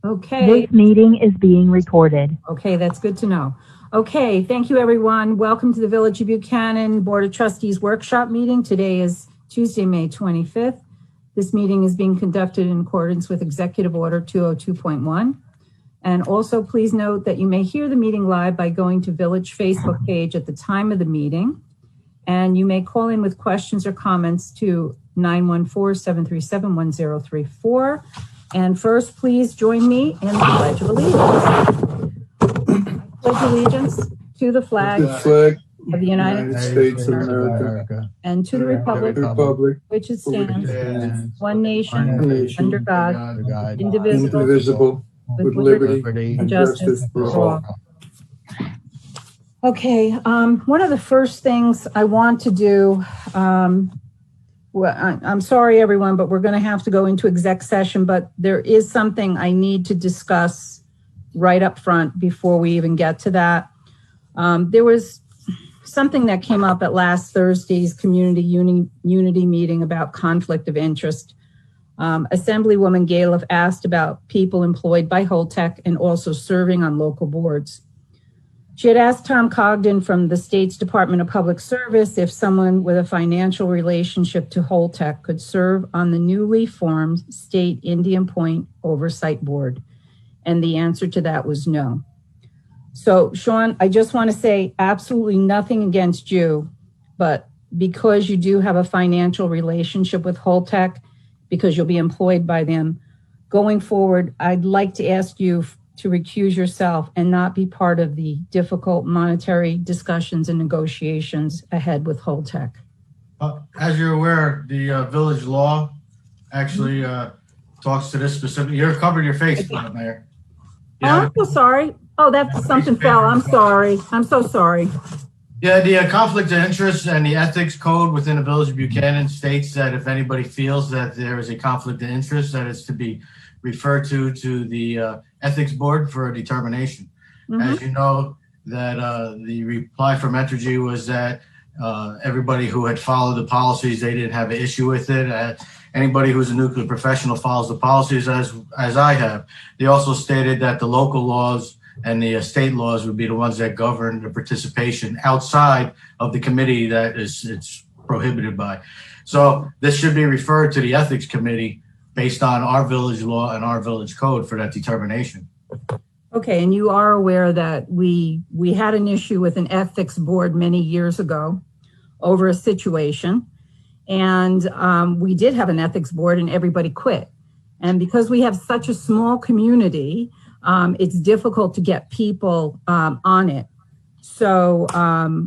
Okay. This meeting is being recorded. Okay, that's good to know. Okay, thank you, everyone. Welcome to the Village of Buchanan Board of Trustees Workshop Meeting. Today is Tuesday, May 25th. This meeting is being conducted in accordance with Executive Order 202.1. And also, please note that you may hear the meeting live by going to Village Facebook page at the time of the meeting. And you may call in with questions or comments to 914-737-1034. And first, please join me in the Pledge of Allegiance. Pledge allegiance to the flag of the United States of America and to the republic which it stands, one nation, under God, indivisible, with liberty and justice for all. Okay, one of the first things I want to do, well, I'm sorry, everyone, but we're going to have to go into exec session, but there is something I need to discuss right up front before we even get to that. There was something that came up at last Thursday's community unity meeting about conflict of interest. Assemblywoman Galiff asked about people employed by Holtec and also serving on local boards. She had asked Tom Cogden from the state's Department of Public Service if someone with a financial relationship to Holtec could serve on the newly formed State Indian Point Oversight Board. And the answer to that was no. So, Sean, I just want to say absolutely nothing against you, but because you do have a financial relationship with Holtec, because you'll be employed by them, going forward, I'd like to ask you to recuse yourself and not be part of the difficult monetary discussions and negotiations ahead with Holtec. As you're aware, the village law actually talks to this specifically. You're covering your face, Mayor. Yeah. Oh, I'm so sorry. Oh, that's something fell. I'm sorry. I'm so sorry. Yeah, the conflict of interest and the ethics code within the Village of Buchanan states that if anybody feels that there is a conflict of interest, that it's to be referred to the ethics board for a determination. Mm-hmm. As you know, that the reply from Entergy was that everybody who had followed the policies, they didn't have an issue with it. Anybody who's a nuclear professional follows the policies as I have. They also stated that the local laws and the state laws would be the ones that govern the participation outside of the committee that it's prohibited by. So this should be referred to the ethics committee based on our village law and our village code for that determination. Okay, and you are aware that we had an issue with an ethics board many years ago over a situation, and we did have an ethics board and everybody quit. And because we have such a small community, it's difficult to get people on it. So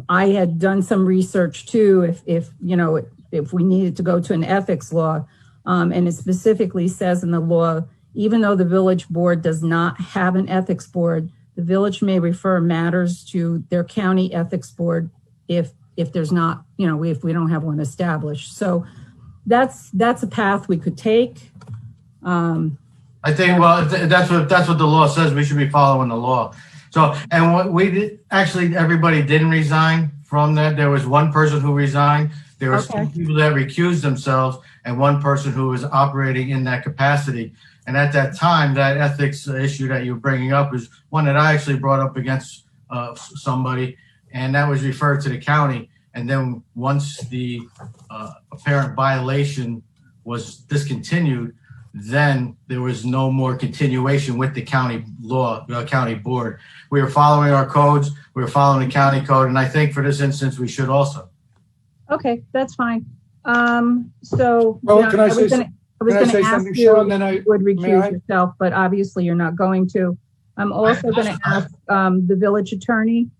I had done some research too, if we needed to go to an ethics law, and it specifically says in the law, even though the village board does not have an ethics board, the village may refer matters to their county ethics board if there's not, if we don't have one established. So that's a path we could take. I think, well, that's what the law says. We should be following the law. So, and what we did, actually, everybody didn't resign from that. There was one person who resigned. There were two people that recused themselves and one person who was operating in that capacity. And at that time, that ethics issue that you're bringing up is one that I actually brought up against somebody, and that was referred to the county. And then once the apparent violation was discontinued, then there was no more continuation with the county law, county board. We were following our codes, we were following the county code, and I think for this instance, we should also. Okay, that's fine. So, well, can I say something, Sean? Then I would recuse yourself, but obviously you're not going to. I'm also going to ask the village attorney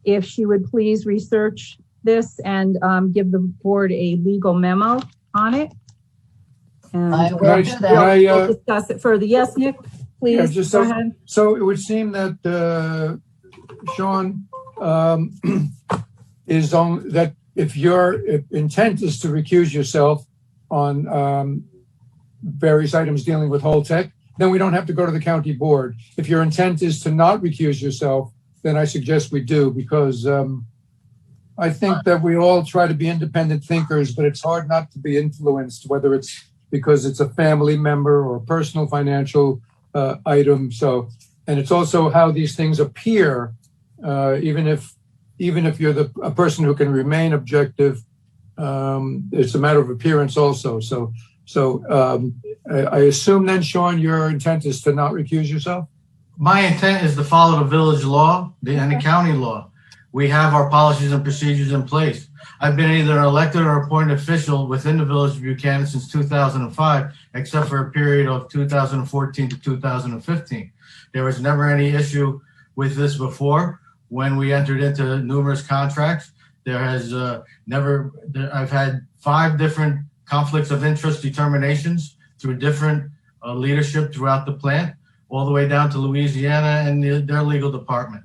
if she would please research this and give the board a legal memo on it. And we'll discuss it further. Yes, Nick, please go ahead. So it would seem that Sean is on that. If your intent is to recuse yourself on various items dealing with Holtec, then we don't have to go to the county board. If your intent is to not recuse yourself, then I suggest we do, because I think that we all try to be independent thinkers, but it's hard not to be influenced, whether it's because it's a family member or personal financial item. So, and it's also how these things appear, even if you're a person who can remain objective, it's a matter of appearance also. So I assume then, Sean, your intent is to not recuse yourself? My intent is to follow the village law and the county law. We have our policies and procedures in place. I've been either an elected or appointed official within the village of Buchanan since 2005, except for a period of 2014 to 2015. There was never any issue with this before. When we entered into numerous contracts, I've had 5 different conflicts of interest determinations through different leadership throughout the plant, all the way down to Louisiana and their legal department.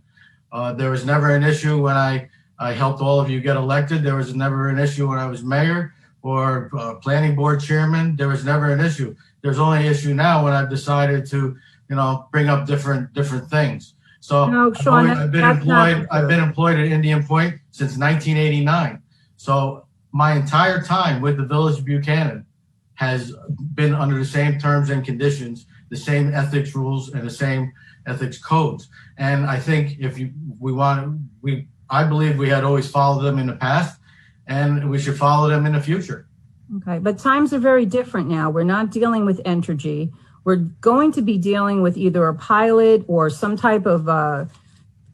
There was never an issue when I helped all of you get elected. There was never an issue when I was mayor or planning board chairman. There was never an issue. There's only an issue now when I've decided to, bring up different things. So No, Sean, I've been employed at Indian Point since 1989. So my entire time with the village of Buchanan has been under the same terms and conditions, the same ethics rules and the same ethics codes. And I think I believe we had always followed them in the past, and we should follow them in the future. Okay, but times are very different now. We're not dealing with Entergy. We're going to be dealing with either a pilot or some type of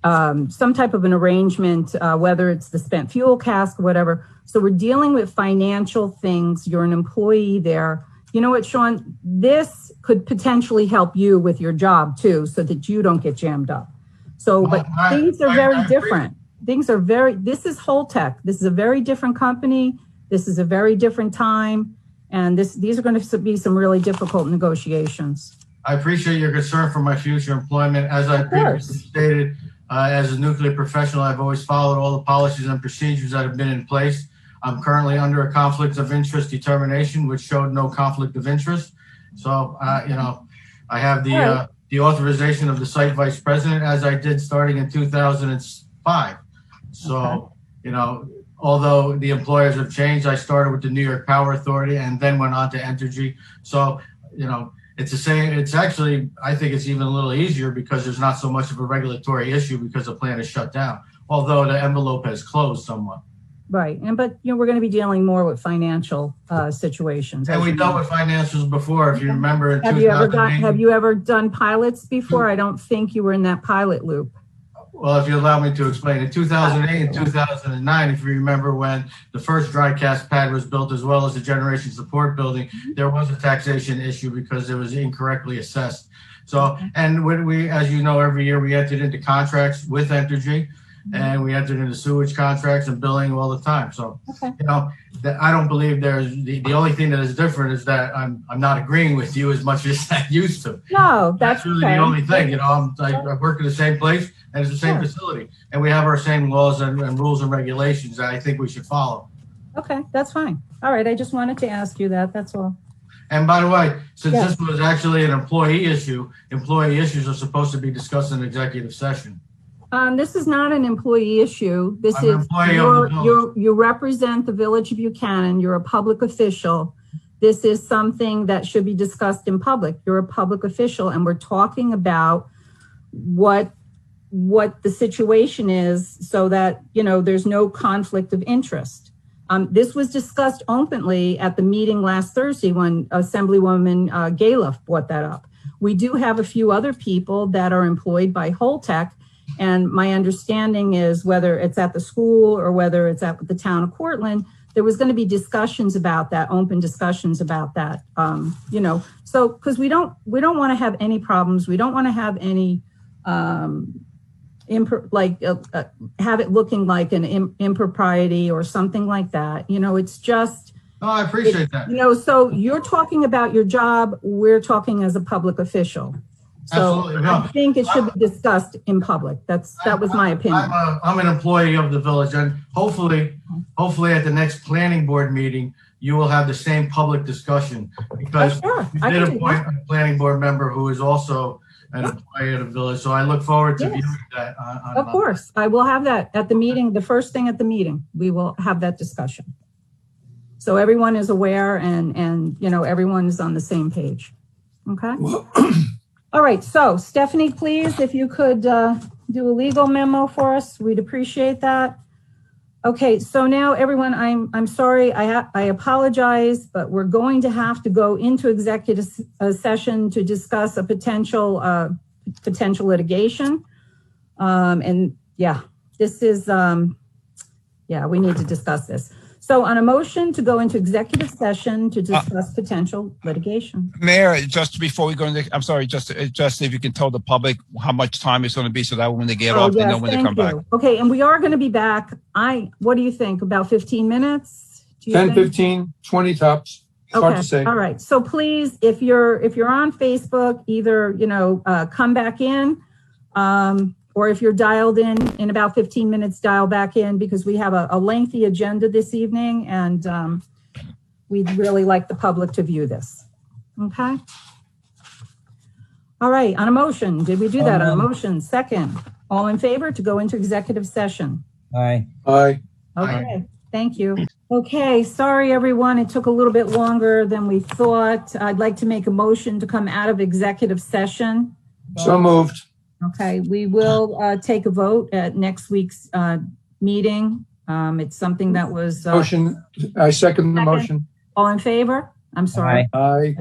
an arrangement, whether it's the spent fuel cask or whatever. So we're dealing with financial things. You're an employee there. You know what, Sean? This could potentially help you with your job too, so that you don't get jammed up. So, but things are very different. This is Holtec. This is a very different company. This is a very different time. And these are going to be some really difficult negotiations. I appreciate your concern for my future employment. As I previously stated, as a nuclear professional, I've always followed all the policies and procedures that have been in place. I'm currently under a conflict of interest determination, which showed no conflict of interest. So, I have the authorization of the site vice president, as I did starting in 2005. So, although the employers have changed, I started with the New York Power Authority and then went on to Entergy. So, it's the same. It's actually, I think it's even a little easier because there's not so much of a regulatory issue because the plant is shut down, although the envelope has closed somewhat. Right. But we're going to be dealing more with financial situations. And we dealt with financials before, if you remember. In have you ever done pilots before? I don't think you were in that pilot loop. Well, if you allow me to explain, in 2008 and 2009, if you remember when the first dry cast pad was built, as well as the generation support building, there was a taxation issue because it was incorrectly assessed. So, and when as you know, every year we entered into contracts with Entergy, and we entered into sewage contracts and billing all the time. So, I don't believe there's the only thing that is different is that I'm not agreeing with you as much as I used to. No, that's really the only thing. I work in the same place and it's the same facility, and we have our same laws and rules and regulations that I think we should follow. Okay, that's fine. All right, I just wanted to ask you that. That's all. And by the way, since this was actually an employee issue, employee issues are supposed to be discussed in executive session. This is not an employee issue. This I'm is you represent the village of Buchanan. You're a public official. This is something that should be discussed in public. You're a public official, and we're talking about what the situation is so that, there's no conflict of interest. This was discussed openly at the meeting last Thursday when Assemblywoman Galiff brought that up. We do have a few other people that are employed by Holtec. And my understanding is whether it's at the school or whether it's at the town of Cortland, there was going to be discussions about that, open discussions about that. So because we don't want to have any problems. We don't want to have any have it looking like an impropriety or something like that. It's just. Oh, I appreciate that. So you're talking about your job. We're talking as a public official. So absolutely. No. I think it should be discussed in public. That was my opinion. I'm an employee of the village, and hopefully at the next planning board meeting, you will have the same public discussion because you did appoint a planning board member who is also an employee of the village. So I look forward to viewing that. Of course, I will have that at the meeting. The first thing at the meeting, we will have that discussion. So everyone is aware and everyone is on the same page. Okay. Well, All right, so Stephanie, please, if you could do a legal memo for us, we'd appreciate that. Okay, so now everyone, I'm sorry, I apologize, but we're going to have to go into executive session to discuss a potential litigation. And yeah, this is, we need to discuss this. So on a motion to go into executive session to discuss potential litigation. Mayor, just before we go into, I'm sorry, just if you can tell the public how much time it's going to be so that when they get off, they know when to come back. Okay, and we are going to be back. What do you think? About 15 minutes? 10, 15, 20 tops. It's hard to say. All right. So please, if you're on Facebook, either, come back in, or if you're dialed in about 15 minutes, dial back in, because we have a lengthy agenda this evening, and we'd really like the public to view this. Okay. All right. On a motion, did we do that? On a motion, second. All in favor to go into executive session? Aye. Aye. Okay. Thank you. Okay. Sorry, everyone. It took a little bit longer than we thought. I'd like to make a motion to come out of executive session. So moved. Okay, we will take a vote at next week's meeting. It's something that was... Motion. I second the motion. All in favor? I'm sorry. Aye.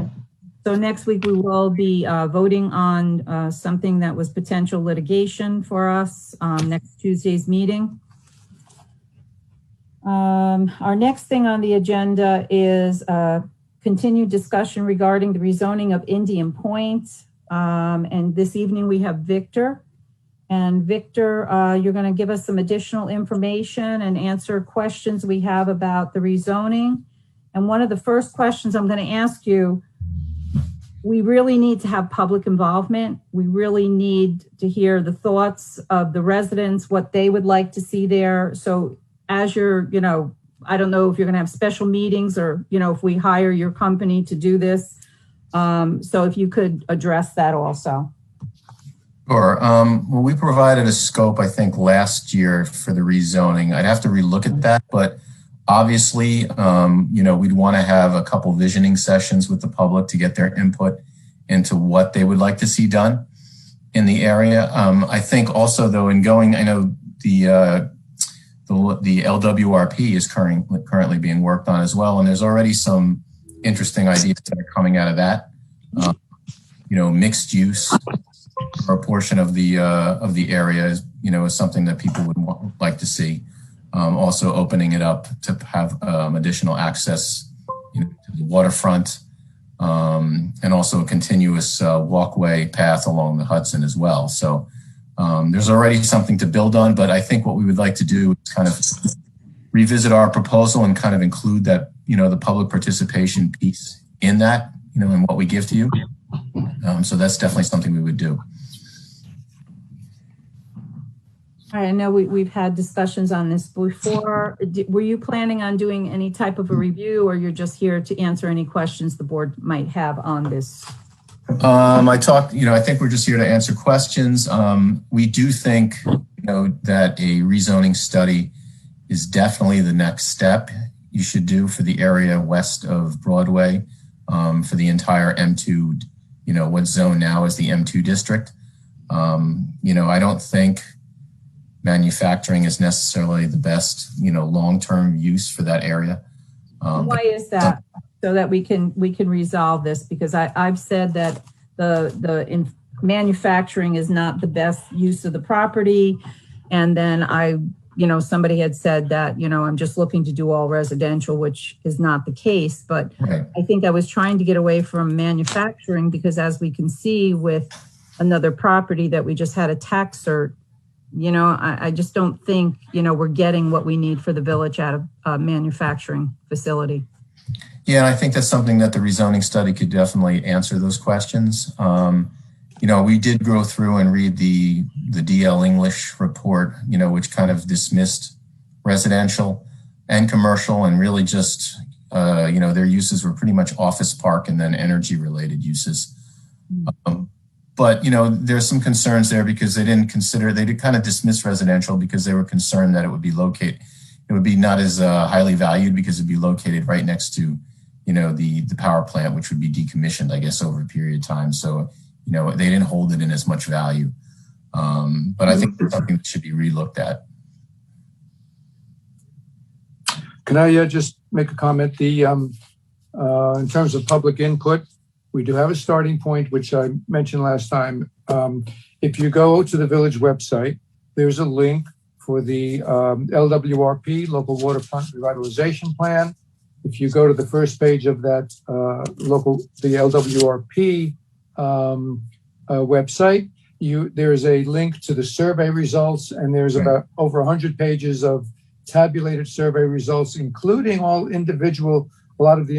So next week we will be voting on something that was potential litigation for us next Tuesday's meeting. Our next thing on the agenda is continued discussion regarding the rezoning of Indian Point. And this evening we have Victor. And Victor, you're going to give us some additional information and answer questions we have about the rezoning. And one of the first questions I'm going to ask you, we really need to have public involvement. We really need to hear the thoughts of the residents, what they would like to see there. So as you're, I don't know if you're going to have special meetings or, if we hire your company to do this. So if you could address that also. Sure. Well, we provided a scope, I think, last year for the rezoning. I'd have to relook at that, but obviously, we'd want to have a couple visioning sessions with the public to get their input into what they would like to see done in the area. I think also, though, I know the LWRP is currently being worked on as well, and there's already some interesting ideas that are coming out of that. Mixed use or a portion of the area is something that people would like to see. Also opening it up to have additional access to the waterfront, and also a continuous walkway path along the Hudson as well. So there's already something to build on, but I think what we would like to do is kind of revisit our proposal and kind of include that, the public participation piece in that, in what we give to you. So that's definitely something we would do. I know we've had discussions on this before. Were you planning on doing any type of a review, or you're just here to answer any questions the board might have on this? I think we're just here to answer questions. We do think, that a rezoning study is definitely the next step you should do for the area west of Broadway, for the entire M2, what's zoned now as the M2 district. I don't think manufacturing is necessarily the best, long-term use for that area. Why is that? So that we can resolve this, because I've said that the manufacturing is not the best use of the property. And then somebody had said that, I'm just looking to do all residential, which is not the case. But right. I think I was trying to get away from manufacturing because, as we can see with another property that we just had a tax cert, I just don't think, we're getting what we need for the village out of a manufacturing facility. Yeah, and I think that's something that the rezoning study could definitely answer those questions. We did go through and read the DL English report, which kind of dismissed residential and commercial, and really just, their uses were pretty much office park and then energy related uses. But, there's some concerns there because they did kind of dismiss residential because they were concerned that it would be not as highly valued because it'd be located right next to, the power plant, which would be decommissioned, I guess, over a period of time. So they didn't hold it in as much value. But I think it's something that should be relooked at. Can I just make a comment? In terms of public input, we do have a starting point, which I mentioned last time. If you go to the village website, there's a link for the LWRP, Local Waterfront Revitalization Plan. If you go to the first page of that the LWRP website, there's a link to the survey results, and there's about over 100 pages of tabulated survey results, including all of the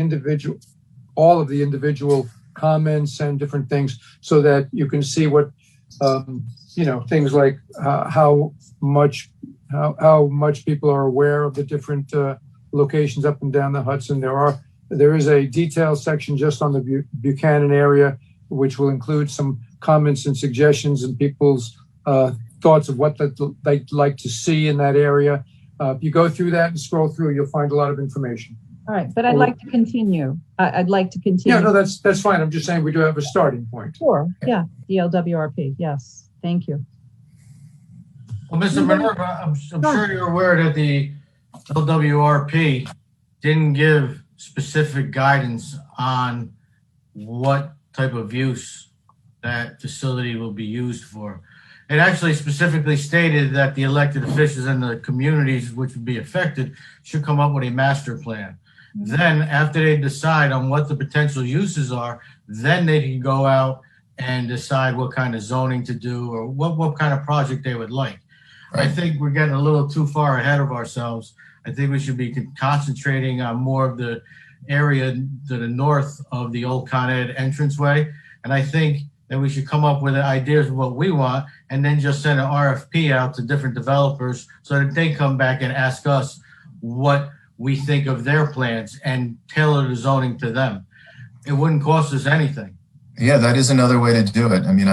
individual comments and different things, so that you can see what things like how much people are aware of the different locations up and down the Hudson. There is a detailed section just on the Buchanan area, which will include some comments and suggestions and people's thoughts of what they'd like to see in that area. If you go through that and scroll through, you'll find a lot of information. All right, but I'd like to continue. I'd like to continue. Yeah, no, that's fine. I'm just saying we do have a starting point. Sure, yeah, the LWRP, yes, thank you. Well, Mr. Minerva, I'm sure you're aware that the LWRP didn't give specific guidance on what type of use that facility will be used for. It actually specifically stated that the elected officials and the communities which would be affected should come up with a master plan. Then after they decide on what the potential uses are, then they can go out and decide what kind of zoning to do or what kind of project they would like. I think we're getting a little too far ahead of ourselves. I think we should be concentrating on more of the area to the north of the old Con Ed entranceway. And I think that we should come up with ideas of what we want and then just send an RFP out to different developers so that they come back and ask us what we think of their plans and tailor the zoning to them. It wouldn't cost us anything. Yeah, that is another way to do it. I mean,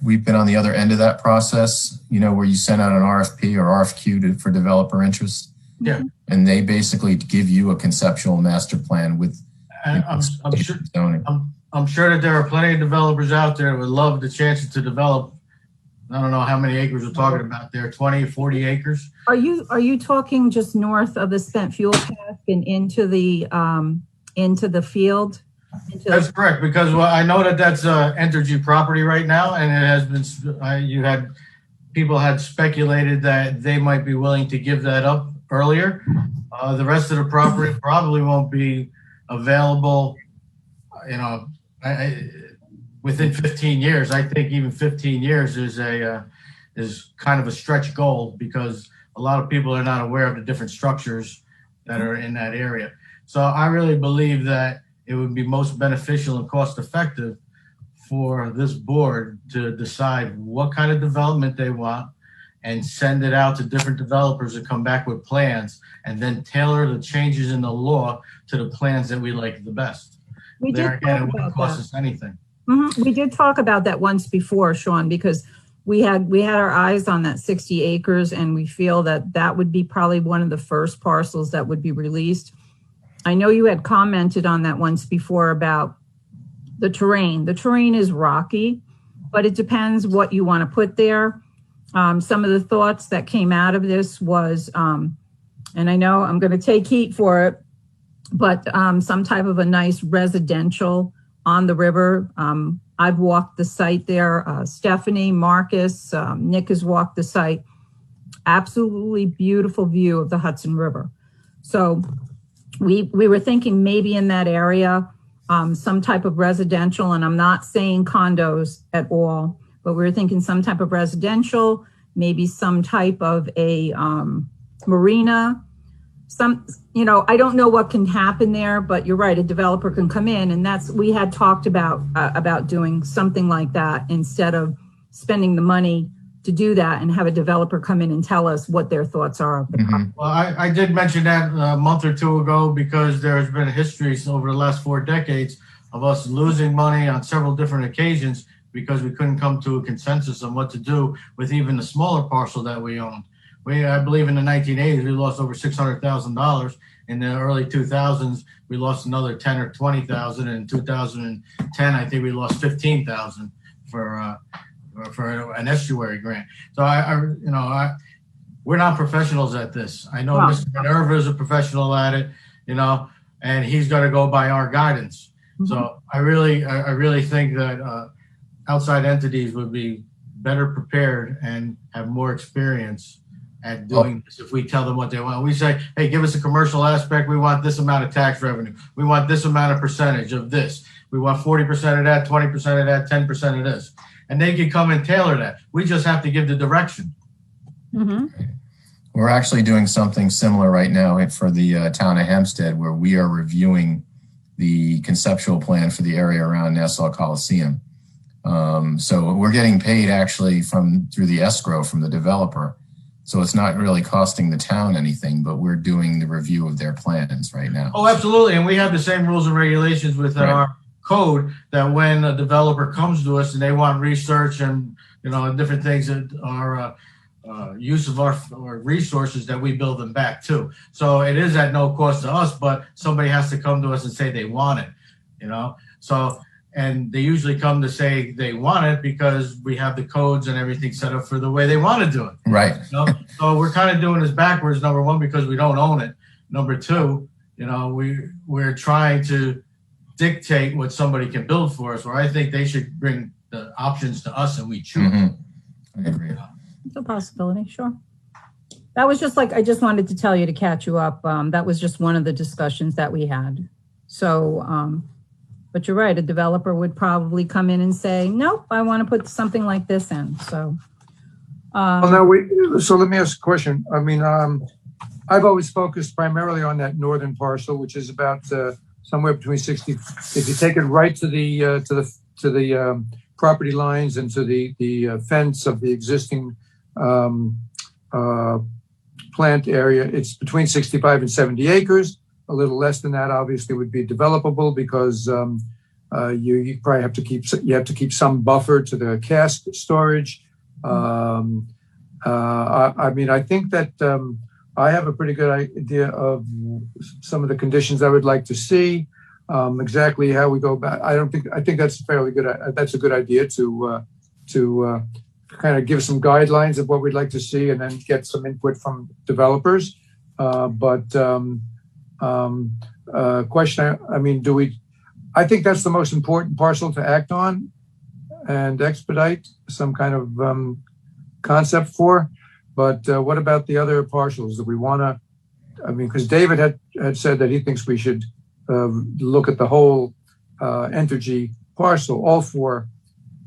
we've been on the other end of that process, where you send out an RFP or RFQ for developer interest. Yeah. And they basically give you a conceptual master plan with I'm sure, zoning. I'm sure that there are plenty of developers out there that would love the chance to develop. I don't know how many acres we're talking about there, 20, 40 acres. Are you talking just north of the spent fuel path and into the field? That's correct, because I know that that's Entergy property right now, and it has been. People had speculated that they might be willing to give that up earlier. The rest of the property probably won't be available. Within 15 years. I think even 15 years is kind of a stretch goal because a lot of people are not aware of the different structures that are in that area. So I really believe that it would be most beneficial and cost effective for this board to decide what kind of development they want and send it out to different developers to come back with plans and then tailor the changes in the law to the plans that we like the best. We did There again, talk it wouldn't about cost that. us anything. We did talk about that once before, Sean, because we had our eyes on that 60 acres and we feel that would be probably one of the first parcels that would be released. I know you had commented on that once before about the terrain. The terrain is rocky, but it depends what you want to put there. Some of the thoughts that came out of this was, and I know I'm going to take heat for it, but some type of a nice residential on the river. I've walked the site there. Stephanie, Marcus, Nick has walked the site. Absolutely beautiful view of the Hudson River. So we were thinking maybe in that area, some type of residential, and I'm not saying condos at all, but we were thinking some type of residential, maybe some type of a marina. I don't know what can happen there, but you're right. A developer can come in, and we had talked about doing something like that instead of spending the money to do that and have a developer come in and tell us what their thoughts are of the property. Well, I did mention that a month or two ago because there has been a history over the last 4 decades of us losing money on several different occasions because we couldn't come to a consensus on what to do with even the smaller parcel that we owned. I believe in the 1980s, we lost over $600,000. In the early 2000s, we lost another 10 or 20,000. In 2010, I think we lost 15,000 for an estuary grant. So we're not professionals at this. I know Wow. Mr. Minerva is a professional at it, and he's going to go by our guidance. Mhm. So I really think that outside entities would be better prepared and have more experience at doing this. If we tell them what they want, we say, hey, give us a commercial aspect. We want this amount of tax revenue. We want this amount of percentage of this. We want 40% of that, 20% of that, 10% of this. And they can come and tailor that. We just have to give the direction. Mhm. We're actually doing something similar right now for the town of Hempstead, where we are reviewing the conceptual plan for the area around Nassau Coliseum. So we're getting paid actually through the escrow from the developer. So it's not really costing the town anything, but we're doing the review of their plans right now. Oh, absolutely. And we have the same rules and regulations within our code that when a developer comes to us and they want research and, different things that are use of our resources, that we bill them back too. So it is at no cost to us, but somebody has to come to us and say they want it, So, and they usually come to say they want it because we have the codes and everything set up for the way they want to do it. Right. So we're kind of doing this backwards. Number one, because we don't own it. Number two, we're trying to dictate what somebody can build for us, where I think they should bring the options to us and we choose. Mm-hmm. I agree. It's a possibility, sure. That was just I just wanted to tell you to catch you up. That was just one of the discussions that we had. So, but you're right, a developer would probably come in and say, nope, I want to put something like this in. So, So let me ask a question. I mean, I've always focused primarily on that northern parcel, which is about somewhere between 60. If you take it right to the property lines and to the fence of the existing plant area, it's between 65 and 70 acres. A little less than that, obviously, would be developable because you probably have to keep some buffer to the cask storage. I mean, I think that I have a pretty good idea of some of the conditions I would like to see. Exactly how we go about. I think that's fairly good. That's a good idea to kind of give some guidelines of what we'd like to see, and then get some input from developers. Question, I mean, I think that's the most important parcel to act on and expedite some kind of concept for. But what about the other parcels that we want to, I mean, because David had said that he thinks we should look at the whole Entergy parcel, all four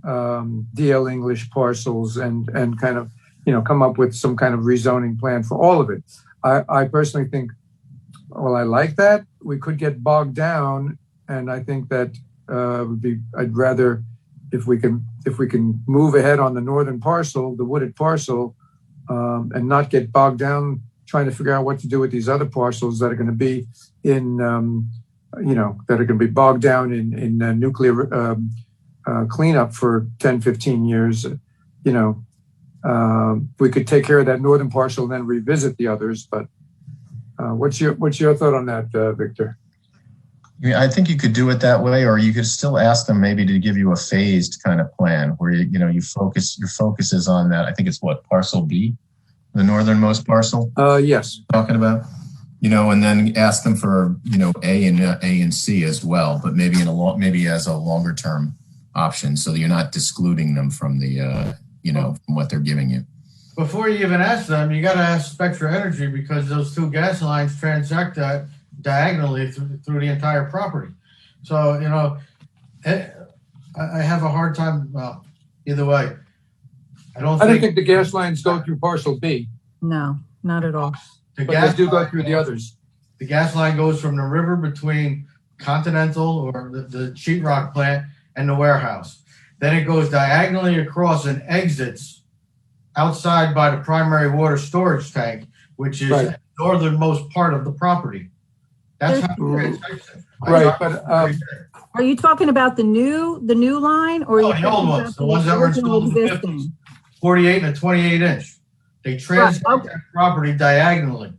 DL English parcels, and kind of, come up with some kind of rezoning plan for all of it. I personally think, well, I like that. We could get bogged down, and I think that I'd rather, if we can move ahead on the northern parcel, the wooded parcel, and not get bogged down trying to figure out what to do with these other parcels that are going to be in, that are going to be bogged down in nuclear cleanup for 10, 15 years. We could take care of that northern parcel and then revisit the others. But what's your thought on that, Victor? Yeah, I think you could do it that way, or you could still ask them maybe to give you a phased kind of plan where your focus is on that. I think it's parcel B, the northernmost parcel. Yes. Talking about, and then ask them for A and C as well, but maybe maybe as a longer term option, so that you're not excluding them from the from what they're giving you. Before you even ask them, you got to ask Spectra Energy, because those two gas lines transect that diagonally through the entire property. So, I have a hard time, well, either way. I don't think the gas lines go through parcel B. no, not at all. But they do go through the others. The gas line goes from the river between Continental, or the sheetrock plant, and the warehouse. Then it goes diagonally across and exits outside by the primary water storage tank, which is the northernmost part of the property. That's how right. But are you talking about the new line, or the old ones, the ones that were installed in the 50s, 48 and a 28 inch? They transect that property diagonally.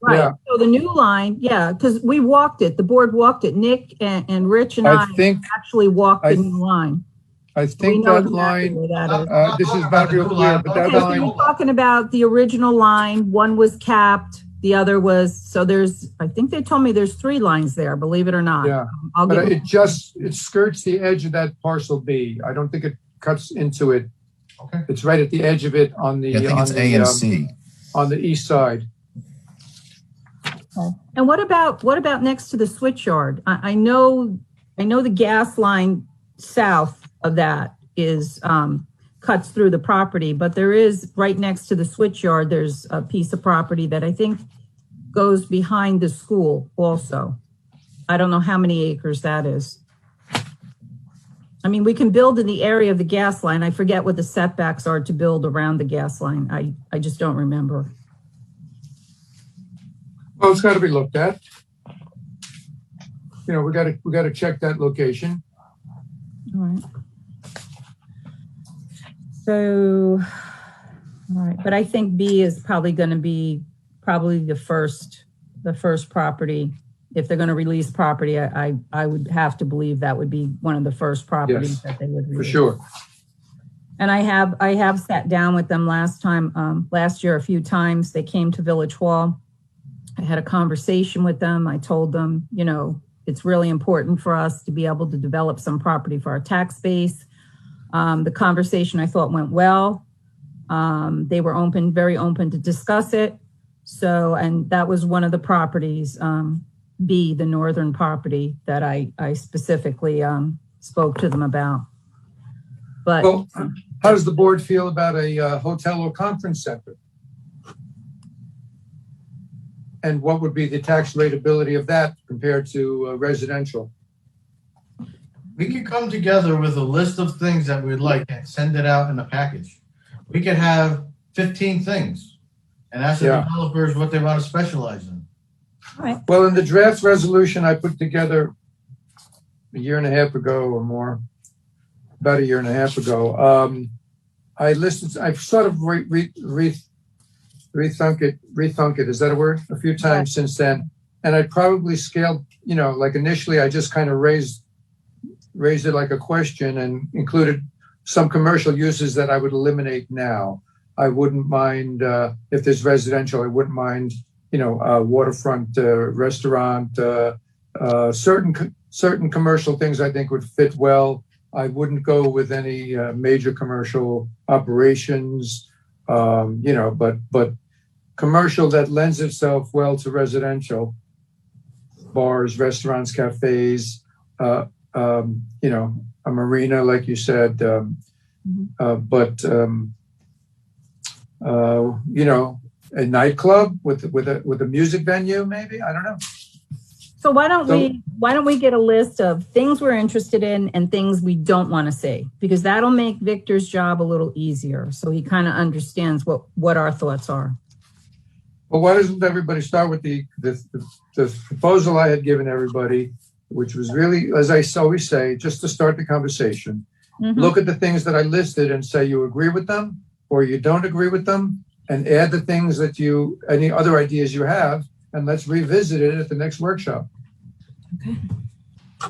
Right. Yeah. So the new line, because we walked it. The board walked it. Nick and Rich and I think actually walked the new line. I We think know that exactly line, where that is. this is not real clear, but that Okay, so line, you're talking about the original line, one was capped, the other was, so there's, I think they told me there's 3 lines there, believe it or not. yeah. I'll But get, it skirts the edge of that parcel B. I don't think it cuts into it. Okay. It's right at the edge of it on the, I think it's A and C. on the east side. and what about next to the switch yard? I know the gas line south of that is, cuts through the property, but there is, right next to the switch yard, there's a piece of property that I think goes behind the school also. I don't know how many acres that is. I mean, we can build in the area of the gas line. I forget what the setbacks are to build around the gas line. I just don't remember. Well, it's got to be looked at. You know, we got to check that location. All right. So, all right, but I think B is probably going to be the first property. If they're going to release property, I would have to believe that would be one of the first properties Yes, that they would release. for sure. And I have sat down with them last year a few times. They came to Village Hall. I had a conversation with them. I told them, you know, it's really important for us to be able to develop some property for our tax base. The conversation I thought went well. They were very open to discuss it. So, and that was one of the properties, B, the northern property that I specifically spoke to them about. But Well, how does the board feel about a hotel or conference center? And what would be the tax rateability of that compared to residential? We could come together with a list of things that we'd like and send it out in a package. We could have 15 things and ask the developers what they want to specialize in. all right. Well, in the draft resolution I put together a year and a half ago or more, about a year and a half ago, I've sort of rethunk it, is that a word? A few times since then. And I probably scaled, you know, like initially I just kind of raised it like a question and included some commercial uses that I would eliminate now. I wouldn't mind, if there's residential, I wouldn't mind, you know, waterfront restaurant, certain commercial things I think would fit well. I wouldn't go with any major commercial operations, you know, but commercial that lends itself well to residential, bars, restaurants, cafes, you know, a marina, like you said, but you know, a nightclub with a music venue, maybe, I don't know. So why don't we get a list of things we're interested in and things we don't want to see? Because that'll make Victor's job a little easier. So he kind of understands what our thoughts are. Well, why doesn't everybody start with the proposal I had given everybody, which was really, as I always say, just to start the conversation. Look at the things that I listed and say you agree with them or you don't agree with them, and add the things that any other ideas you have, and let's revisit it at the next workshop. Okay.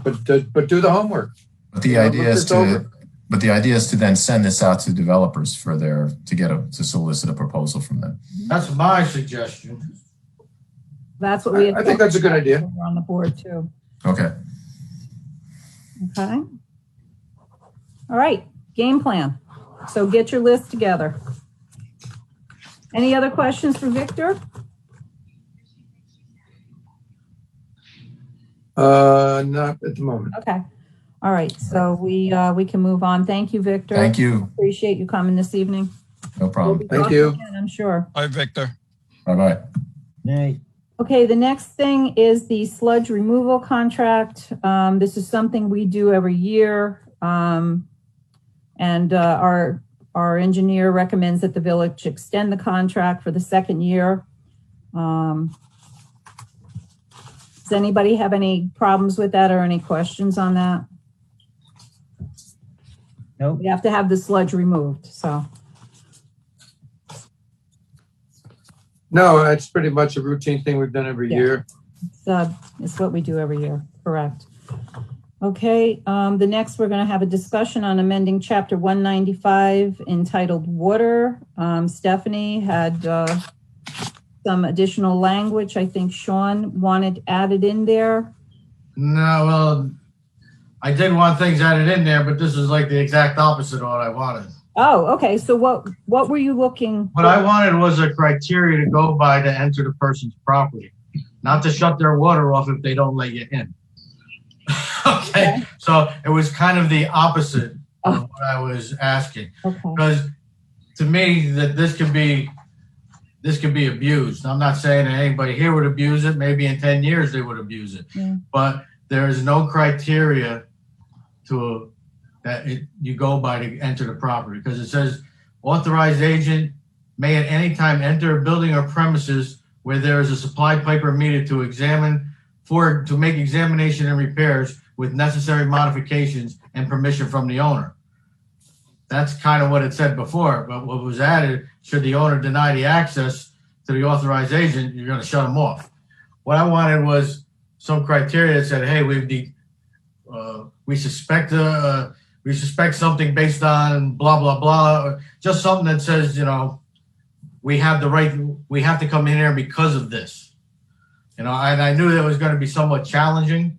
But do the homework. But the idea is to then send this out to developers to solicit a proposal from them. That's my suggestion. That's what we. I think that's a good idea. We're on the board too. Okay. Okay. All right. Game plan. So get your list together. Any other questions for Victor? Not at the moment. Okay. All right. So we can move on. Thank you, Victor. Thank you. Appreciate you coming this evening. No problem. We'll be Thank talking you. again, I'm sure. All right, Victor. Bye-bye. Okay, the next thing is the sludge removal contract. This is something we do every year. And our engineer recommends that the village extend the contract for the second year. Does anybody have any problems with that or any questions on that? Nope. We have to have the sludge removed, so. No, that's pretty much a routine thing we've done every Yeah. year. It's what we do every year, correct. Okay, the next, we're going to have a discussion on amending Chapter 195 entitled Water. Stephanie had some additional language. I think Sean wanted added in there. No, well, I did want things added in there, but this is like the exact opposite of what I wanted. Oh, okay. So what were you looking? What I wanted was a criteria to go by to enter the person's property, not to shut their water off if they don't let you in. Okay, so it was kind of the opposite of what I was asking. Okay. Because to me, that this could be abused. I'm not saying that anybody here would abuse it. Maybe in 10 years they would abuse it. Yeah. But there is no criteria you go by to enter the property, because it says authorized agent may at any time enter a building or premises where there is a supply pipe or meter to make examination and repairs with necessary modifications and permission from the owner. That's kind of what it said before, but what was added, should the owner deny the access to the authorized agent, you're going to shut them off. What I wanted was some criteria that said, hey, we suspect something based on blah, blah, blah, or just something that says, we have the right, we have to come in here because of this. And I knew that was going to be somewhat challenging,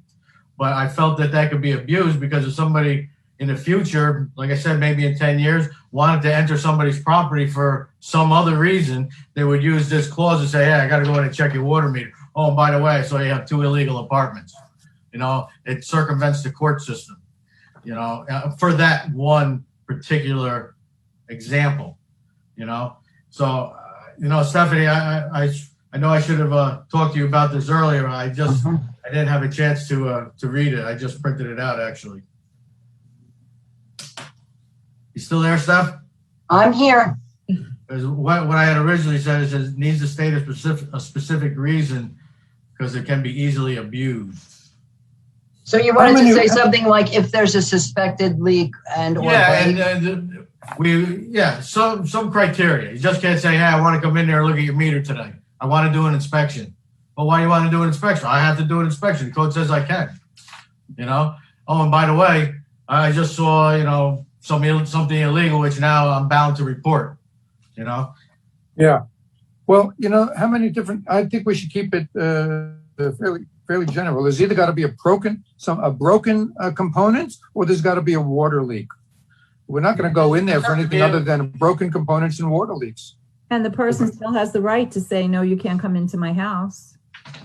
but I felt that could be abused, because if somebody in the future, like I said, maybe in 10 years, wanted to enter somebody's property for some other reason, they would use this clause and say, hey, I got to go in and check your water meter. Oh, and by the way, so you have 2 illegal apartments. It circumvents the court system, for that one particular example, So, Stephanie, I know I should have talked to you about this earlier. I didn't have a chance to read it. I just printed it out, actually. You still there, Steph? I'm here. What I had originally said is it needs to state a specific reason, because it can be easily abused. So you wanted to say something like, if there's a suspected leak some criteria. You just can't say, hey, I want to come in there and look at your meter today. I want to do an inspection. Well, why do you want to do an inspection? I have to do an inspection. The code says I can. Oh, and by the way, I just saw, something illegal, which now I'm bound to report. Yeah. Well, how many different, I think we should keep it fairly general. There's either got to be a broken component, or there's got to be a water leak. We're not going to go in there for anything other than broken components and water leaks. And the person still has the right to say, no, you can't come into my house.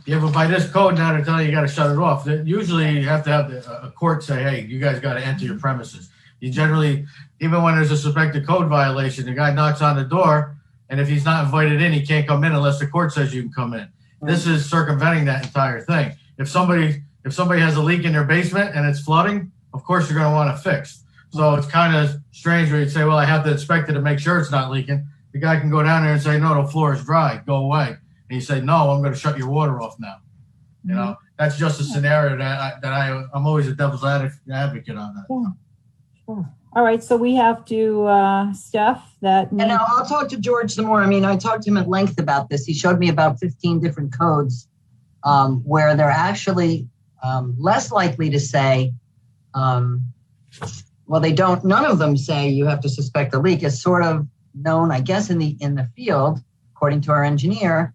Yeah, but by this code now, they're telling you got to shut it off. Usually you have to have a court say, hey, you guys got to enter your premises. You generally, even when there's a suspected code violation, the guy knocks on the door, and if he's not invited in, he can't come in unless the court says you can come in. This is circumventing that entire thing. If somebody has a leak in their basement and it's flooding, of course you're going to want it fixed. So it's kind of strange where you'd say, well, I have to inspect it to make sure it's not leaking. The guy can go down there and say, no, the floor is dry, go away. And you say, no, I'm going to shut your water off now. That's just a scenario I'm always a devil's advocate on that. Yeah. Sure. All right, so we have to, Steph, And I'll talk to George some more. I talked to him at length about this. He showed me about 15 different codes where they're actually less likely to say, none of them say you have to suspect a leak. It's sort of known, I guess, in the field, according to our engineer.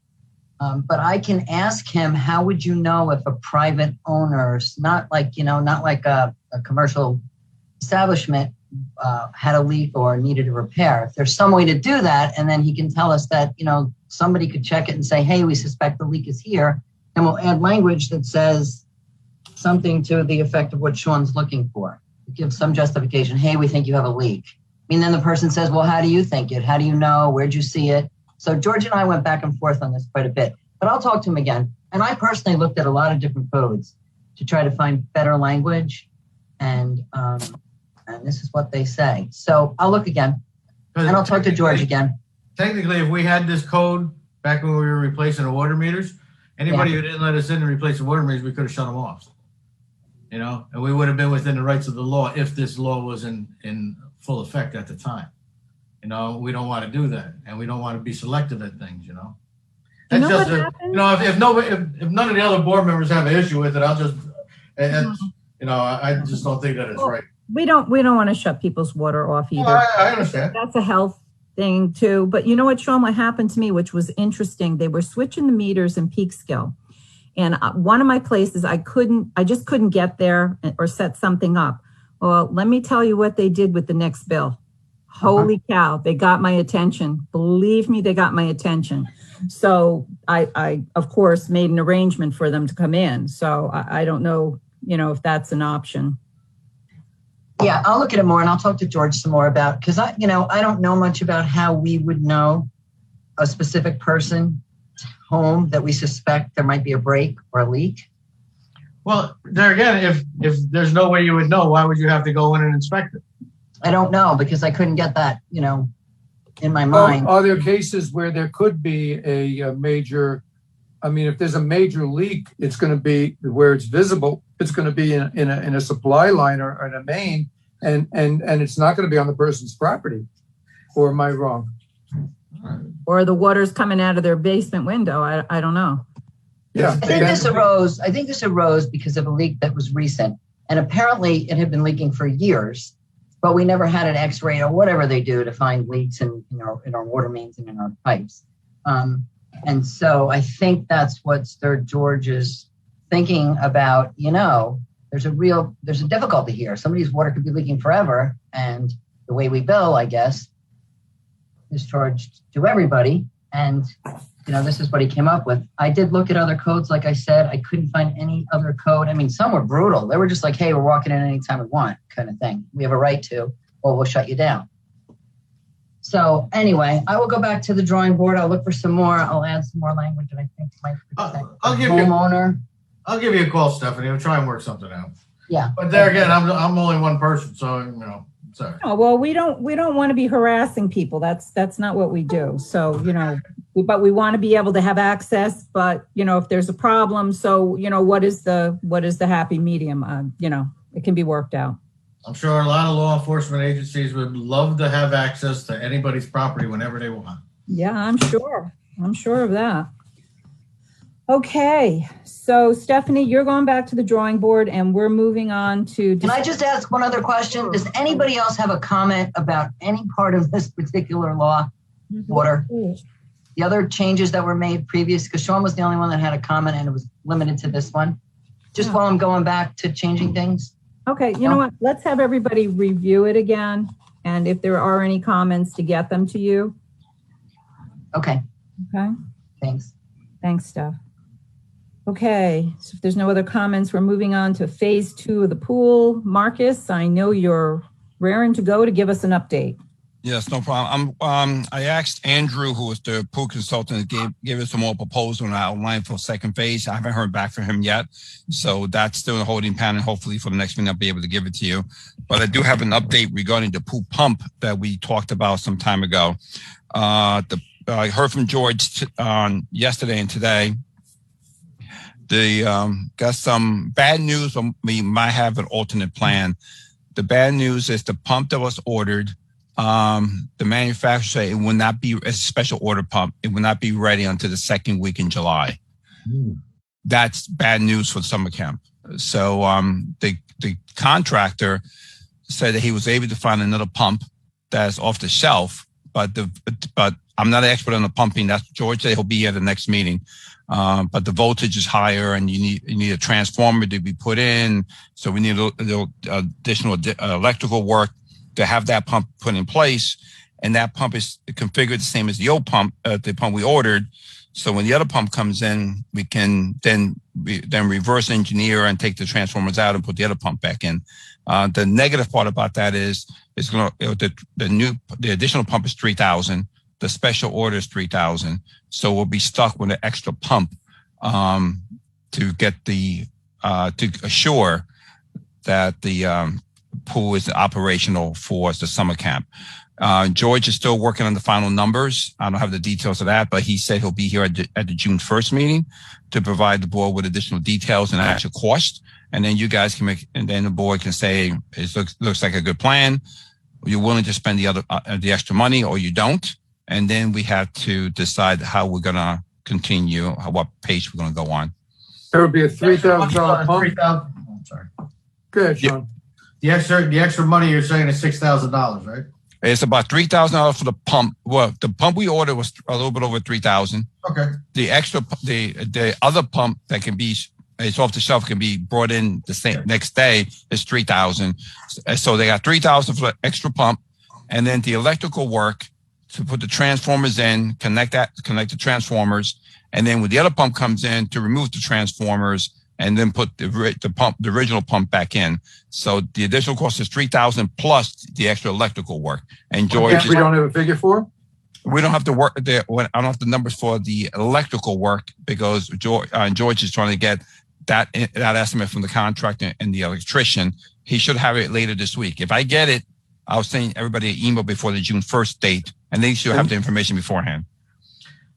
But I can ask him, how would you know if a private owner, not like a commercial establishment, had a leak or needed a repair? If there's some way to do that, and then he can tell us that, somebody could check it and say, hey, we suspect the leak is here. And we'll add language that says something to the effect of what Sean's looking for. Give some justification. Hey, we think you have a leak. Then the person says, well, how do you think it? How do you know? Where'd you see it? So George and I went back and forth on this quite a bit, but I'll talk to him again. And I personally looked at a lot of different codes to try to find better language. And this is what they say. So I'll look again, and I'll talk to George again. Technically, if we had this code back when we were replacing the water meters, anybody who didn't let us in to replace the water meters, we could have shut them off. And we would have been within the rights of the law if this law was in full effect at the time. We don't want to do that, and we don't want to be selective at things. That's if none of the other board members have an issue with it, I'll just. It's You know, I just don't think that it's right. We don't want to shut people's water off either. Well, I understand. That's a health thing too. But you know what, Sean, what happened to me, which was interesting, they were switching the meters in Peekskill. And one of my places, I just couldn't get there or set something up. Well, let me tell you what they did with the next bill. Holy cow, they got my attention. Believe me, they got my attention. So I of course, made an arrangement for them to come in. So I don't know, if that's an option. Yeah, I'll look at it more and I'll talk to George some more about, because I don't know much about how we would know a specific person's home that we suspect there might be a break or a leak. Well, there again, if there's no way you would know, why would you have to go in and inspect it? I don't know, because I couldn't get that, in my mind. Are there cases where there could be a major, if there's a major leak, it's going to be where it's visible. It's going to be in a supply line or in a main, and it's not going to be on the person's property. Or am I wrong? Or the water's coming out of their basement window. I don't know. Yeah. I think this arose because of a leak that was recent. And apparently it had been leaking for years, but we never had an X-ray or whatever they do to find leaks in our water mains and in our pipes. And so I think that's what stirred George's thinking about, there's a difficulty here. Somebody's water could be leaking forever. And the way we bill, I guess, is charged to everybody. And, this is what he came up with. I did look at other codes. Like I said, I couldn't find any other code. Some were brutal. They were just like, hey, we're walking in anytime we want kind of thing. We have a right to, or we'll shut you down. So anyway, I will go back to the drawing board. I'll look for some more. I'll add some more language that I think might protect I'll give homeowner. I'll give you a call, Stephanie. I'll try and work something out. Yeah. But there again, I'm only one person, so sorry. Oh, well, we don't want to be harassing people. That's not what we do. So, but we want to be able to have access, but if there's a problem, so, what is the happy medium? It can be worked out. I'm sure a lot of law enforcement agencies would love to have access to anybody's property whenever they want. Yeah, I'm sure of that. Okay. So Stephanie, you're going back to the drawing board and we're moving on to. Can I just ask one other question? Does anybody else have a comment about any part of this particular law, water? The other changes that were made previous, because Sean was the only one that had a comment and it was limited to this one. Just while I'm going back to changing things. Okay, you know what? Let's have everybody review it again. And if there are any comments, to get them to you. Okay. Okay. Thanks. Thanks, Steph. Okay, so if there's no other comments, we're moving on to phase 2 of the pool. Marcus, I know you're raring to go to give us an update. Yes, no problem. I asked Andrew, who was the pool consultant, gave us some more proposal and outline for second phase. I haven't heard back from him yet. So that's still in the holding pattern. Hopefully for the next meeting, I'll be able to give it to you. But I do have an update regarding the pool pump that we talked about some time ago. I heard from George yesterday and today. They got some bad news. We might have an alternate plan. The bad news is the pump that was ordered, the manufacturer said it will not be a special order pump. It will not be ready until the second week in July. That's bad news for summer camp. So the contractor said that he was able to find another pump that's off the shelf, but I'm not an expert on the pumping. That's George said he'll be at the next meeting. But the voltage is higher and you need a transformer to be put in. So we need a little additional electrical work to have that pump put in place. And that pump is configured the same as the old pump, the pump we ordered. So when the other pump comes in, we can then reverse engineer and take the transformers out and put the other pump back in. The negative part about that is the additional pump is $3,000. The special order is $3,000. So we'll be stuck with an extra pump to get to assure that the pool is operational for the summer camp. George is still working on the final numbers. I don't have the details of that, but he said he'll be here at the June 1st meeting to provide the board with additional details and actual cost. And then you guys can and then the board can say, it looks like a good plan. You're willing to spend the extra money or you don't. And then we have to decide how we're going to continue, what pace we're going to go on. There would be a $3,000 pump. I'm sorry. Go ahead, Sean. The extra money you're saying is $6,000, right? It's about $3,000 for the pump. Well, the pump we ordered was a little bit over $3,000. Okay. The extra, the other pump that can be, it's off the shelf, can be brought in the same next day is $3,000. So they got $3,000 for the extra pump, and then the electrical work to put the transformers in, connect the transformers, and then when the other pump comes in to remove the transformers and then put the original pump back in. So the additional cost is $3,000 plus the extra electrical work. And George, We don't have a figure for? we don't have to work there. I don't have the numbers for the electrical work because George is trying to get that estimate from the contractor and the electrician. He should have it later this week. If I get it, I'll send everybody an email before the June 1st date, and they should have the information beforehand.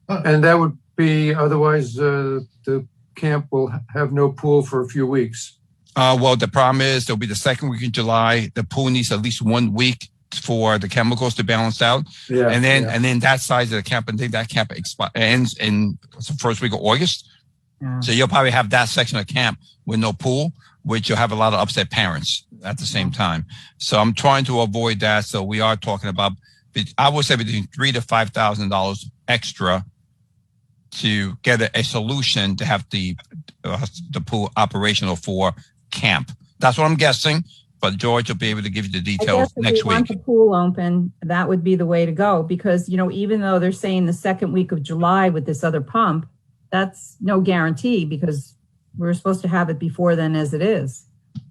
And that would be, otherwise, the camp will have no pool for a few weeks. Well, the problem is there'll be the second week in July. The pool needs at least 1 week for the chemicals to balance out. Yeah. And then that size of the camp, I think that camp ends in the first week of August. Yeah. So you'll probably have that section of camp with no pool, which you'll have a lot of upset parents at the same time. So I'm trying to avoid that. So we are talking about, I would say between $3,000 to $5,000 extra to get a solution to have the pool operational for camp. That's what I'm guessing, but George will be able to give you the details next If we want week. the pool open, that would be the way to go because, even though they're saying the second week of July with this other pump, that's no guarantee because we're supposed to have it before then as it is.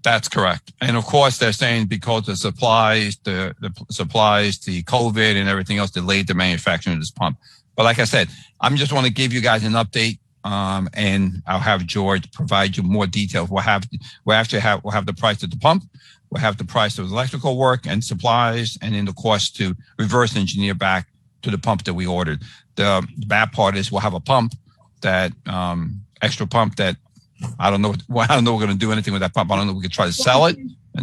That's correct. And of course, they're saying because the supplies, the COVID and everything else delayed the manufacturing of this pump. But like I said, I'm just want to give you guys an update, and I'll have George provide you more details. We'll have the price of the pump, we'll have the price of the electrical work and supplies, and then the cost to reverse engineer back to the pump that we ordered. The bad part is we'll have a pump that extra pump that I don't know we're going to do anything with that pump. I don't know if we could try to sell it.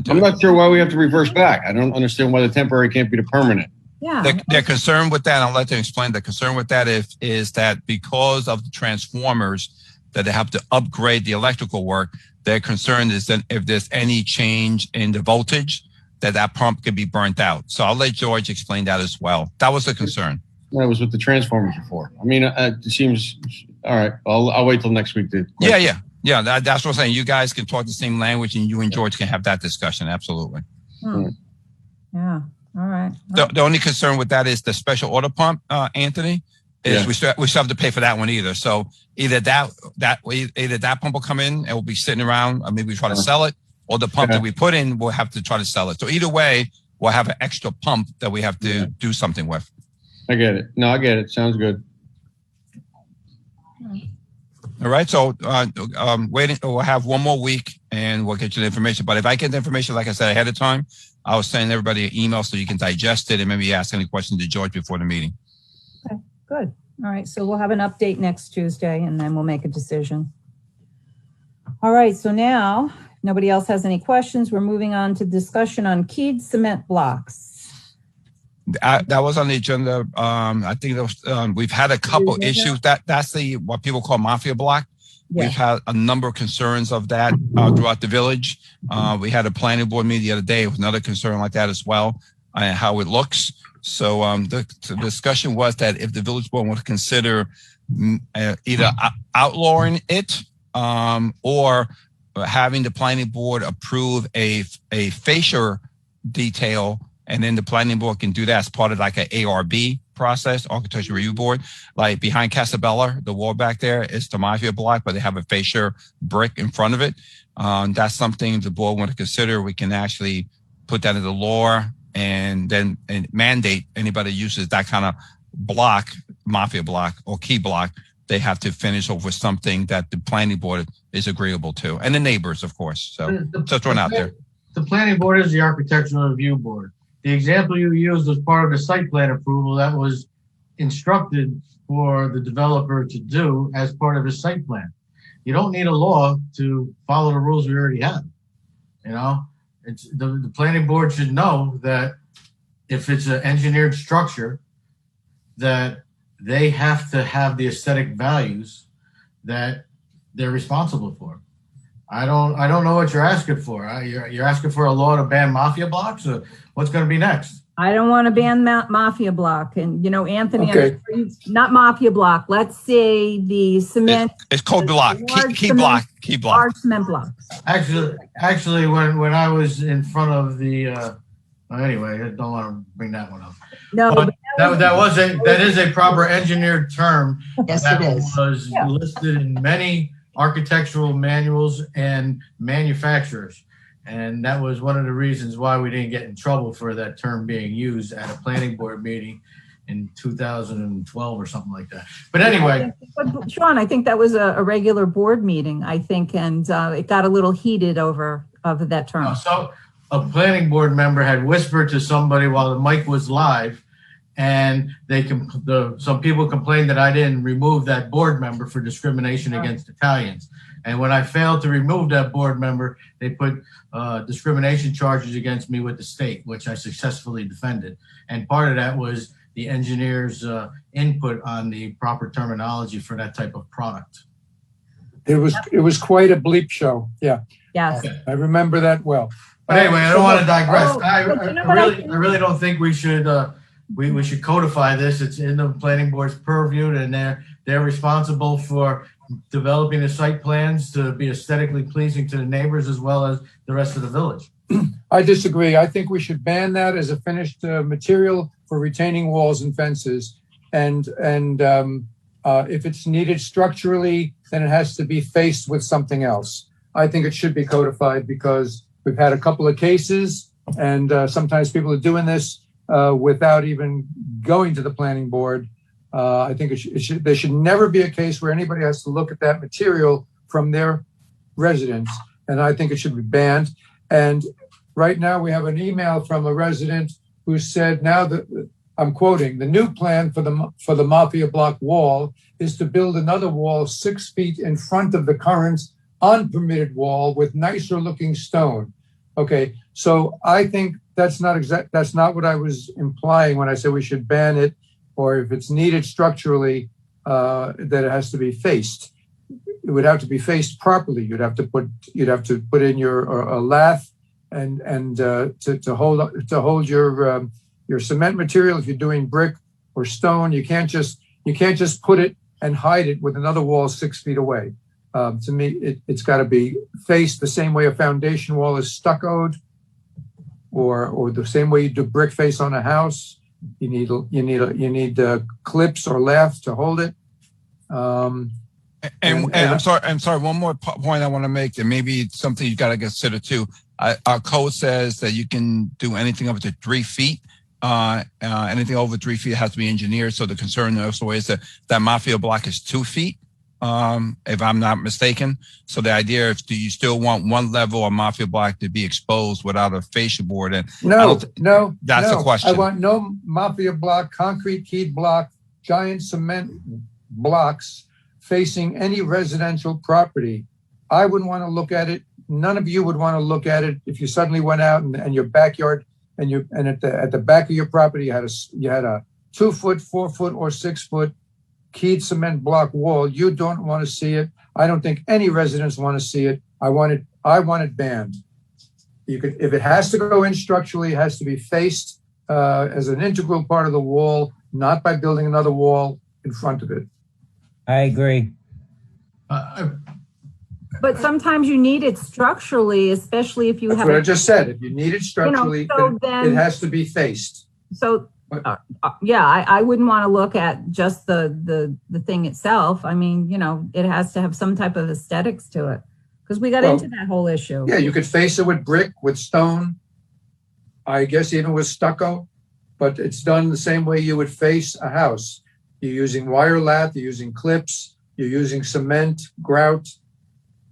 I'm not sure why we have to reverse back. I don't understand why the temporary can't be the permanent. Yeah. They're concerned with that. I'll let them explain. The concern with that is that because of the transformers that they have to upgrade the electrical work, their concern is that if there's any change in the voltage, that pump could be burnt out. So I'll let George explain that as well. That was the concern. That was what the transformers are for. I mean, it seems all right. I'll wait till next week to. Yeah. That's what I'm saying. You guys can talk the same language, and you and George can have that discussion. Absolutely. Yeah. All right. The only concern with that is the special order pump, Anthony. We still have to pay for that one either. So either that pump will come in and we'll be sitting around, or maybe we try to sell it, or the pump that we put in, we'll have to try to sell it. So either way, we'll have an extra pump that we have to do something with. I get it. No, I get it. Sounds good. All right. So waiting. We'll have 1 more week and we'll get you the information. But if I get the information, like I said, ahead of time, I'll send everybody an email so you can digest it and maybe ask any questions to George before the meeting. Okay, good. All right. So we'll have an update next Tuesday and then we'll make a decision. All right. So now, if nobody else has any questions, we're moving on to discussion on keyed cement blocks. That was on the agenda. I think we've had a couple issues. That's what people call mafia block. Yeah. We've had a number of concerns of that throughout the village. We had a planning board meeting the other day with another concern like that as well, and how it looks. So the discussion was that if the village board want to consider either outlawing it or having the planning board approve a fascia detail, and then the planning board can do that as part of like an ARB process, architectural review board. Like behind Casabella, the wall back there is the mafia block, but they have a fascia brick in front of it. That's something the board want to consider. We can actually put that in the law and then mandate anybody who uses that kind of block, mafia block or key block, they have to finish over something that the planning board is agreeable to, and the neighbors, of course. So just throwing out there. The planning board is the architectural review board. The example you used was part of the site plan approval that was instructed for the developer to do as part of his site plan. You don't need a law to follow the rules we already have. It's the planning board should know that if it's an engineered structure, that they have to have the aesthetic values that they're responsible for. I don't know what you're asking for. You're asking for a law to ban mafia blocks? Or what's going to be next? I don't want to ban mafia block. And, Anthony, Okay. not mafia block. Let's say the cement. It's called block. Key block. Large cement blocks. Actually, when I was in front of the, anyway, I don't want to bring that one up. No, But that is a proper engineered term. Yes, that it is. was listed in many architectural manuals and manufacturers. And that was one of the reasons why we didn't get in trouble for that term being used at a planning board meeting in 2012 or something like that. But anyway. But Sean, I think that was a regular board meeting, I think, and it got a little heated over that term. So a planning board member had whispered to somebody while the mic was live, and some people complained that I didn't remove that board member for discrimination against Italians. And when I failed to remove that board member, they put discrimination charges against me with the state, which I successfully defended. And part of that was the engineer's input on the proper terminology for that type of product. It was quite a bleep show. Yeah, Yes. I remember that well. But anyway, I don't want to digress. Oh, I but you know what I really don't think we should we should codify this. It's in the planning board's purview, and they're responsible for developing the site plans to be aesthetically pleasing to the neighbors as well as the rest of the village. I disagree. I think we should ban that as a finished material for retaining walls and fences. And if it's needed structurally, then it has to be faced with something else. I think it should be codified because we've had a couple of cases, and sometimes people are doing this without even going to the planning board. I think there should never be a case where anybody has to look at that material from their residence, and I think it should be banned. And right now we have an email from a resident who said, now that I'm quoting, the new plan for the Mafia Block wall is to build another wall 6 feet in front of the current unpermitted wall with nicer looking stone. Okay, so I think that's not what I was implying when I said we should ban it, or if it's needed structurally, that it has to be faced. It would have to be faced properly. You'd have to put in a lath and to hold your cement material. If you're doing brick or stone, you can't just put it and hide it with another wall 6 feet away. To me, it's got to be faced the same way a foundation wall is stuccoed, or the same way you do brick face on a house. You need clips or laths to hold it. And I'm sorry. One more point I want to make, that maybe it's something you got to consider too. Our code says that you can do anything up to 3 feet. Anything over 3 feet has to be engineered. So the concern also is that Mafia block is 2 feet, if I'm not mistaken. So the idea is, do you still want one level of Mafia block to be exposed without a fascia board? And No. That's the question. I want no Mafia block, concrete keyed block, giant cement blocks facing any residential property. I wouldn't want to look at it. None of you would want to look at it if you suddenly went out and your backyard and at the back of your property you had a 2 foot, 4 foot, or 6 foot keyed cement block wall. You don't want to see it. I don't think any residents want to see it. I want it banned. If it has to go in structurally, it has to be faced as an integral part of the wall, not by building another wall in front of it. I agree. But sometimes you need it structurally, especially if you That's have. what I just said. If you need it structurally, then it has to be faced. So, yeah, I wouldn't want to look at just the thing itself. I mean, it has to have some type of aesthetics to it, because we got into that whole issue. Yeah, you could face it with brick, with stone, I guess even with stucco, but it's done the same way you would face a house. You're using wire lath, you're using clips, you're using cement, grout.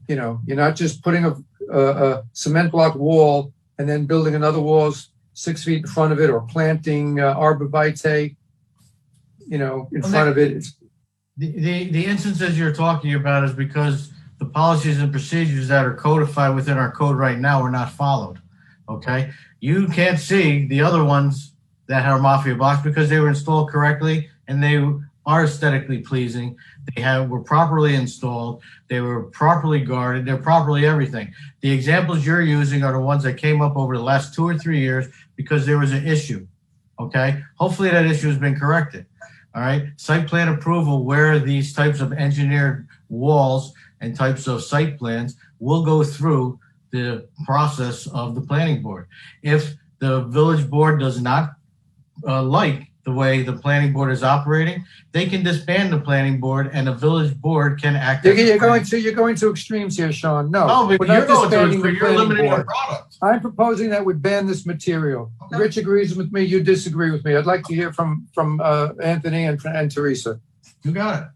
You're not just putting a cement block wall and then building another wall 6 feet in front of it, or planting arborvitae, in front of it. The instances you're talking about is because the policies and procedures that are codified within our code right now are not followed. Okay, you can't see the other ones that are Mafia blocks because they were installed correctly and they are aesthetically pleasing. Were properly installed. They were properly guarded. They're properly everything. The examples you're using are the ones that came up over the last 2 or 3 years because there was an issue. Okay. Hopefully that issue has been corrected. All right. Site plan approval, where these types of engineered walls and types of site plans will go through the process of the planning board. If the village board does not like the way the planning board is operating, they can disband the planning board and the village board can act. You're going to extremes here, Sean. No, No, but we're not you're going disbanding to, the you're planning eliminating the board. product. I'm proposing that we ban this material. Okay. Rich agrees with me. You disagree with me. I'd like to hear from Anthony and Teresa. You got it.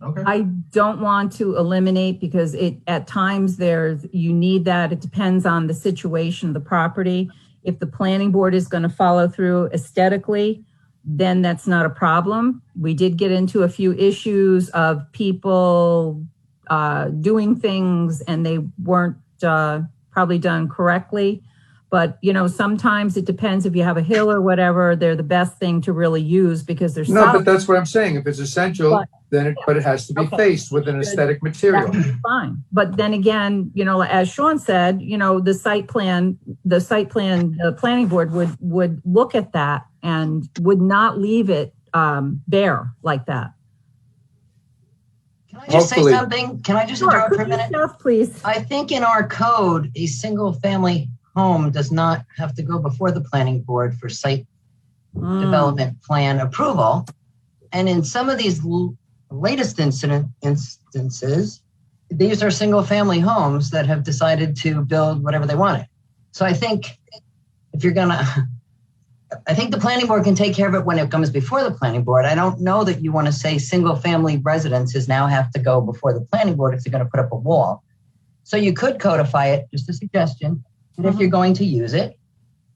Okay. I don't want to eliminate because at times you need that. It depends on the situation of the property. If the planning board is going to follow through aesthetically, then that's not a problem. We did get into a few issues of people doing things and they weren't probably done correctly. But, sometimes it depends if you have a hill or whatever, they're the best thing to really use because they're No, solid. but that's what I'm saying. If it's essential, then it has to be faced with an aesthetic material. That's fine. But then again, as Sean said, the planning board would look at that and would not leave it bare like that. Can I just Hopefully. say something? Can I just interrupt for a minute? Stuff, please. I think in our code, a single family home does not have to go before the planning board for site development plan approval. And in some of these latest instances, these are single family homes that have decided to build whatever they wanted. So I think I think the planning board can take care of it when it comes before the planning board. I don't know that you want to say single family residences now have to go before the planning board if they're going to put up a wall. So you could codify it, just a suggestion. And if you're going to use it,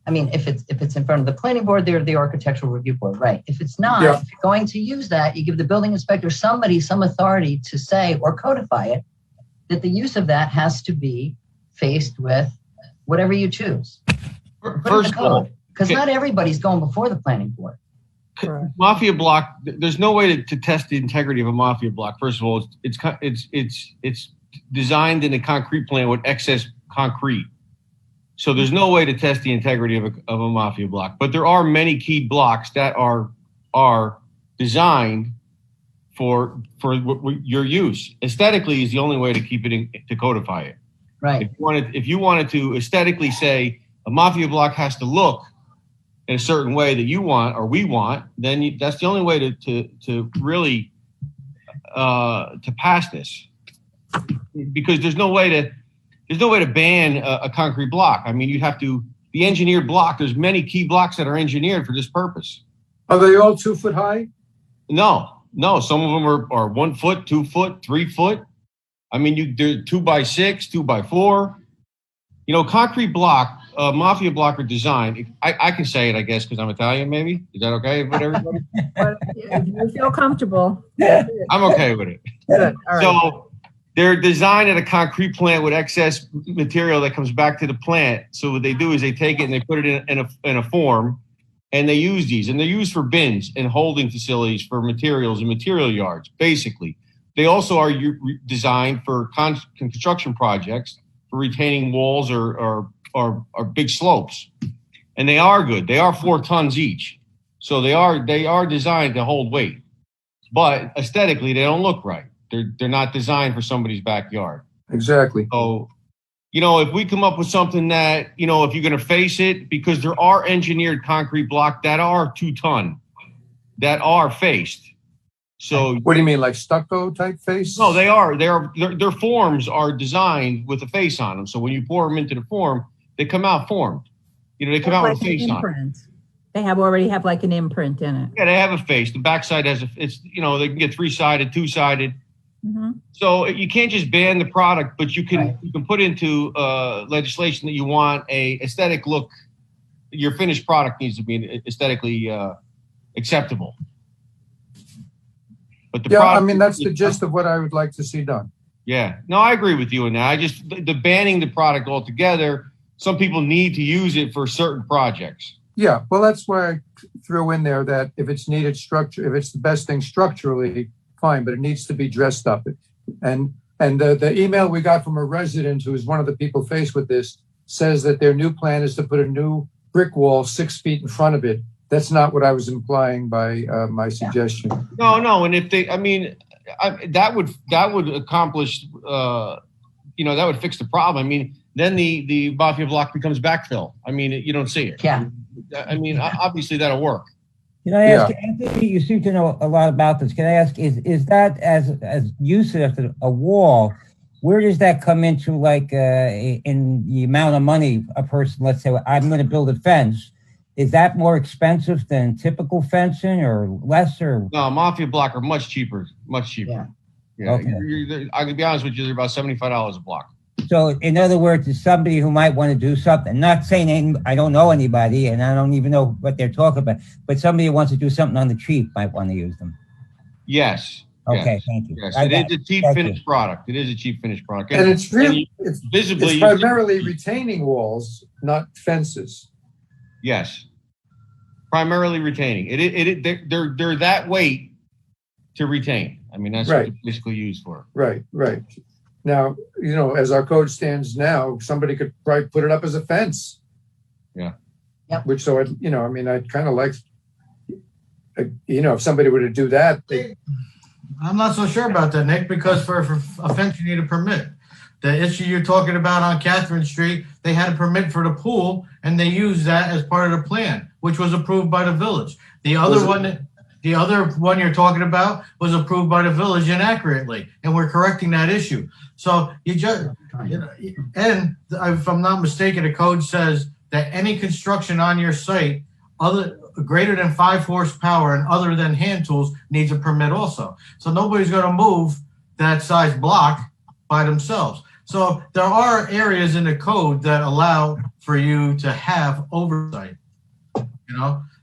I mean, if it's in front of the planning board, they're the architectural review board, right? If it's not, Yeah. if you're going to use that, you give the building inspector some authority to say or codify it, that the use of that has to be faced with whatever you choose. First of all, because not everybody's going before the planning board. mafia block, there's no way to test the integrity of a mafia block. First of all, it's designed in a concrete plant with excess concrete. So there's no way to test the integrity of a mafia block. But there are many keyed blocks that are designed for your use. Aesthetically is the only way to keep it to codify it. Right. If you wanted to aesthetically say a mafia block has to look in a certain way that you want or we want, then that's the only way to really to pass this, because there's no way to ban a concrete block. I mean, the engineered block. There's many key blocks that are engineered for this purpose. Are they all 2 foot high? No. Some of them are 1 foot, 2 foot, 3 foot. I mean, they're 2x6, 2x4. Concrete block, mafia block are designed. I can say it, I guess, because I'm Italian. Maybe is that okay with everybody? If you feel comfortable. I'm okay with it. Good. All right. So they're designed at a concrete plant with excess material that comes back to the plant. So what they do is they take it and they put it in a form, and they use these. And they're used for bins and holding facilities for materials and material yards, basically. They also are designed for construction projects, for retaining walls or big slopes. And they are good. They are 4 tons each. So they are designed to hold weight. But aesthetically, they don't look right. They're not designed for somebody's backyard. Exactly. So, if we come up with something that, if you're going to face it, because there are engineered concrete blocks that are 2 ton, that are faced. So What do you mean, like stucco type face? no, they are. Their forms are designed with a face on them. So when you pour them into the form, they come out formed. They come out with a face on them. They already have like an imprint in it. Yeah, they have a face. The backside has they can get 3-sided, 2-sided. Mm-hmm. So you can't just ban the product, but you can put into legislation that you want a aesthetic look. Your finished product needs to be aesthetically acceptable. But that's the gist of what I would like to see done. Yeah, no, I agree with you on that. The banning the product altogether. Some people need to use it for certain projects. Yeah, well, that's why I threw in there that if it's needed structure, if it's the best thing structurally, fine, but it needs to be dressed up. And the email we got from a resident who is one of the people faced with this says that their new plan is to put a new brick wall 6 feet in front of it. That's not what I was implying by my suggestion. No, and if they, I mean, that would accomplish, that would fix the problem. I mean, then the Mafia block becomes backfill. I mean, you don't see it. Yeah. I mean, obviously that'll work. Can I ask, Anthony, you seem to know a lot about this. Can I ask, is that as use it as a wall, where does that come into, like, in the amount of money a person, let's say, I'm going to build a fence. Is that more expensive than typical fencing or less? Or No, Mafia block are much cheaper, Yeah. Yeah. Okay. I can be honest with you, they're about $75 a block. So, in other words, it's somebody who might want to do something, not saying I don't know anybody and I don't even know what they're talking about, but somebody who wants to do something on the cheap might want to use them. Yes. Okay, yes, thank you. Yes, it is a cheap finished product. It is a cheap finished product. And it's really, it's it's primarily retaining walls, not fences. Yes. Primarily retaining. They're that weight to retain. I mean, that's what they're basically used for. Right. Now, as our code stands now, somebody could probably put it up as a fence. Yeah. Yep. Which, so, I'd kind of like, if somebody were to do that. I'm not so sure about that, Nick, because for a fence, you need a permit. The issue you're talking about on Catherine Street, they had a permit for the pool, and they used that as part of the plan, which was approved by the village. The other one you're talking about was approved by the village inaccurately, and we're correcting that issue. So and if I'm not mistaken, the code says that any construction on your site greater than 5 horsepower and other than hand tools needs a permit also. So nobody's going to move that size block by themselves. So there are areas in the code that allow for you to have oversight,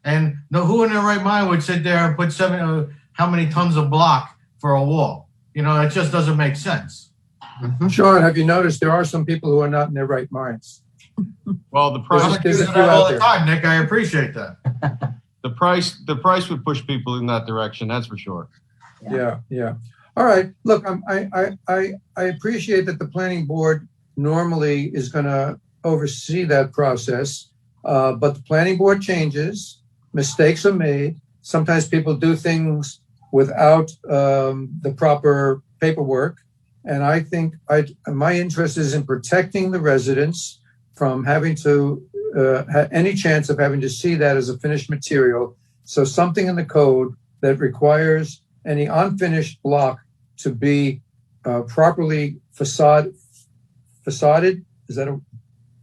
and who in their right mind would sit there and put how many tons of block for a wall? It just doesn't make sense. Sean, have you noticed there are some people who are not in their right minds? Well, the price There's a few all out the there. time, Nick. I appreciate that. the price would push people in that direction. That's for sure. Yeah. All right. Look, I appreciate that the planning board normally is going to oversee that process, but the planning board changes, mistakes are made. Sometimes people do things without the proper paperwork, and I think my interest is in protecting the residents from having to any chance of having to see that as a finished material. So something in the code that requires any unfinished block to be properly facaded. Is that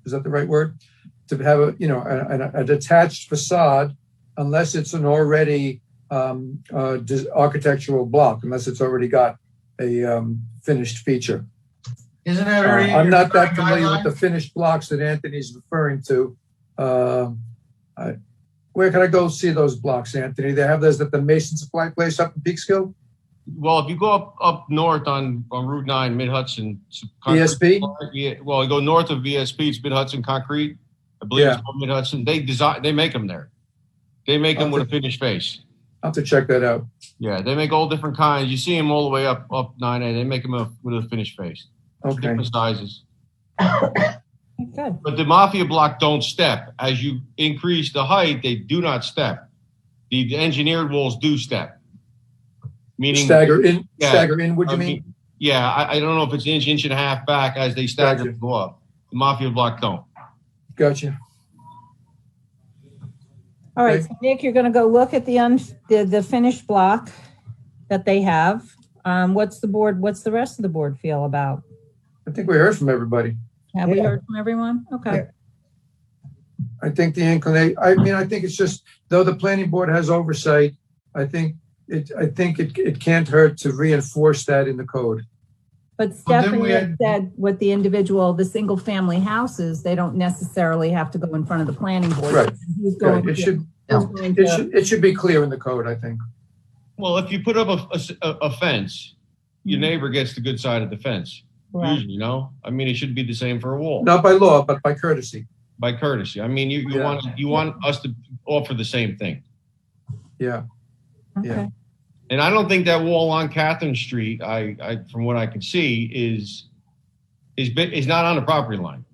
the right word? To have a detached facade, unless it's an already architectural block, unless it's already got a finished feature. Isn't that already? I'm not that familiar with the finished blocks that Anthony's referring to. Where can I go see those blocks, Anthony? They have those at the Mason Supply Place up in Peekskill? Well, if you go up north on Route 9, Mid-Hudson. VSP? Yeah, well, you go north of VSP, it's Mid-Hudson Concrete. I believe it's called Mid-Hudson. They make them there. They make them with a finished face. I'll have to check that out. Yeah, they make all different kinds. You see them all the way up 9A. They make them with a finished face. Okay. Different sizes. Good. But the Mafia block don't step. As you increase the height, they do not step. The engineered walls do step. Meaning Stagger in, what do you mean? Yeah, I don't know if it's inch and a half back as they stagger and go up. The Mafia block don't. Gotcha. All right, so Nick, you're going to go look at the finished block that they have. What's the rest of the board feel about? I think we heard from everybody. Have we heard from everyone? Okay. I think the inclination, I think it's just, though the planning board has oversight, I think it can't hurt to reinforce that in the code. But Stephanie had said with the single family houses, they don't necessarily have to go in front of the planning board. Right. Right. It should be clear in the code, I think. Well, if you put up a fence, your neighbor gets the good side of the fence. Right. Usually, it should be the same for a wall. Not by law, but by courtesy. by courtesy. I mean, you want us to offer the same thing. Yeah. Okay. And I don't think that wall on Catherine Street, I from what I can see, is not on the property line.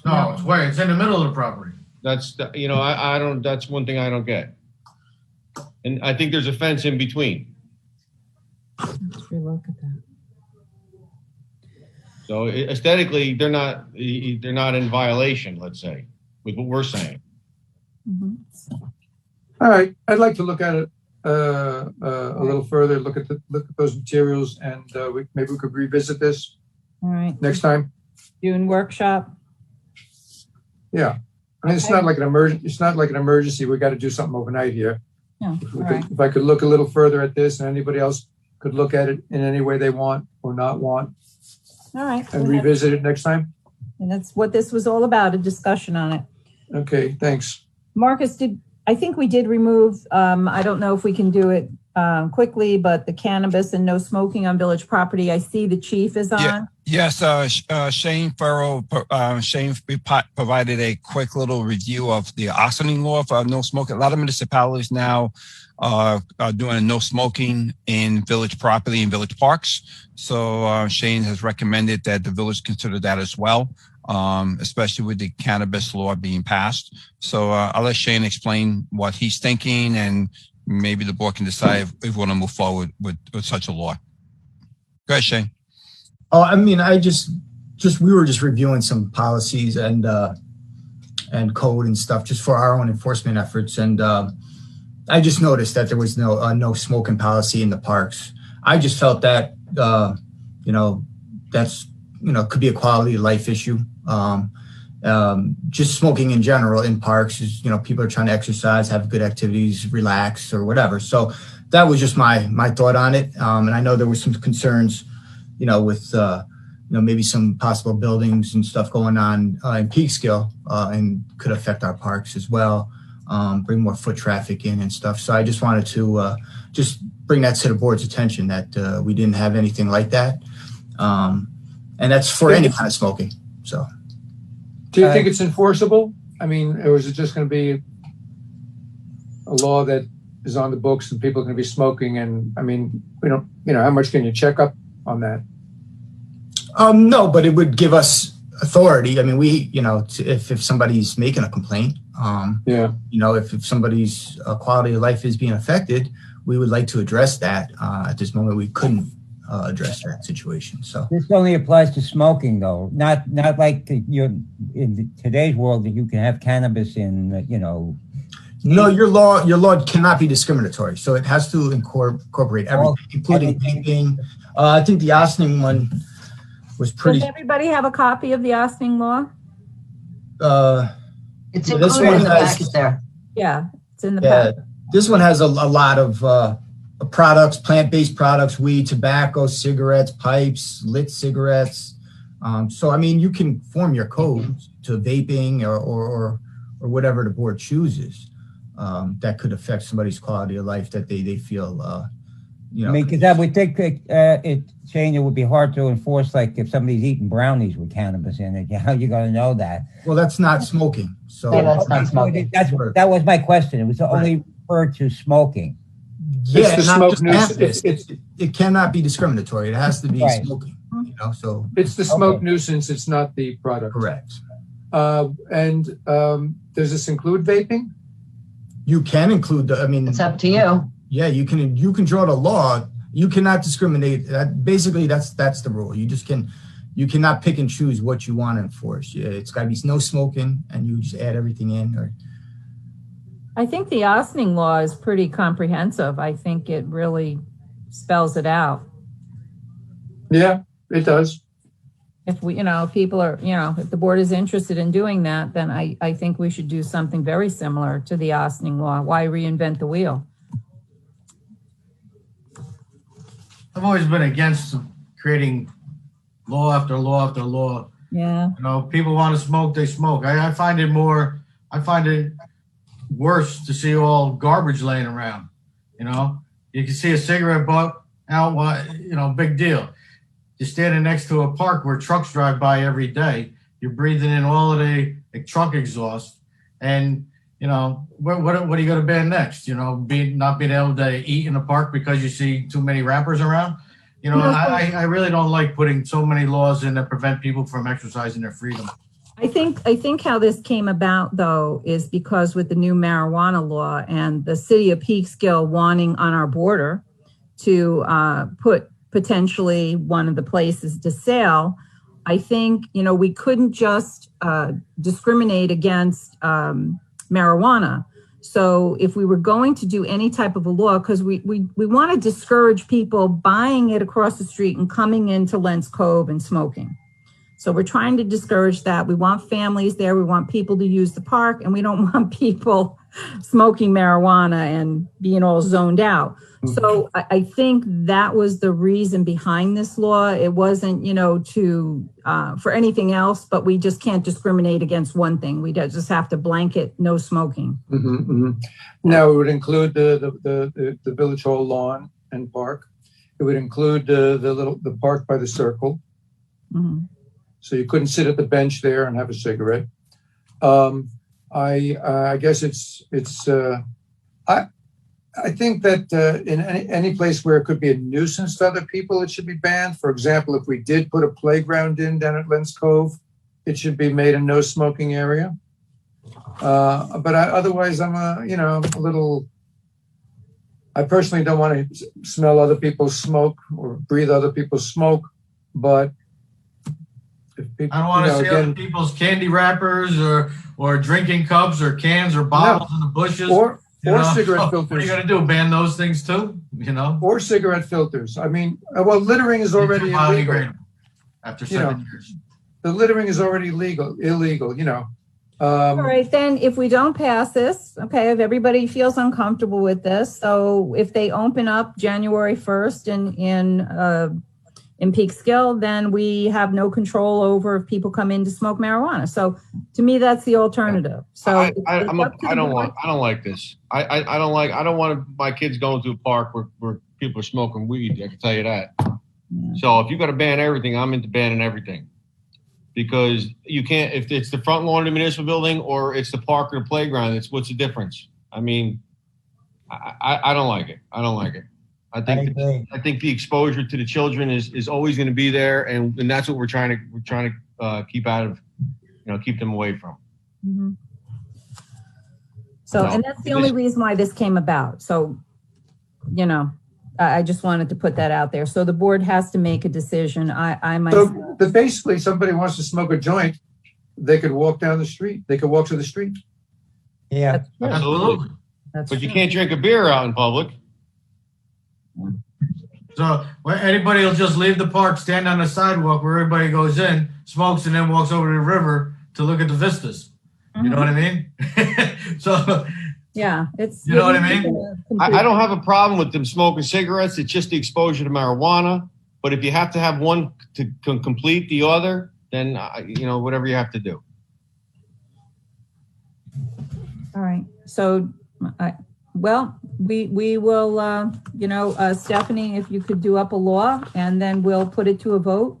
No, it's in the middle of the property. That's I don't. That's one thing I don't get. And I think there's a fence in between. Let's relook at that. So aesthetically, they're not in violation. Let's say with what we're saying. Mhm. All right. I'd like to look at it a little further. Look at those materials, and maybe we could revisit this All right. next time. June workshop. Yeah. I mean, it's not like an emergency. We got to do something overnight here. Yeah. All right. If I could look a little further at this, and anybody else could look at it in any way they want or not want, All right. and revisit it next time. And that's what this was all about, a discussion on it. Okay, thanks. Marcus, I think we did remove, I don't know if we can do it quickly, but the cannabis and no smoking on village property. I see the chief is on. Yeah. Yes, Shane Farrell, provided a quick little review of the Rezoning law for no smoking. A lot of municipalities now are doing no smoking in village property and village parks. So Shane has recommended that the village consider that as well, especially with the cannabis law being passed. So I'll let Shane explain what he's thinking, and maybe the board can decide if we want to move forward with such a law. Go ahead, Shane. Oh, I mean, we were just reviewing some policies and code and stuff just for our own enforcement efforts. And I just noticed that there was no smoking policy in the parks. I just felt that, that's, could be a quality of life issue. Just smoking in general in parks is, people are trying to exercise, have good activities, relax or whatever. So that was just my thought on it. And I know there were some concerns, with, maybe some possible buildings and stuff going on in Peekskill and could affect our parks as well, bring more foot traffic in and stuff. So I just wanted to just bring that to the board's attention that we didn't have anything like that. And that's for any kind of smoking. So. Do you think it's enforceable? I mean, or is it just going to be a law that is on the books and people are going to be smoking? And I mean, how much can you check up on that? No, but it would give us authority. I mean, if somebody's making a complaint, if somebody's quality of life is being affected, we would like to address that. At this moment, we couldn't address that situation. So this only applies to smoking, though, not like in today's world that you can have cannabis in, No, your law cannot be discriminatory. So it has to incorporate everything, including vaping. I think the Rezoning one was pretty. Does everybody have a copy of the Rezoning law? It's included in the package there. Yeah, it's in the package. This one has a lot of products, plant-based products, weed, tobacco, cigarettes, pipes, lit cigarettes. So, I mean, you can form your codes to vaping or whatever the board chooses that could affect somebody's quality of life that they feel, I mean, because I would think Shane, it would be hard to enforce, like if somebody's eating brownies with cannabis in it. How you going to know that? Well, that's not smoking. So that's not smoking. That was my question. It was only referred to smoking. Yeah, It's the smoke nuisance. It cannot be discriminatory. It has to be smoking. So it's the smoke nuisance. It's not the product. Correct. And does this include vaping? You can include It's up to you. Yeah, you can draw the law. You cannot discriminate. Basically, that's the rule. You cannot pick and choose what you want to enforce. It's got to be no smoking, and you just add everything in. I think the Rezoning law is pretty comprehensive. I think it really spells it out. Yeah, it does. If people are, if the board is interested in doing that, then I think we should do something very similar to the Rezoning law. Why reinvent the wheel? I've always been against creating law after law after law. Yeah. People want to smoke, they smoke. I find it worse to see all garbage laying around. You can see a cigarette butt out, big deal. You're standing next to a park where trucks drive by every day. you're breathing in all of the truck exhaust, and what are you going to ban next? Not being able to eat in the park because you see too many rappers around. I really don't like putting so many laws in that prevent people from exercising their freedom. I think how this came about, though, is because with the new marijuana law and the city of Peekskill wanting on our border to put potentially one of the places to sale, I think, we couldn't just discriminate against marijuana. So if we were going to do any type of a law, because we want to discourage people buying it across the street and coming into Lents Cove and smoking. So we're trying to discourage that. We want families there. We want people to use the park, and we don't want people smoking marijuana and being all zoned out. So I think that was the reason behind this law. It wasn't, for anything else, but we just can't discriminate against one thing. We just have to blanket no smoking. Now, it would include the Village Hall lawn and park. It would include the park by the circle. So you couldn't sit at the bench there and have a cigarette. I guess I think that in any place where it could be a nuisance to other people, it should be banned. For example, if we did put a playground in down at Lents Cove, it should be made a no smoking area. But otherwise, I'm a little. I personally don't want to smell other people's smoke or breathe other people's smoke, but. People, I don't want to see other people's candy wrappers or drinking cups or cans or bottles in the bushes. Or cigarette filters. What are you going to do? Ban those things too? Or cigarette filters. I mean, well, littering is already illegal. After 7 years. The littering is already illegal. All right, then if we don't pass this, okay, if everybody feels uncomfortable with this, so if they open up January 1st in Peekskill, then we have no control over if people come in to smoke marijuana. So to me, that's the alternative. So I don't like this. I don't want my kids going to a park where people are smoking weed. I can tell you that. Yeah. So if you got to ban everything, I'm into banning everything, because you can't, if it's the front lawn of the municipal building or it's the park or the playground, what's the difference? I mean, I don't like it. I don't like it. I think the exposure to the children is always going to be there, and that's what we're trying to keep out of, keep them away from. Mm-hmm. So, and that's the only reason why this came about. So, I just wanted to put that out there. So the board has to make a decision. I myself. So basically, somebody wants to smoke a joint, they could walk down the street. They could walk to the street. Yeah, absolutely. But you can't drink a beer out in public. So anybody will just leave the park, stand on the sidewalk where everybody goes in, smokes, and then walks over to the river to look at the vistas. Mm-hmm. You know what I mean? So yeah, it's. You know what I mean? I don't have a problem with them smoking cigarettes. It's just the exposure to marijuana. But if you have to have one to complete the other, then whatever you have to do. All right. So, we will, Stephanie, if you could do up a law, and then we'll put it to a vote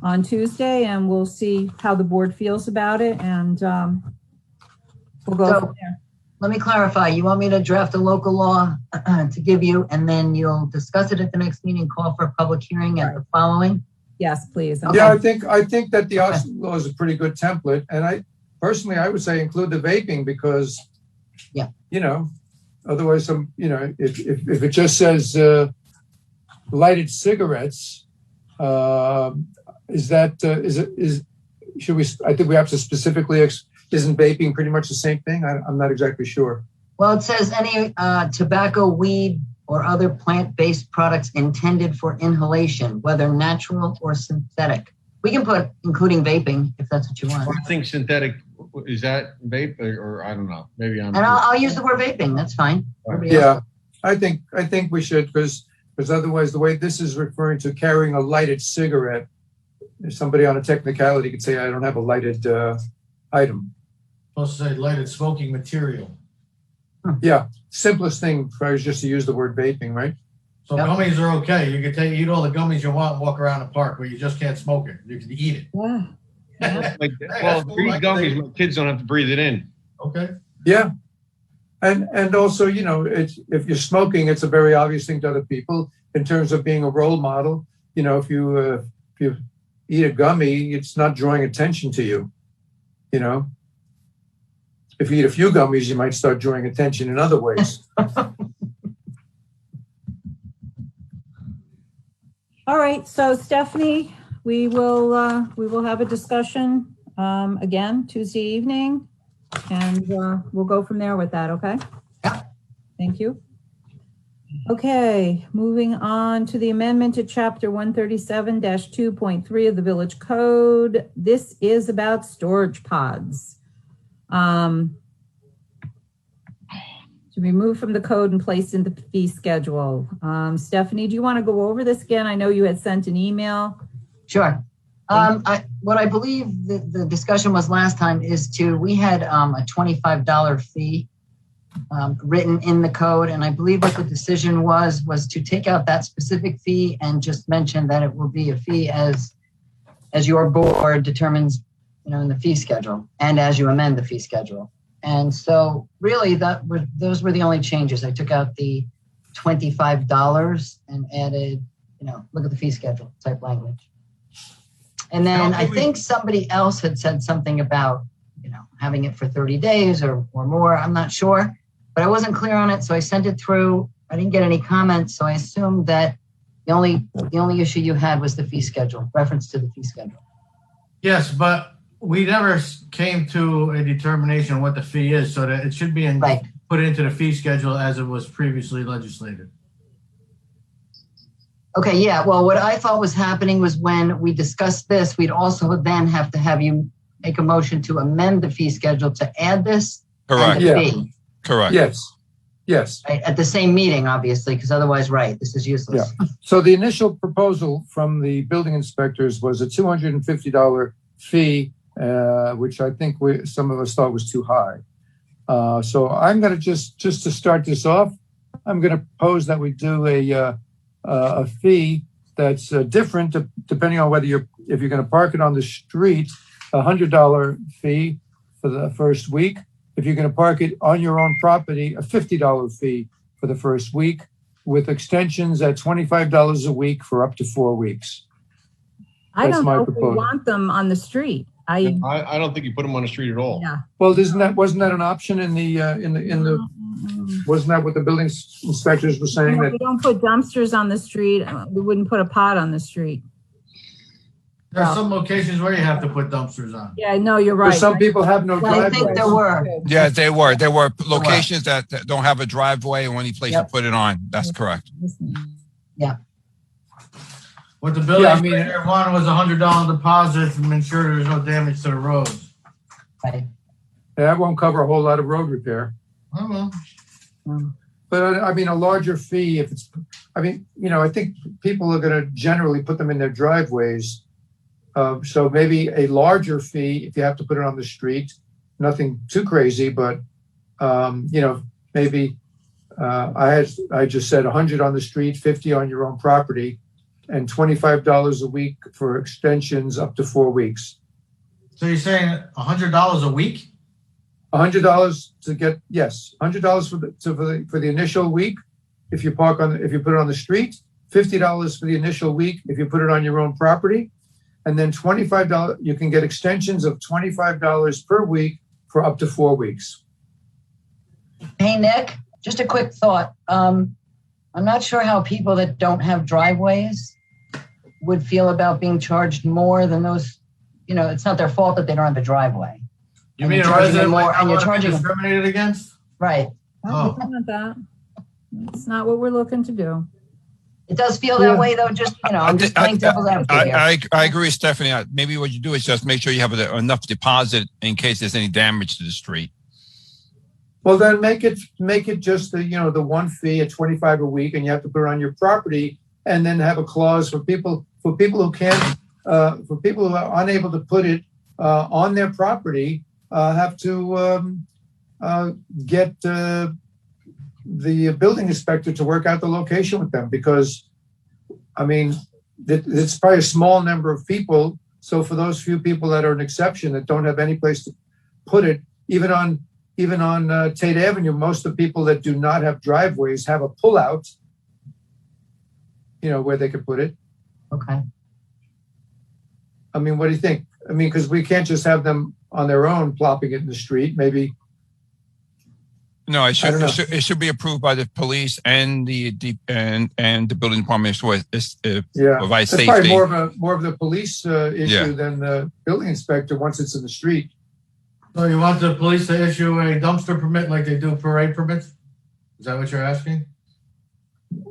on Tuesday, and we'll see how the board feels about it, and we'll go from there. Let me clarify. You want me to draft a local law to give you, and then you'll discuss it at the next meeting, call for a public hearing at the following? Yes, please. Okay. Yeah, I think that the Austin law is a pretty good template, and I would say include the vaping, because, otherwise, if it just says lighted cigarettes, should we? I think we have to specifically. Isn't vaping pretty much the same thing? I'm not exactly sure. Well, it says any tobacco, weed, or other plant-based products intended for inhalation, whether natural or synthetic. We can put including vaping if that's what you want. I think synthetic. Is that vape or I don't know? Maybe I'm. And I'll use the word vaping. That's fine. Yeah, I think we should, because otherwise the way this is referring to carrying a lighted cigarette, if somebody on a technicality could say I don't have a lighted item. Supposed to say lighted smoking material. Yeah, simplest thing is just to use the word vaping, right? So gummies are okay. You can eat all the gummies you want and walk around the park, where you just can't smoke it. You can eat it. Like, Hey, well, that's cool. breathe I can gummies, take my kids don't have to breathe it in. Okay. Yeah. And also, you know, it's, if you're smoking, it's a very obvious thing to other people in terms of being a role model. You know, if you eat a gummy, it's not drawing attention to you. You know, if you eat a few gummies, you might start drawing attention in other ways. All right, so Stephanie, we will have a discussion again Tuesday evening, and we'll go from there with that, okay? Yeah. Thank you. Okay, moving on to the amendment to chapter 137-2.3 of the Village Code. This is about storage pods. To be removed from the code and placed in the fee schedule. Stephanie, do you want to go over this again? I know you had sent an email. Sure. What I believe the discussion was last time is we had a $25 fee written in the code. And I believe what the decision was to take out that specific fee and just mention that it will be a fee as your board determines, you know, in the fee schedule and as you amend the fee schedule. And so really those were the only changes. I took out the $25 and added, you know, look at the fee schedule type language. And then I think somebody else had said something about, you know, having it for 30 days or more. I'm not sure, but I wasn't clear on it. So I sent it through. I didn't get any comments. So I assumed that the only issue you had was the fee schedule, reference to the fee schedule. Yes, but we never came to a determination on what the fee is, so that it should be put into the fee schedule as it was previously legislated. Okay, yeah. Well, what I thought was happening was when we discussed this, we'd also then have to have you make a motion to amend the fee schedule to add this. Correct. And the fee. Correct. Yes. Right, at the same meeting, obviously, because otherwise, this is useless. Yeah. So the initial proposal from the building inspectors was a $250 fee, which I think some of us thought was too high. So I'm going to just to start this off, I'm going to propose that we do a fee that's different depending on if you're going to park it on the street, $100 fee for the first week. If you're going to park it on your own property, a $50 fee for the first week, with extensions at $25 a week for up to 4 weeks. I don't know if we want them on the street. I don't think you put them on the street at all. Yeah. Well, wasn't that an option in the wasn't that what the building inspectors were saying? We don't put dumpsters on the street. We wouldn't put a pot on the street. There are some locations where you have to put dumpsters on. Yeah, no, you're right. Some people have no driveway. I think there were. Yeah, there were locations that don't have a driveway or any place to put it on. That's correct. Yeah. What the building inspector wanted was a $100 deposit to ensure there's no damage to the roads. Right. That won't cover a whole lot of road repair. Oh, well. But I mean, a larger fee, if it's, I mean, you know, I think people are going to generally put them in their driveways. So maybe a larger fee if you have to put it on the street, nothing too crazy, but, you know, maybe I just said 100 on the street, 50 on your own property, and $25 a week for extensions up to 4 weeks. So you're saying $100 a week? $100 to get, yes, $100 for the initial week if you put it on the street, $50 for the initial week if you put it on your own property, and then $25, you can get extensions of $25 per week for up to 4 weeks. Hey, Nick, just a quick thought. I'm not sure how people that don't have driveways would feel about being charged more than those, you know, it's not their fault that they don't have a driveway. You mean a resident more, and you're charging discriminated against? Right. Oh, we don't want that. It's not what we're looking to do. It does feel that way, though. Just, you know, I'm just playing devil's advocate here. I agree with Stephanie. Maybe what you do is just make sure you have enough deposit in case there's any damage to the street. Well, then make it just the one fee at $25 a week, and you have to put it on your property, and then have a clause for people who can't, for people who are unable to put it on their property, have to get the building inspector to work out the location with them, because I mean, it's probably a small number of people So for those few people that are an exception that don't have any place to put it, even on Tate Avenue, most of the people that do not have driveways have a pullout, where they could put it. Okay. I mean, what do you think? I mean, because we can't just have them on their own plopping it in the street. Maybe. No, I don't know. it should be approved by the police and the building department as well. Yeah, provide that's safety. probably more of the police issue than the building inspector once it's in the street. So you want the police to issue a dumpster permit like they do parade permits? Is that what you're asking?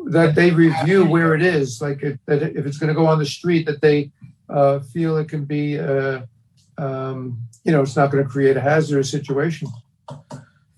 That they review where it is, like that if it's going to go on the street, that they feel it can be, it's not going to create a hazardous situation.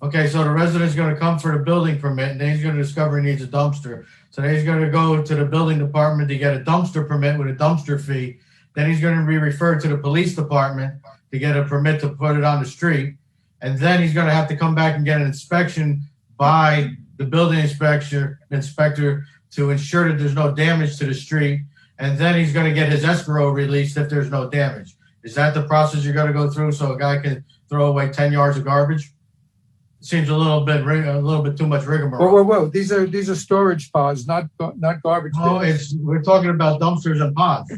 Okay, so the resident's gonna come for the building permit, and then he's gonna discover he needs a dumpster. So then he's gonna go to the building department to get a dumpster permit with a dumpster fee. Then he's gonna be referred to the police department to get a permit to put it on the street. And then he's gonna have to come back and get an inspection by the building inspector to ensure that there's no damage to the street. And then he's gonna get his escrow released if there's no damage. Is that the process you're gonna go through so a guy can throw away 10 yards of garbage? Seems a little bit too much rigmarole. Whoa! These are storage pods, not garbage. Oh, we're talking about dumpsters and pods.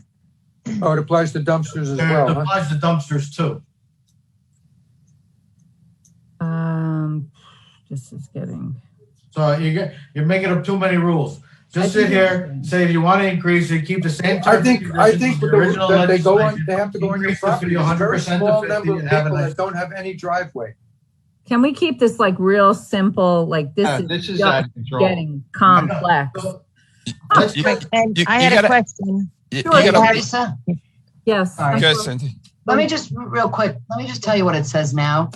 Oh, it applies to dumpsters as well. It applies to dumpsters too. This is getting. Uh, So you're making up too many rules. Just sit here, say if you want to increase it, keep the same. I think the original that they legislation. have to go on your Increase the property. fee 100% Very small to 50 number of and have a people nice. that don't have any driveway. Can we keep this like real simple? Like this This is just out of control. getting complex. So, And You- I you had gotta- a question. You Sure, gotta- Larissa, Yes. Sorry. Yes, Cynthia. let me just real quick. Let me just tell you what it says now.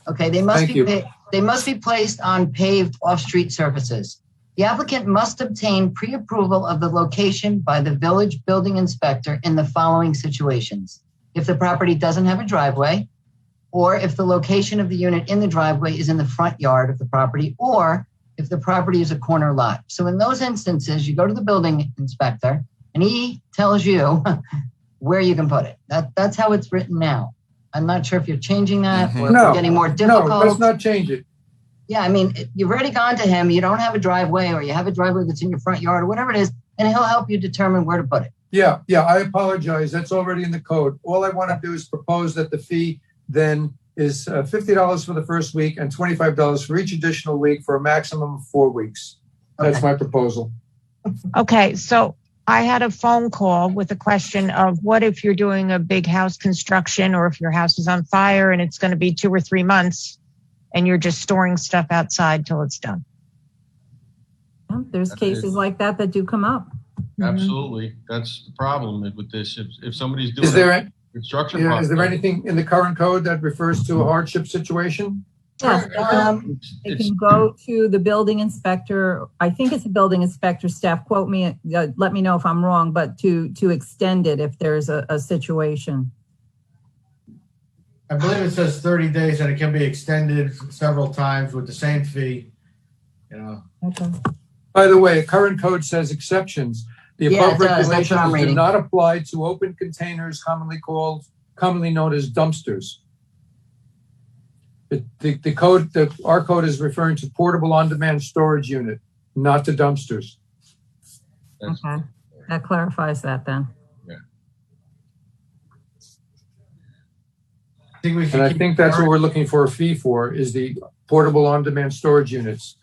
Okay, they must Thank you. they must be placed on paved off-street surfaces. The applicant must obtain pre-approval of the location by the village building inspector in the following situations: if the property doesn't have a driveway, or if the location of the unit in the driveway is in the front yard of the property, or if the property is a corner lot. So in those instances, you go to the building inspector and he tells you where you can put it. That's how it's written now. I'm not sure if you're changing that or if No, you're getting more No, difficult. let's not change it. Yeah, I mean, you've already gone to him. You don't have a driveway, or you have a driveway that's in your front yard, or whatever it is, and he'll help you determine where to put it. Yeah, I apologize. That's already in the code. All I want to do is propose that the fee then is $50 for the first week and $25 for each additional week for a maximum of 4 weeks. That's Okay. my proposal. Okay, so I had a phone call with a question of what if you're doing a big house construction or if your house is on fire and it's going to be 2 or 3 months and you're just storing stuff outside till it's done. There's cases like that do come up. Absolutely. That's the problem with this. If somebody's doing Is there a construction is project. there anything in the current code that refers to a hardship situation? Yes, it can go to the building inspector. I think it's a building inspector staff. Quote me, let me know if I'm wrong, but to extend it if there's a situation. I believe it says 30 days and it can be extended several times with the same fee. Okay. By the way, current code says exceptions. The Yeah, above it does. That's what I'm regulations do reading. not apply to open containers commonly known as dumpsters. Our code is referring to portable on-demand storage unit, not to dumpsters. Okay. That clarifies that then. And I think that's what we're looking for a fee for, is the portable on-demand storage units.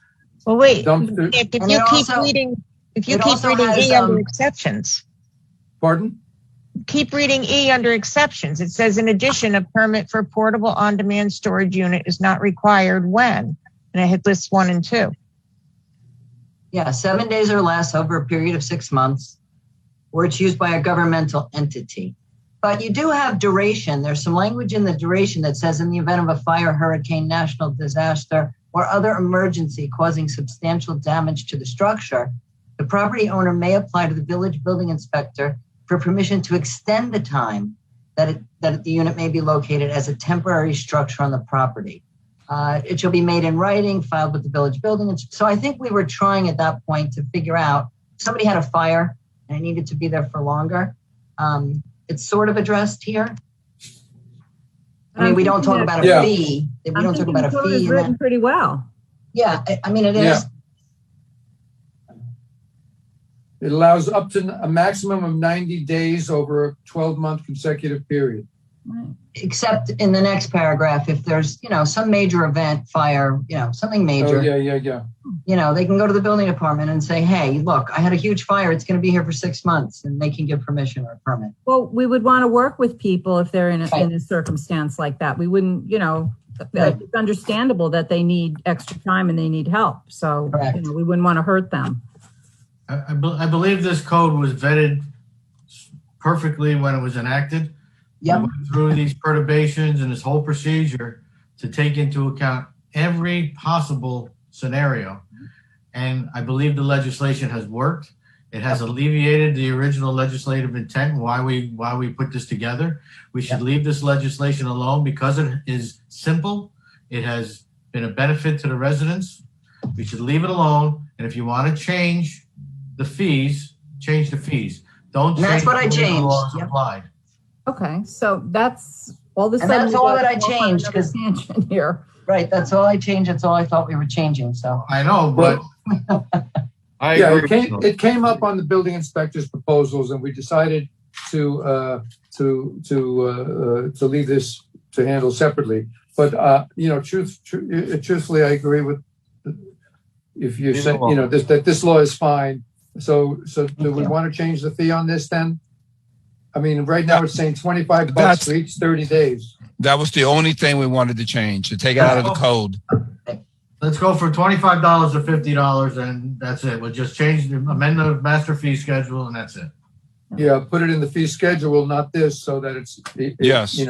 Well, wait, Dumpster- if And you it keep also- reading, if you it keep also reading has, E under exceptions, Pardon? keep reading E under exceptions. It says, in addition, a permit for portable on-demand storage unit is not required when, and it lists 1 and 2. Yeah, 7 days or less over a period of 6 months, or it's used by a governmental entity. But you do have duration. There's some language in the duration that says in the event of a fire, hurricane, national disaster, or other emergency causing substantial damage to the structure, the property owner may apply to the village building inspector for permission to extend the time that the unit may be located as a temporary structure on the property. It shall be made in writing, filed with the village building. So I think we were trying at that point to figure out, somebody had a fire and it needed to be there for longer. it's sort of addressed here? I mean, we don't talk about a Yeah. fee. We don't talk about a Code fee. is in written that. pretty well. Yeah, I mean, it is. Yeah. It allows up to a maximum of 90 days over a 12-month consecutive period. Right. Except in the next paragraph, if there's, some major event, fire, something major, Oh, yeah. they can go to the building department and say, hey, look, I had a huge fire. It's going to be here for 6 months, and they can give permission or a permit. Well, we would want to work with people if they're in Right. a circumstance like that. We wouldn't, Right. it's understandable that they need extra time and they need help. So, Correct. we wouldn't want to hurt them. I believe this code was vetted perfectly when it was enacted. Yep. We went through these perturbations and this whole procedure to take into account every possible scenario. And I believe the legislation has worked. It has alleviated the original legislative intent and why we put this together. We should leave this legislation alone because it is simple. It has been a benefit to the residents. We should leave it alone. And if you want to change the fees, change the fees. Don't And that's change what I the way the changed. law is Yep. applied. Okay, so that's all of a And sudden. that's we all got that I off on changed, another 'cause- tangent here. Right. That's all I changed. That's all I thought we were changing. So I know, but I Yeah, agree. it came up on the building inspector's proposals, and we decided to leave this to handle separately. But truthfully, I agree with if you say that this law is fine. So do we want to change the fee on this then? I mean, right now it's saying $25 for each 30 days. That was the only thing we wanted to change, to take it out of the code. let's go for $25 or $50 and that's it. We'll just amend the master fee schedule and that's it. Yeah, put it in the fee schedule, not this, so that Yes.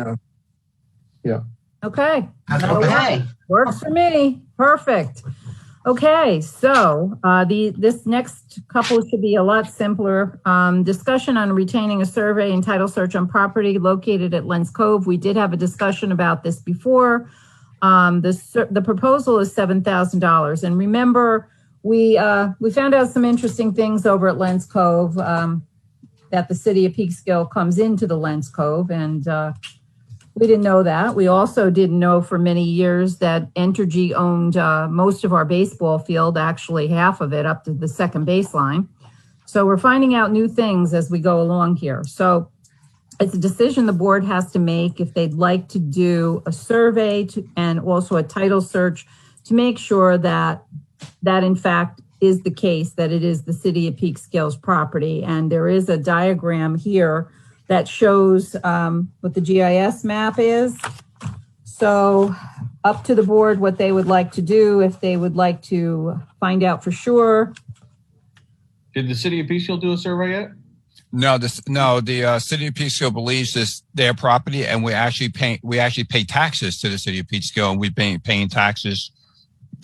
Okay. okay. Works for me. Perfect. Okay, so this next couple should be a lot simpler. Discussion on retaining a survey and title search on property located at Lens Cove. We did have a discussion about this before. The proposal is $7,000. And remember, we found out some interesting things over at Lens Cove, that the city of Peekskill comes into the Lens Cove, and we didn't know that. We also didn't know for many years that Entergy owned most of our baseball field, actually half of it up to the second baseline. So we're finding out new things as we go along here. So it's a decision the board has to make if they'd like to do a survey and also a title search to make sure that in fact is the case, that it is the city of Peekskill's property. And there is a diagram here that shows what the GIS map is. So up to the board what they would like to do, if they would like to find out for sure. Did the city of Peekskill do a survey yet? No, the city of Peekskill believes this their property, and we actually pay taxes to the city of Peekskill, and we've been paying taxes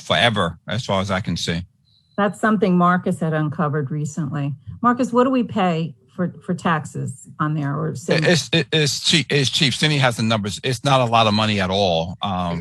forever, as far as I can see. That's something Marcus had uncovered recently. Marcus, what do we pay for taxes on there? Or It's cheap. It's cheap. Cindy has the numbers. It's not a lot of money at all. I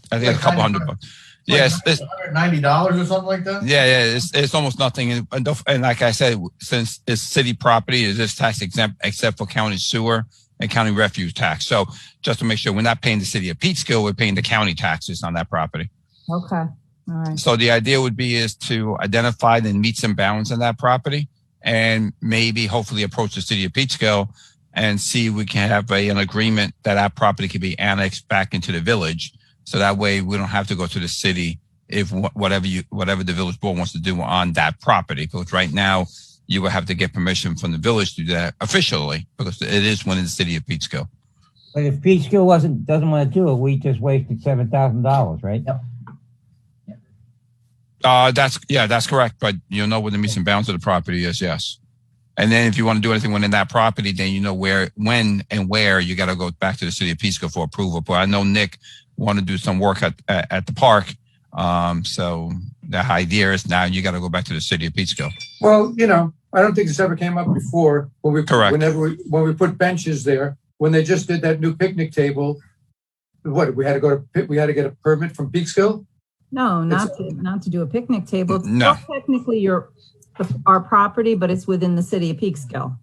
think a couple $100. Yes, it's $190 or something like that. Yeah. It's almost nothing. And like I said, since it's city property, it is tax exempt except for county sewer and county refuse tax. So just to make sure we're not paying the city of Peekskill, we're paying the county taxes on that property. Okay. All right. So the idea would be is to identify the meets and bounds on that property, and maybe hopefully approach the city of Peekskill and see if we can have an agreement that our property can be annexed back into the village. So that way we don't have to go to the city if whatever the village board wants to do on that property. Because right now you will have to get permission from the village to do that officially, because it is within the city of Peekskill. But if Peekskill doesn't want to do it, we just wasted $7,000, right? Yep. That's correct. But you'll know where the meets and bounds of the property is. Yes. And then if you want to do anything within that property, then you know when and where you got to go back to the city of Peekskill for approval. But I know Nick wanted to do some work at the park. So the idea is now you got to go back to the city of Peekskill. Well, I don't think this ever came up before. Correct. When we put benches there, when they just did that new picnic table, we had to get a permit from Peekskill? No, not to do a picnic table. It's No. not technically our property, but it's within the city of Peekskill.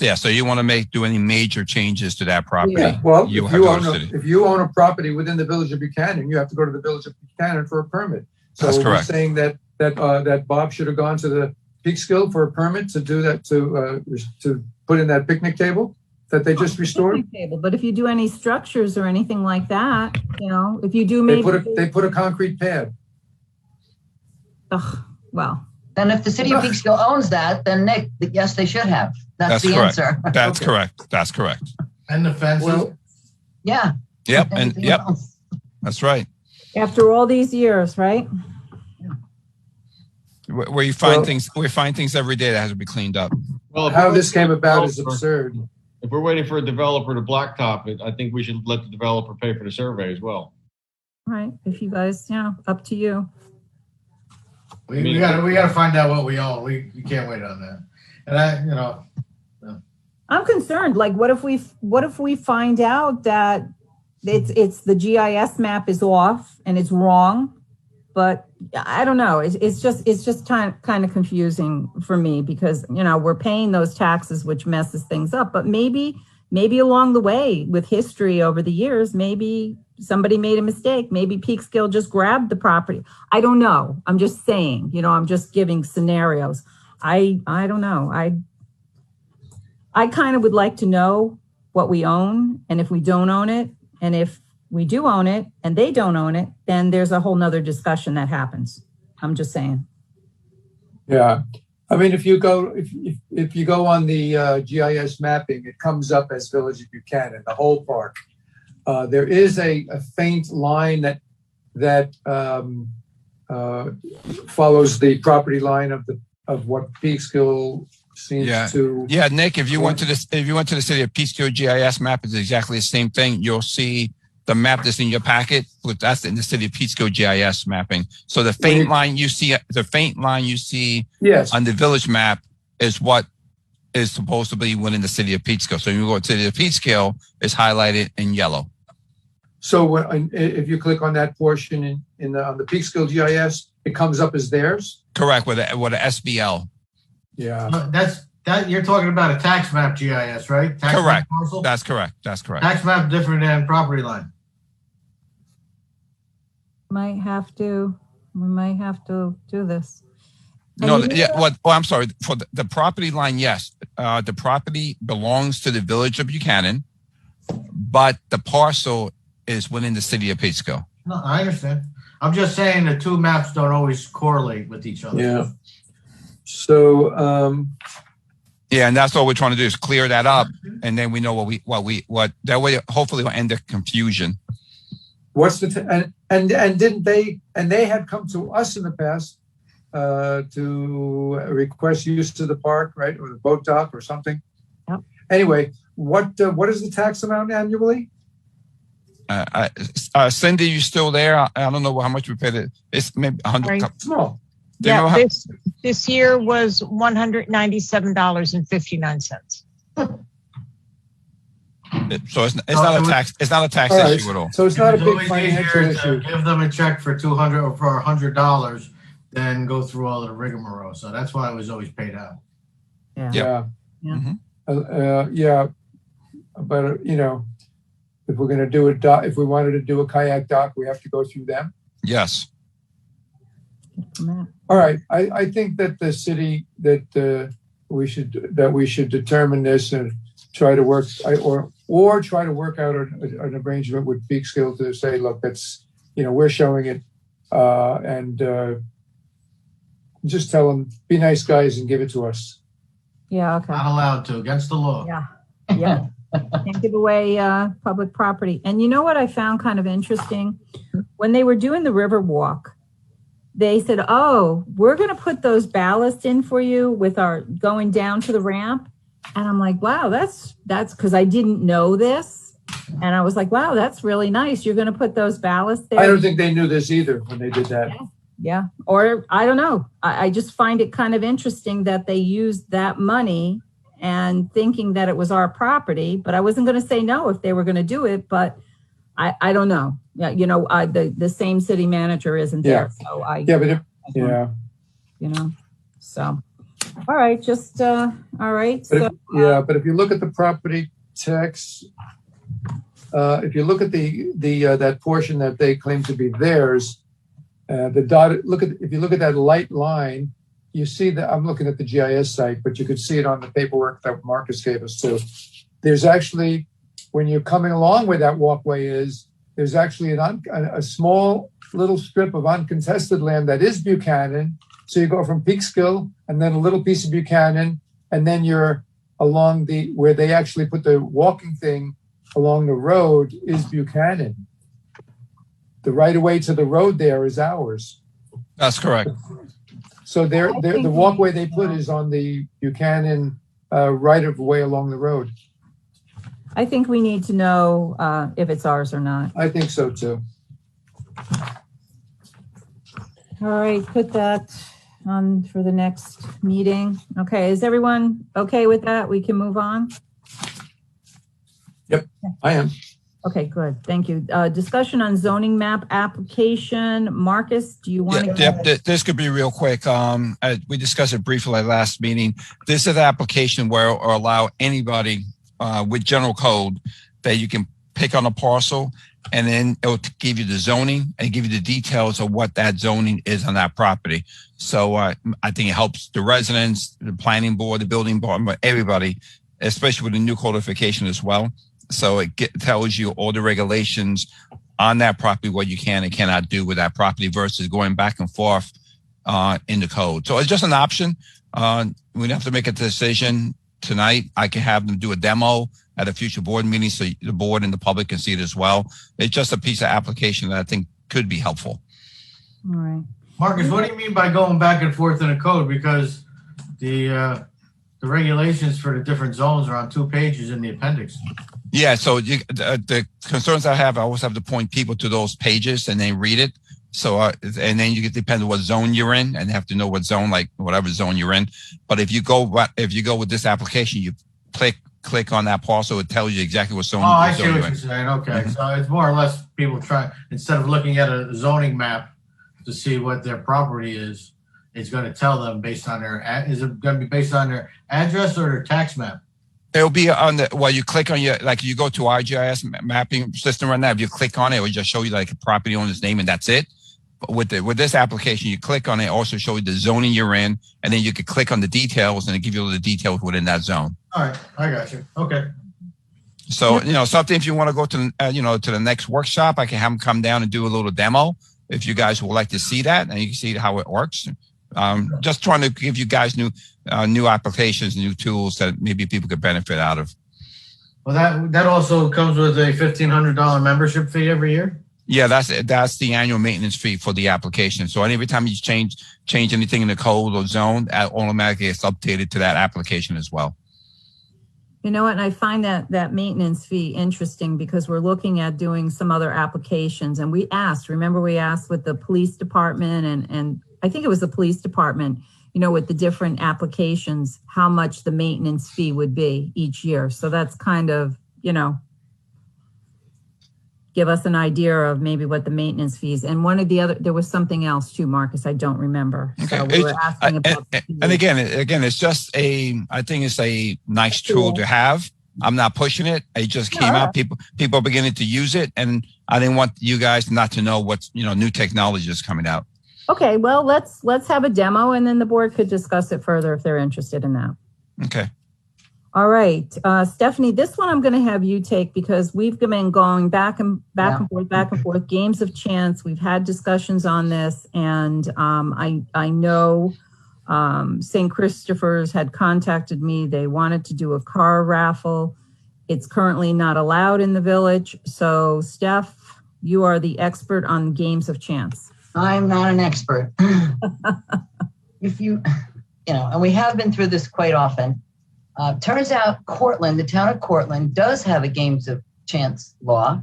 Yeah, so you want to do any major changes to that property? Yeah, well, you if have you, to go own to a, the city. if you own a property within the village of Buchanan, you have to go to the village of Buchanan for a permit. So That's we're correct. saying that Bob should have gone to the Peekskill for a permit to do that, to put in that picnic table that they just restored. Picnic table, but if you do any structures or anything like that, if you do They maybe. they put a concrete pad. Ugh, well, Then if the city of Peekskill owns that, then Nick, yes, they should have. That's the correct. answer. That's Okay. correct. That's correct. And the fences. Well, Yeah. Yep. And Anything yep, else? that's right. after all these years, right? Where you find Well- we find things every day that has to be cleaned up. Well, if how we're this waiting came for a about is developer- absurd. If we're waiting for a developer to blacktop it, I think we should let the developer pay for the survey as well. All right, if you guys, up to you. we gotta find out what we own. We can't wait on that. And I'm concerned, like, what if we find out that it's the GIS map is off and it's wrong, but I don't know. It's just kind of confusing for me because, we're paying those taxes, which messes things up, but maybe along the way with history over the years, maybe somebody made a mistake. Maybe Peekskill just grabbed the property. I don't know. I'm just saying, I'm just giving scenarios. I don't know. I kind of would like to know what we own and if we don't own it. And if we do own it and they don't own it, then there's a whole nother discussion that happens. I'm just saying. Yeah. I mean, if you go on the GIS mapping, it comes up as Village of Buchanan, the whole park. There is a faint line that follows the property line of what Peekskill seems to. Yeah, Nick, if you went to the city of Peekskill GIS map, it's exactly the same thing. You'll see the map that's in your packet, but that's in the city of Peekskill GIS mapping. So the faint line you see Yes. on the village map is what is supposed to be within the city of Peekskill. So you go to the Peekskill, it's highlighted in yellow. So if you click on that portion on the Peekskill GIS, it comes up as theirs. Correct, with a SBL. Yeah. that you're talking about a tax map GIS, right? Tax map Correct. parcel? That's correct. That's correct. Tax map different than property line. We might have to do this. No, And yeah. What? Oh, I'm sorry. For the property line, yes. The property belongs to the village of Buchanan, but the parcel is within the city of Peekskill. No, I understand. I'm just saying the two maps don't always correlate with each other. Yeah. So, Yeah, and that's all we're trying to do is clear that up, and then we know what that way. Hopefully, we'll end the confusion. what's the and didn't they had come to us in the past to request use of the park, right, or the boat dock or something. Yep. Anyway, what is the tax amount annually? Cindy, you still there? I don't know how much we paid it. It's maybe 100. Sorry. Small. Do you know Yeah, how- this year was $197.59. So it's not a tax. It's not a tax All right. issue at all. So it's not a It's big always financial easier to issue. give them a check for $200 or for $100 than go through all the rigmarole. So that's why it was always paid out. Yeah. Yeah. Yeah. Mhm. Yeah. But if we're going to do if we wanted to do a kayak dock, we have to go through them. Yes. All right. I think that the city we should determine this and try to work or try to work out an arrangement with Peekskill to say, look, that's we're showing it, and just tell them, be nice guys and give it to us. Yeah, okay. Not allowed to, against the law. Yeah. Yeah. Can't give away public property. And you know what I found kind of interesting? When they were doing the river walk, they said, oh, we're going to put those ballast in for you with our going down to the ramp. And I'm like, wow, that's because I didn't know this. And I was like, wow, that's really nice. You're going to put those ballast there. I don't think they knew this either when they did that. Yeah. Or I don't know. I just find it kind of interesting that they used that money and thinking that it was our property, but I wasn't going to say no if they were going to do it, but I don't know. Yeah. The same city manager isn't there. So Yeah. So, All right, just, all right. But So, but if you look at the property tax, if you look at that portion that they claim to be theirs, the dotted, if you look at that light line, you see that I'm looking at the GIS site, but you could see it on the paperwork that Marcus gave us too. There's actually, when you're coming along where that walkway is, there's actually a small little strip of uncontested land that is Buchanan. So you go from Peekskill and then a little piece of Buchanan, and then you're along where they actually put the walking thing along the road is Buchanan. The right of way to the road there is ours. That's correct. So the walkway they put is on the Buchanan right of way along the road. I think we need to know if it's ours or not. I think so too. All right, put that on for the next meeting. Okay, is everyone okay with that? We can move on? Yep, I am. Okay, good. Thank you. Discussion on zoning map application. Marcus, do you want to? Yep, this could be real quick. We discussed it briefly at last meeting. This is an application where or allow anybody with general code that you can pick on a parcel, and then it'll give you the zoning and give you the details of what that zoning is on that property. So I think it helps the residents, the planning board, the building board, everybody, especially with the new codification as well. So it tells you all the regulations on that property, what you can and cannot do with that property versus going back and forth in the code. So it's just an option. We don't have to make a decision tonight. I can have them do a demo at a future board meeting so the board and the public can see it as well. It's just a piece of application that I think could be helpful. All right. Marcus, what do you mean by going back and forth in a code? Because the regulations for the different zones are on 2 pages in the appendix. Yeah, so the concerns I always have to point people to those pages and then read it. So, and then you get depend on what zone you're in and have to know what zone, like whatever zone you're in. But if you go with this application, you click on that parcel, it tells you exactly what zone. Oh, I see what you're saying. Okay, so it's more or less people try, instead of looking at a zoning map to see what their property is, it's going to tell them based on is it going to be based on their address or their tax map? It'll be on you click on you go to our GIS mapping system right now. If you click on it, it will just show you like a property owner's name and that's it. But with this application, you click on it, also show you the zoning you're in, and then you can click on the details and it give you all the details within that zone. All right, I got you. Okay. So, something if you want to go to, to the next workshop, I can have them come down and do a little demo if you guys would like to see that and you can see how it works. Just trying to give you guys new applications, new tools that maybe people could benefit out of. Well, that also comes with a $1,500 membership fee every year. Yeah, that's the annual maintenance fee for the application. So every time you change anything in the code or zone, automatically it's updated to that application as well. You know what? And I find that maintenance fee interesting because we're looking at doing some other applications, and we asked with the police department and I think it was the police department, with the different applications, how much the maintenance fee would be each year. So that's kind of, give us an idea of maybe what the maintenance fees. And one of the other, there was something else too, Marcus, I don't remember. Okay. So we were asking about and again, it's just I think it's a nice tool to have. I'm not pushing it. It just came out. People are beginning to use it. And I didn't want you guys not to know what's, new technology is coming out. Okay, well, let's have a demo and then the board could discuss it further if they're interested in that. Okay. All right, Stephanie, this one I'm going to have you take because we've been going back and forth, games of chance. We've had discussions on this, and I know St. Christopher's had contacted me. They wanted to do a car raffle. It's currently not allowed in the village. So, Steph, you are the expert on games of chance. I'm not an expert. And we have been through this quite often. Turns out the town of Cortland does have a games of chance law,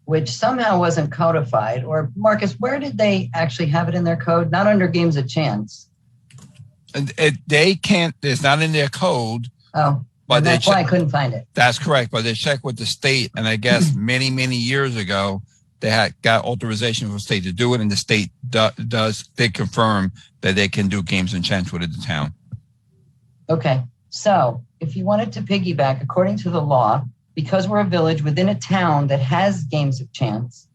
which somehow wasn't codified. Or Marcus, where did they actually have it in their code? Not under games of chance. They can't, it's not in their code. Oh, but that's why I couldn't find it. That's correct. But they checked with the state. And I guess many, many years ago, they got authorization from the state to do it. And the state they confirm that they can do games and chance within the town. Okay, so if you wanted to piggyback, according to the law, because we're a village within a town that has games of chance,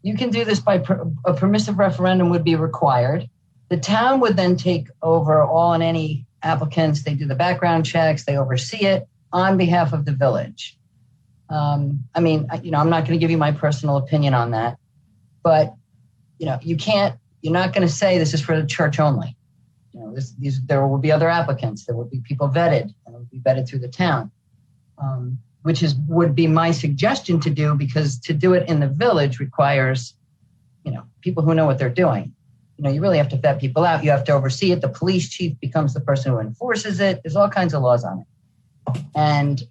you can do this by a permissive referendum would be required. The town would then take over all and any applicants. They do the background checks, they oversee it on behalf of the village. I mean, I'm not going to give you my personal opinion on that, but you're not going to say this is for the church only. There will be other applicants. There will be people vetted, and it will be vetted through the town, which would be my suggestion to do, because to do it in the village requires, people who know what they're doing. You really have to vet people out. You have to oversee it. The police chief becomes the person who enforces it. There's all kinds of laws on it. And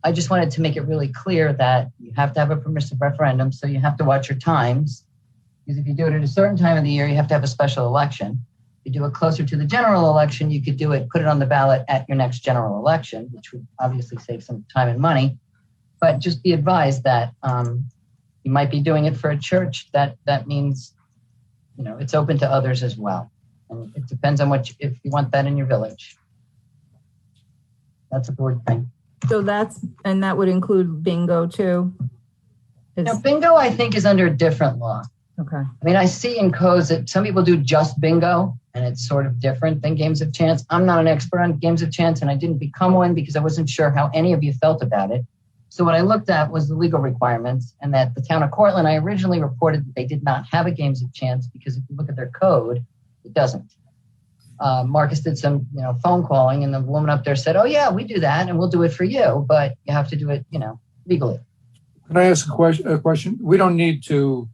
I just wanted to make it really clear that you have to have a permissive referendum. So you have to watch your times, because if you do it at a certain time of the year, you have to have a special election. If you do it closer to the general election, you could put it on the ballot at your next general election, which would obviously save some time and money. But just be advised that you might be doing it for a church. That means, it's open to others as well. And it depends on if you want that in your village. That's a board thing. So that would include bingo too? Now, bingo, I think, is under a different law. Okay. I mean, I see in codes that some people do just bingo, and it's sort of different than games of chance. I'm not an expert on games of chance, and I didn't become one because I wasn't sure how any of you felt about it. So what I looked at was the legal requirements, and that the town of Cortland, I originally reported that they did not have a games of chance, because if you look at their code, it doesn't. Marcus did some, phone calling, and the woman up there said, "Oh yeah, we do that, and we'll do it for you, but you have to do it, legally." Can I ask a question? We don't need to.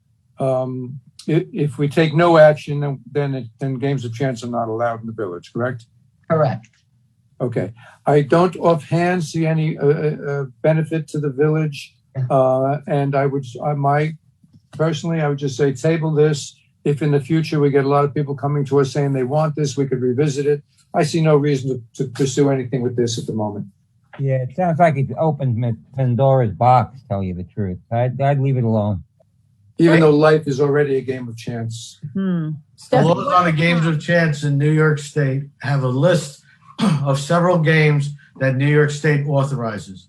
If we take no action, then games of chance are not allowed in the village, correct? Correct. Okay. I don't offhand see any benefit to the village, and I would just say table this. If in the future we get a lot of people coming to us saying they want this, we could revisit it. I see no reason to pursue anything with this at the moment. Yeah, it sounds like it's opened Pandora's box, to tell you the truth. I'd leave it alone. Even though life is already a game of chance. The laws on the games of chance in New York State have a list of several games that New York State authorizes.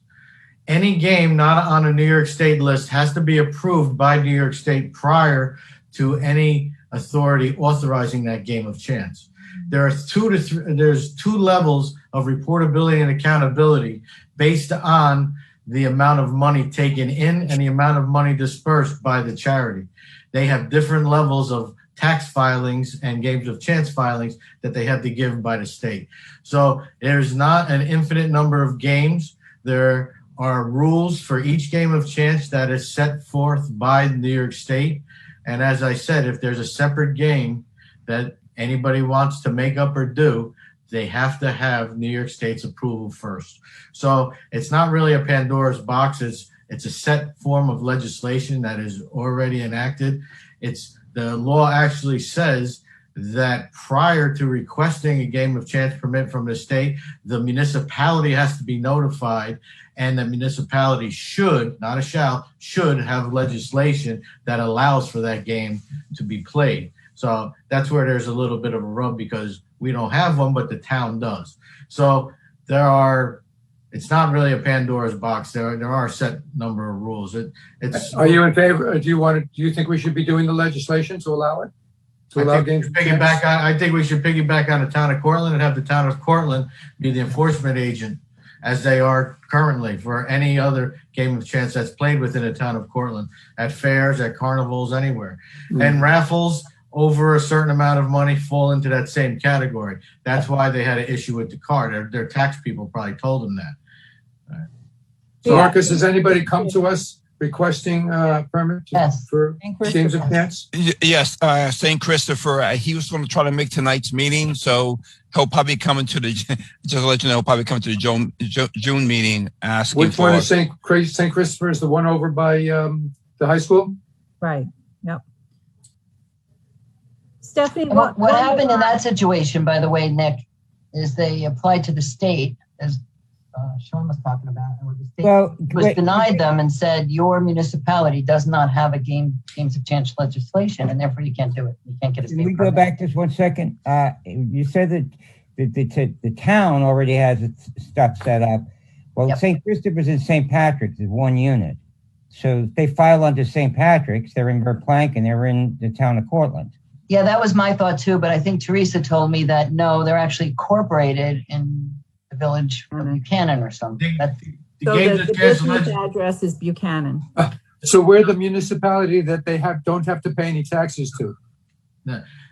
Any game not on a New York State list has to be approved by New York State prior to any authority authorizing that game of chance. There's two levels of reportability and accountability based on the amount of money taken in and the amount of money dispersed by the charity. They have different levels of tax filings and games of chance filings that they have to give by the state. So there's not an infinite number of games. There are rules for each game of chance that is set forth by New York State. And as I said, if there's a separate game that anybody wants to make up or do, they have to have New York State's approval first. So it's not really a Pandora's box. It's a set form of legislation that is already enacted. The law actually says that prior to requesting a game of chance permit from the state, the municipality has to be notified, and the municipality should, not a shall, should have legislation that allows for that game to be played. So that's where there's a little bit of a rub, because we don't have one, but the town does. So it's not really a Pandora's box. There are a set number of rules. Are you in favor? Do you think we should be doing the legislation to allow it? I think we should piggyback on the town of Cortland and have the town of Cortland be the enforcement agent, as they are currently for any other game of chance that's played within the town of Cortland, at fairs, at carnivals, anywhere. Mm-hmm. And raffles over a certain amount of money fall into that same category. That's why they had an issue with the card. Their tax people probably told them that. Right. So, Marcus, has anybody come to us requesting permit for games of chance? Yes, St. Christopher. He was going to try to make tonight's meeting, so he'll probably come into just to let you know, he'll probably come to the June meeting asking. Which one is St. Christopher? Is the one over by the high school? Right. Yep. Stephanie, what happened in that situation, by the way, Nick, is they applied to the state, as Sean was talking about, and the state was denied them and said, your municipality does not have a games of chance legislation, and therefore you can't do it. You can't get a state Can we permit. go back just 1 second? You said that the town already has its stuff set up. Well, Yep. St. Christopher's and St. Patrick's is one unit. So if they file under St. Patrick's, they're in Verplank and they're in the town of Cortland. Yeah, that was my thought too, but I think Teresa told me that no, they're actually incorporated in the village of Buchanan or something. So the business address is Buchanan. So we're the municipality that they don't have to pay any taxes to.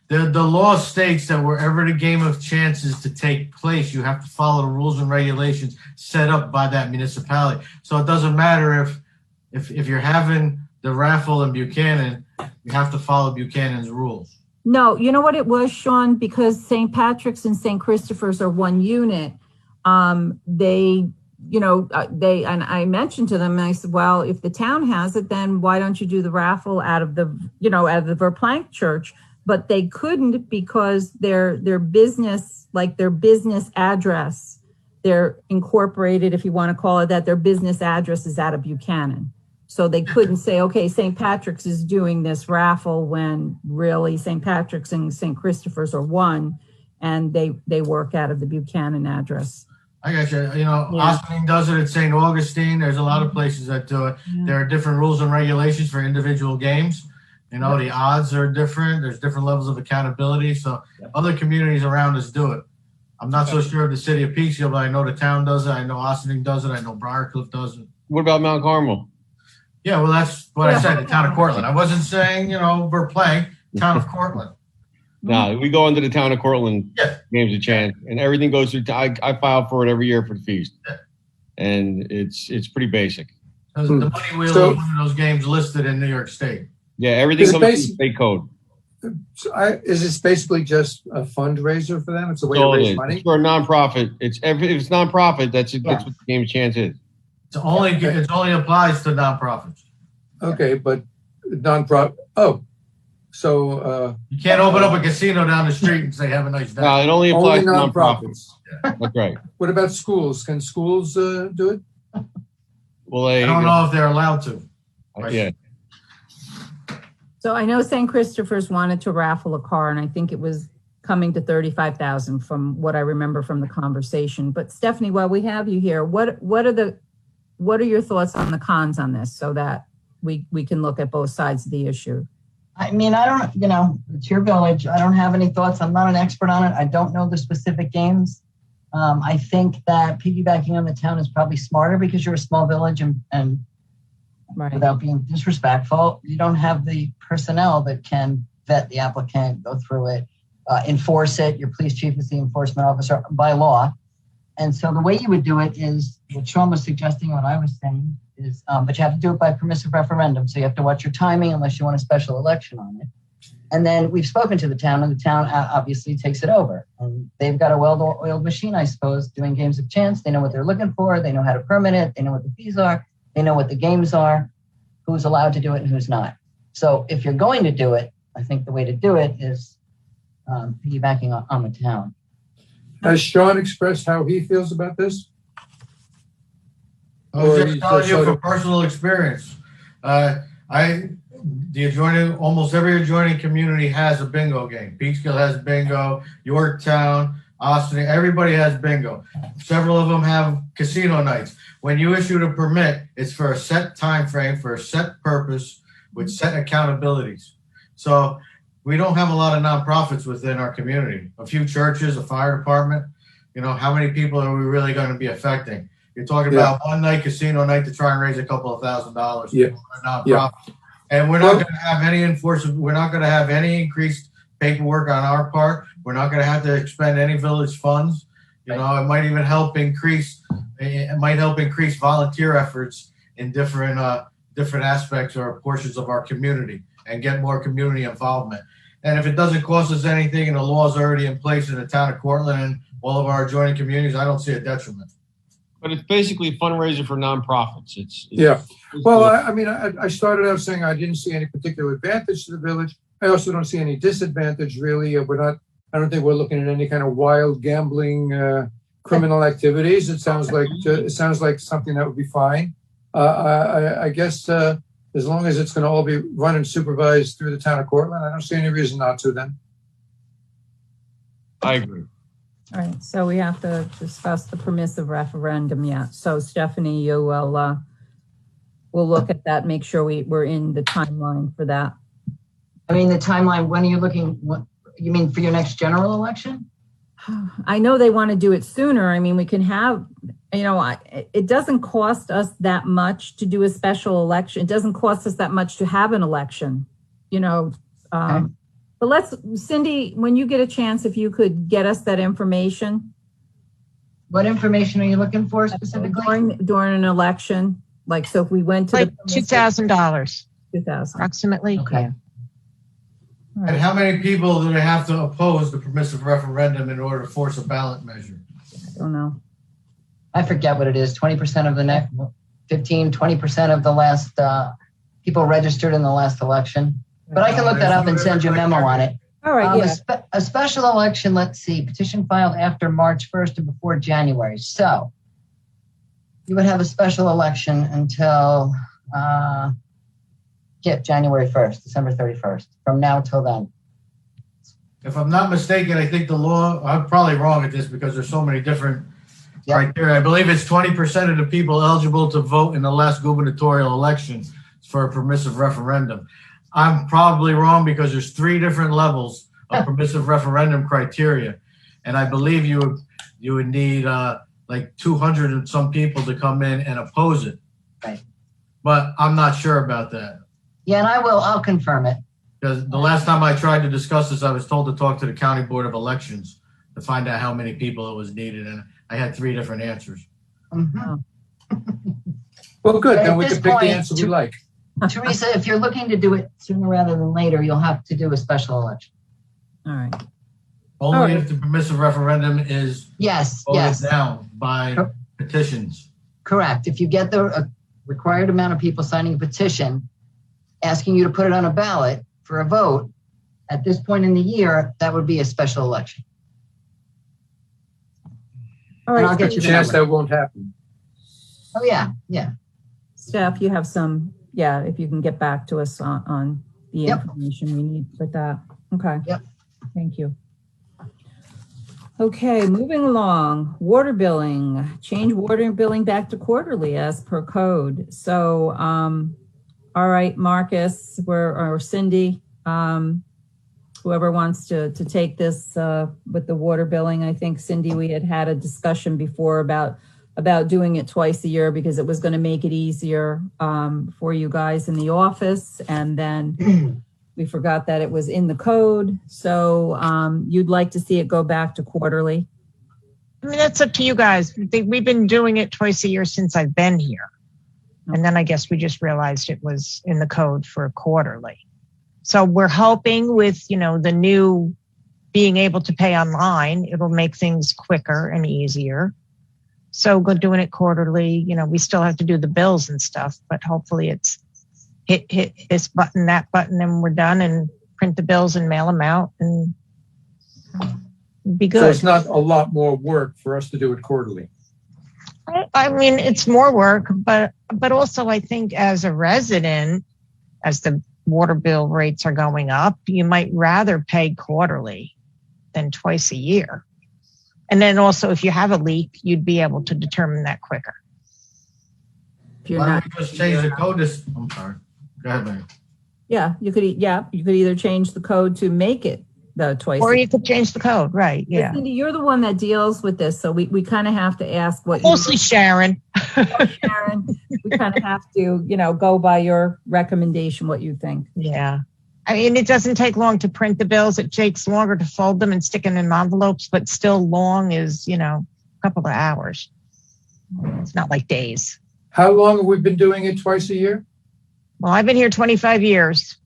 The law states that wherever the game of chance is to take place, you have to follow the rules and regulations set up by that municipality. So it doesn't matter if you're having the raffle in Buchanan, you have to follow Buchanan's rules. No, you know what it was, Sean? Because St. Patrick's and St. Christopher's are one unit. And I mentioned to them, and I said, well, if the town has it, then why don't you do the raffle out of the Verplank church? But they couldn't because their business address, they're incorporated, if you want to call it that, their business address is out of Buchanan. So they couldn't say, okay, St. Patrick's is doing this raffle when really St. Patrick's and St. Christopher's are one, and they work out of the Buchanan address. I got you. Ossining does it at St. Augustine. There's a lot of places that do it. Yeah. There are different rules and regulations for individual games. The odds are different. There's different levels of accountability. So other communities around us do it. I'm not so sure of the city of Peekskill, but I know the town does it. I know Ossining does it. I know Briarcliff does it. What about Mount Carmel? Yeah, well, that's what I said, the town of Cortland. I wasn't saying, Verplank, town of Cortland. No, we go into the town of Cortland Yeah. games of chance, and everything goes through. I file for it every year for the feast, and it's pretty basic. The money wheel is one of those games listed in New York State. Yeah, everything comes through state code. So is this basically just a fundraiser for them? It's a way to raise money? It's for a nonprofit. If it's nonprofit, that's what the game of chance is. It only applies to nonprofits. Okay, but nonprofit. Oh, so you can't open up a casino down the street and say have a nice day. No, it only applies to nonprofits. That's right. What about schools? Can schools do it? Well, I don't know if they're allowed to. Yeah. So I know St. Christopher's wanted to raffle a car, and I think it was coming to $35,000 from what I remember from the conversation. But Stephanie, while we have you here, what are your thoughts on the cons on this, so that we can look at both sides of the issue? I mean, I don't, it's your village. I don't have any thoughts. I'm not an expert on it. I don't know the specific games. I think that piggybacking on the town is probably smarter because you're a small village and Right. without being disrespectful, you don't have the personnel that can vet the applicant, go through it, enforce it. Your police chief is the enforcement officer by law. And so the way you would do it is what Sean was suggesting, what I was saying is, but you have to do it by permissive referendum. So you have to watch your timing unless you want a special election on it. And then we've spoken to the town, and the town obviously takes it over. And they've got a well-oiled machine, I suppose, doing games of chance. They know what they're looking for. They know how to permit it. They know what the fees are. They know what the games are, who's allowed to do it and who's not. So if you're going to do it, I think the way to do it is piggybacking on the town. Has Sean expressed how he feels about this? I was just telling you from personal experience. Almost every adjoining community has a bingo game. Peekskill has bingo, Yorktown, Austin, everybody has bingo. Several of them have casino nights. When you issue the permit, it's for a set time frame, for a set purpose, with set accountabilities. So we don't have a lot of nonprofits within our community. A few churches, a fire department. How many people are we really going to be affecting? You're talking about one night casino night to try and raise a couple of $1,000s for a nonprofit. And we're not going to have any enforcement. We're not going to have any increased paperwork on our part. We're not going to have to expend any village funds. It might even help increase. It might help increase volunteer efforts in different aspects or portions of our community and get more community involvement. And if it doesn't cost us anything and the laws are already in place in the town of Cortland and all of our adjoining communities, I don't see a detriment. But it's basically a fundraiser for nonprofits. Well, I started out saying I didn't see any particular advantage to the village. I also don't see any disadvantage, really. I don't think we're looking at any kind of wild gambling, criminal activities. It sounds like something that would be fine. I guess as long as it's going to all be run and supervised through the town of Cortland, I don't see any reason not to then. I agree. All right, so we have to discuss the permissive referendum yet. So Stephanie, you will, we'll look at that, make sure we're in the timeline for that. I mean, the timeline, when are you looking, what, you mean for your next general election? I know they want to do it sooner. I mean, we can have, you know, it doesn't cost us that much to do a special election. It doesn't cost us that much to have an election, you know. Okay. But Cindy, when you get a chance, if you could get us that information. What information are you looking for specifically? During an election, like, so if we went to Like the $2,000 $2,000. approximately. Okay. Yeah. And how many people do they have to oppose the permissive referendum in order to force a ballot measure? I don't know. I forget what it is, 20% of the next, 20% of the last people registered in the last election. But I can look that up and send you a memo on it. All right, yeah. A special election, let's see, petition filed after March 1st and before January. So you would have a special election until January 1st, December 31st, from now till then. If I'm not mistaken, I think the law, I'm probably wrong at this because there's so many different criteria. I believe it's 20% of the people eligible to vote in the last gubernatorial election for a permissive referendum. I'm probably wrong because there's 3 different levels of permissive referendum criteria. And I believe you would need like 200 and some people to come in and oppose it. Right. But I'm not sure about that. Yeah, and I'll confirm it. Because the last time I tried to discuss this, I was told to talk to the County Board of Elections to find out how many people it was needed. And I had 3 different answers. Mm-hmm. Well, good. At Then we this can pick the point, answer we like. Teresa, if you're looking to do it sooner rather than later, you'll have to do a special election. All right. Only if the permissive referendum is voted down by petitions. Correct. If you get the required amount of people signing a petition asking you to put it on a ballot for a vote, at this point in the year, that would be a special election. All right. And I'll get you the Chance number. that won't happen. Oh, yeah, yeah. Steph, you have some, if you can get back to us on the information we need with that. Okay. Yep. Thank you. Okay, moving along, water billing, change water billing back to quarterly as per code. So, all right, Marcus, or Cindy, whoever wants to take this with the water billing. I think, Cindy, we had a discussion before about doing it twice a year because it was going to make it easier for you guys in the office. And then we forgot that it was in the code. So you'd like to see it go back to quarterly? I mean, that's up to you guys. We've been doing it twice a year since I've been here. And then I guess we just realized it was in the code for quarterly. So we're hoping with, the new being able to pay online, it'll make things quicker and easier. So we're doing it quarterly. We still have to do the bills and stuff, but hopefully it's hit this button, that button, and we're done, and print the bills and mail them out, and be good. So it's not a lot more work for us to do it quarterly. I mean, it's more work, but also I think as a resident, as the water bill rates are going up, you might rather pay quarterly than twice a year. And then also, if you have a leak, you'd be able to determine that quicker. Why don't we just change the code? I'm sorry. Go ahead, Mary. Yeah, you could either change the code to make it the twice. Or you could change the code, right? Yeah. Cindy, you're the one that deals with this, so we kind of have to ask what. Mostly Sharon. Sharon, we kind of have to, go by your recommendation, what you think. Yeah. I mean, it doesn't take long to print the bills. It takes longer to fold them and stick them in envelopes, but still long is, a couple of hours. It's not like days. How long have we been doing it twice a year? Well, I've been here 25 years.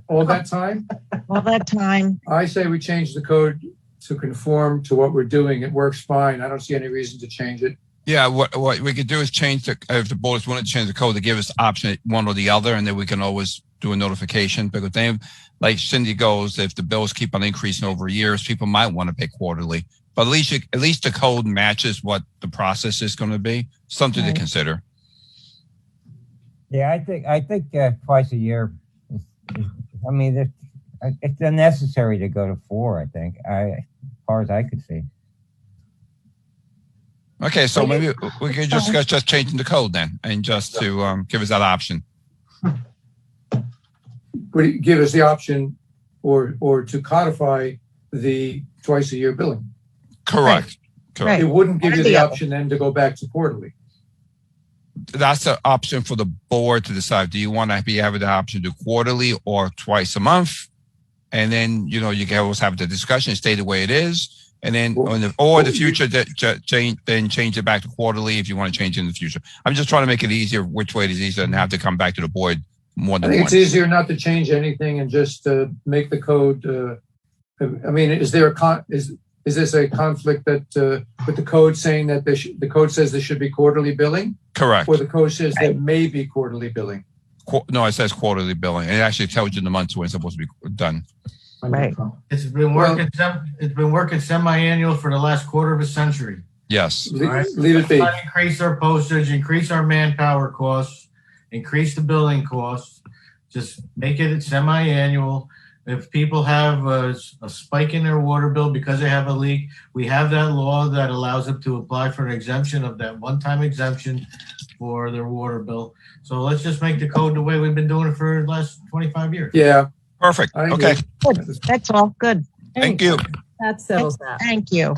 All that time? All that time. I say we change the code to conform to what we're doing. It works fine. I don't see any reason to change it. Yeah, what we could do is change if the board wanted to change the code, to give us option one or the other, and then we can always do a notification. Because then, like Cindy goes, if the bills keep on increasing over years, people might want to pay quarterly. But at least the code matches what the process is going to be. Something to consider. Yeah, I think twice a year. It's unnecessary to go to 4. I think, as far as I could see. Okay, so maybe we could discuss just changing the code then, and just to give us that option. Would you give us the option or to codify the twice a year billing? Correct. Correct. It wouldn't give you the option then to go back to quarterly. That's an option for the board to decide. Do you want to be having the option to do quarterly or twice a month? And then, you can always have the discussion, stay the way it is. And then, the future, change it back to quarterly if you want to change it in the future. I'm just trying to make it easier, which way it is easier, and have to come back to the board more than I think once. it's easier not to change anything and just make the code. I mean, is this a conflict that with the code saying that the code says there should be quarterly billing? Correct. Or the code says there may be quarterly billing? No, it says quarterly billing. It actually tells you the months when it's supposed to be done. Right. It's been working. It's been working semi-annual for the last quarter of a century. Yes. Leave it be. Let's not increase our postage, increase our manpower costs, increase the billing costs. Just make it semi-annual. If people have a spike in their water bill because they have a leak, we have that law that allows them to apply for an exemption of that one-time exemption for their water bill. So let's just make the code the way we've been doing it for the last 25 years. Yeah. Perfect. Okay. Good. That's all. Good. Thank you. That settles that. Thank you.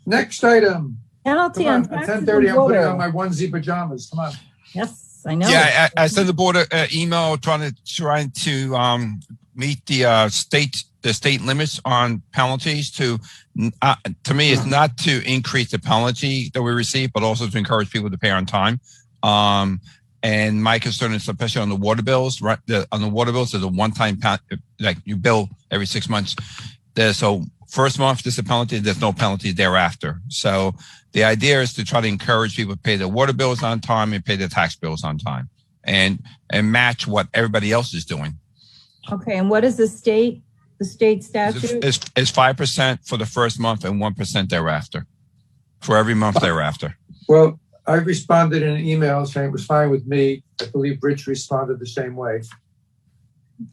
Next item. Penalty Come on on, at taxes 10:30, and I'm putting water. on my onesie pajamas. Come on. Yes, I know. Yeah, I sent the board an email trying to meet the state limits on penalties. To me, it's not to increase the penalty that we receive, but also to encourage people to pay on time. And my concern is especially on the water bills. Right, on the water bills, there's a one-time like you bill every 6 months. So first month there's a penalty. There's no penalty thereafter. So the idea is to try to encourage people to pay their water bills on time and pay their tax bills on time, and match what everybody else is doing. Okay, and what is the state statute? It's 5% for the first month and 1% thereafter, for every month thereafter. Well, I responded in an email saying it was fine with me. I believe Rich responded the same way.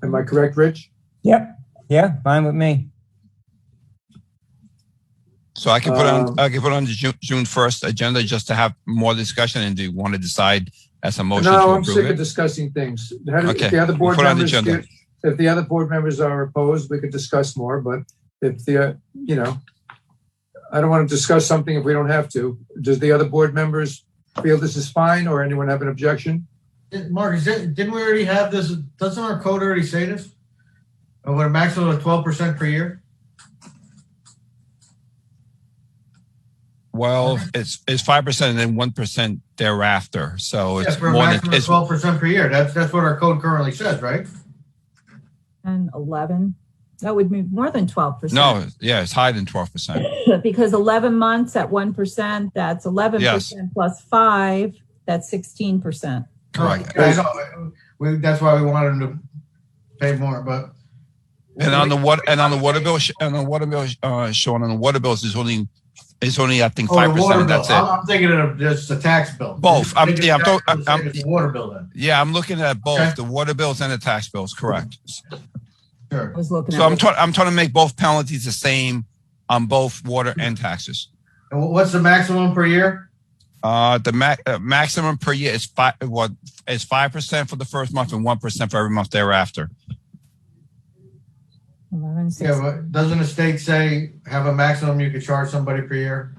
Am I correct, Rich? Yep. Yeah, fine with me. So I can put on the June 1st agenda just to have more discussion. And do you want to decide as a motion to No, I'm approve sick it? of discussing things. Okay. If the other board Put on the members, agenda. if the other board members are opposed, we could discuss more. But if I don't want to discuss something if we don't have to. Does the other board members feel this is fine, or anyone have an objection? Mark, didn't we already have this? Doesn't our code already say this? With a maximum of 12% per year? Well, it's 5% and then 1% thereafter. So it's for a more than maximum of 12% per year. That's what our code currently says, right? And 11. That would be more than 12%. No, yeah, it's higher than 12%. Because 11 months at 1%, that's 11% plus 5, that's 16%. Correct. Yeah, I know. That's why we wanted them to pay more, but. And on the water bill, Sean, on the water bills is only I think 5%. That's it. I'm thinking of just the tax bill. Both. I'm the water bill then. Yeah, I'm looking at both the water bills and the tax bills. Correct. Sure. I was looking So I'm trying to make both penalties the same on both water and taxes. And what's the maximum per year? The maximum per year is 5% for the first month and 1% for every month thereafter. 11, Yeah, but doesn't the state say have a maximum you could charge somebody per year?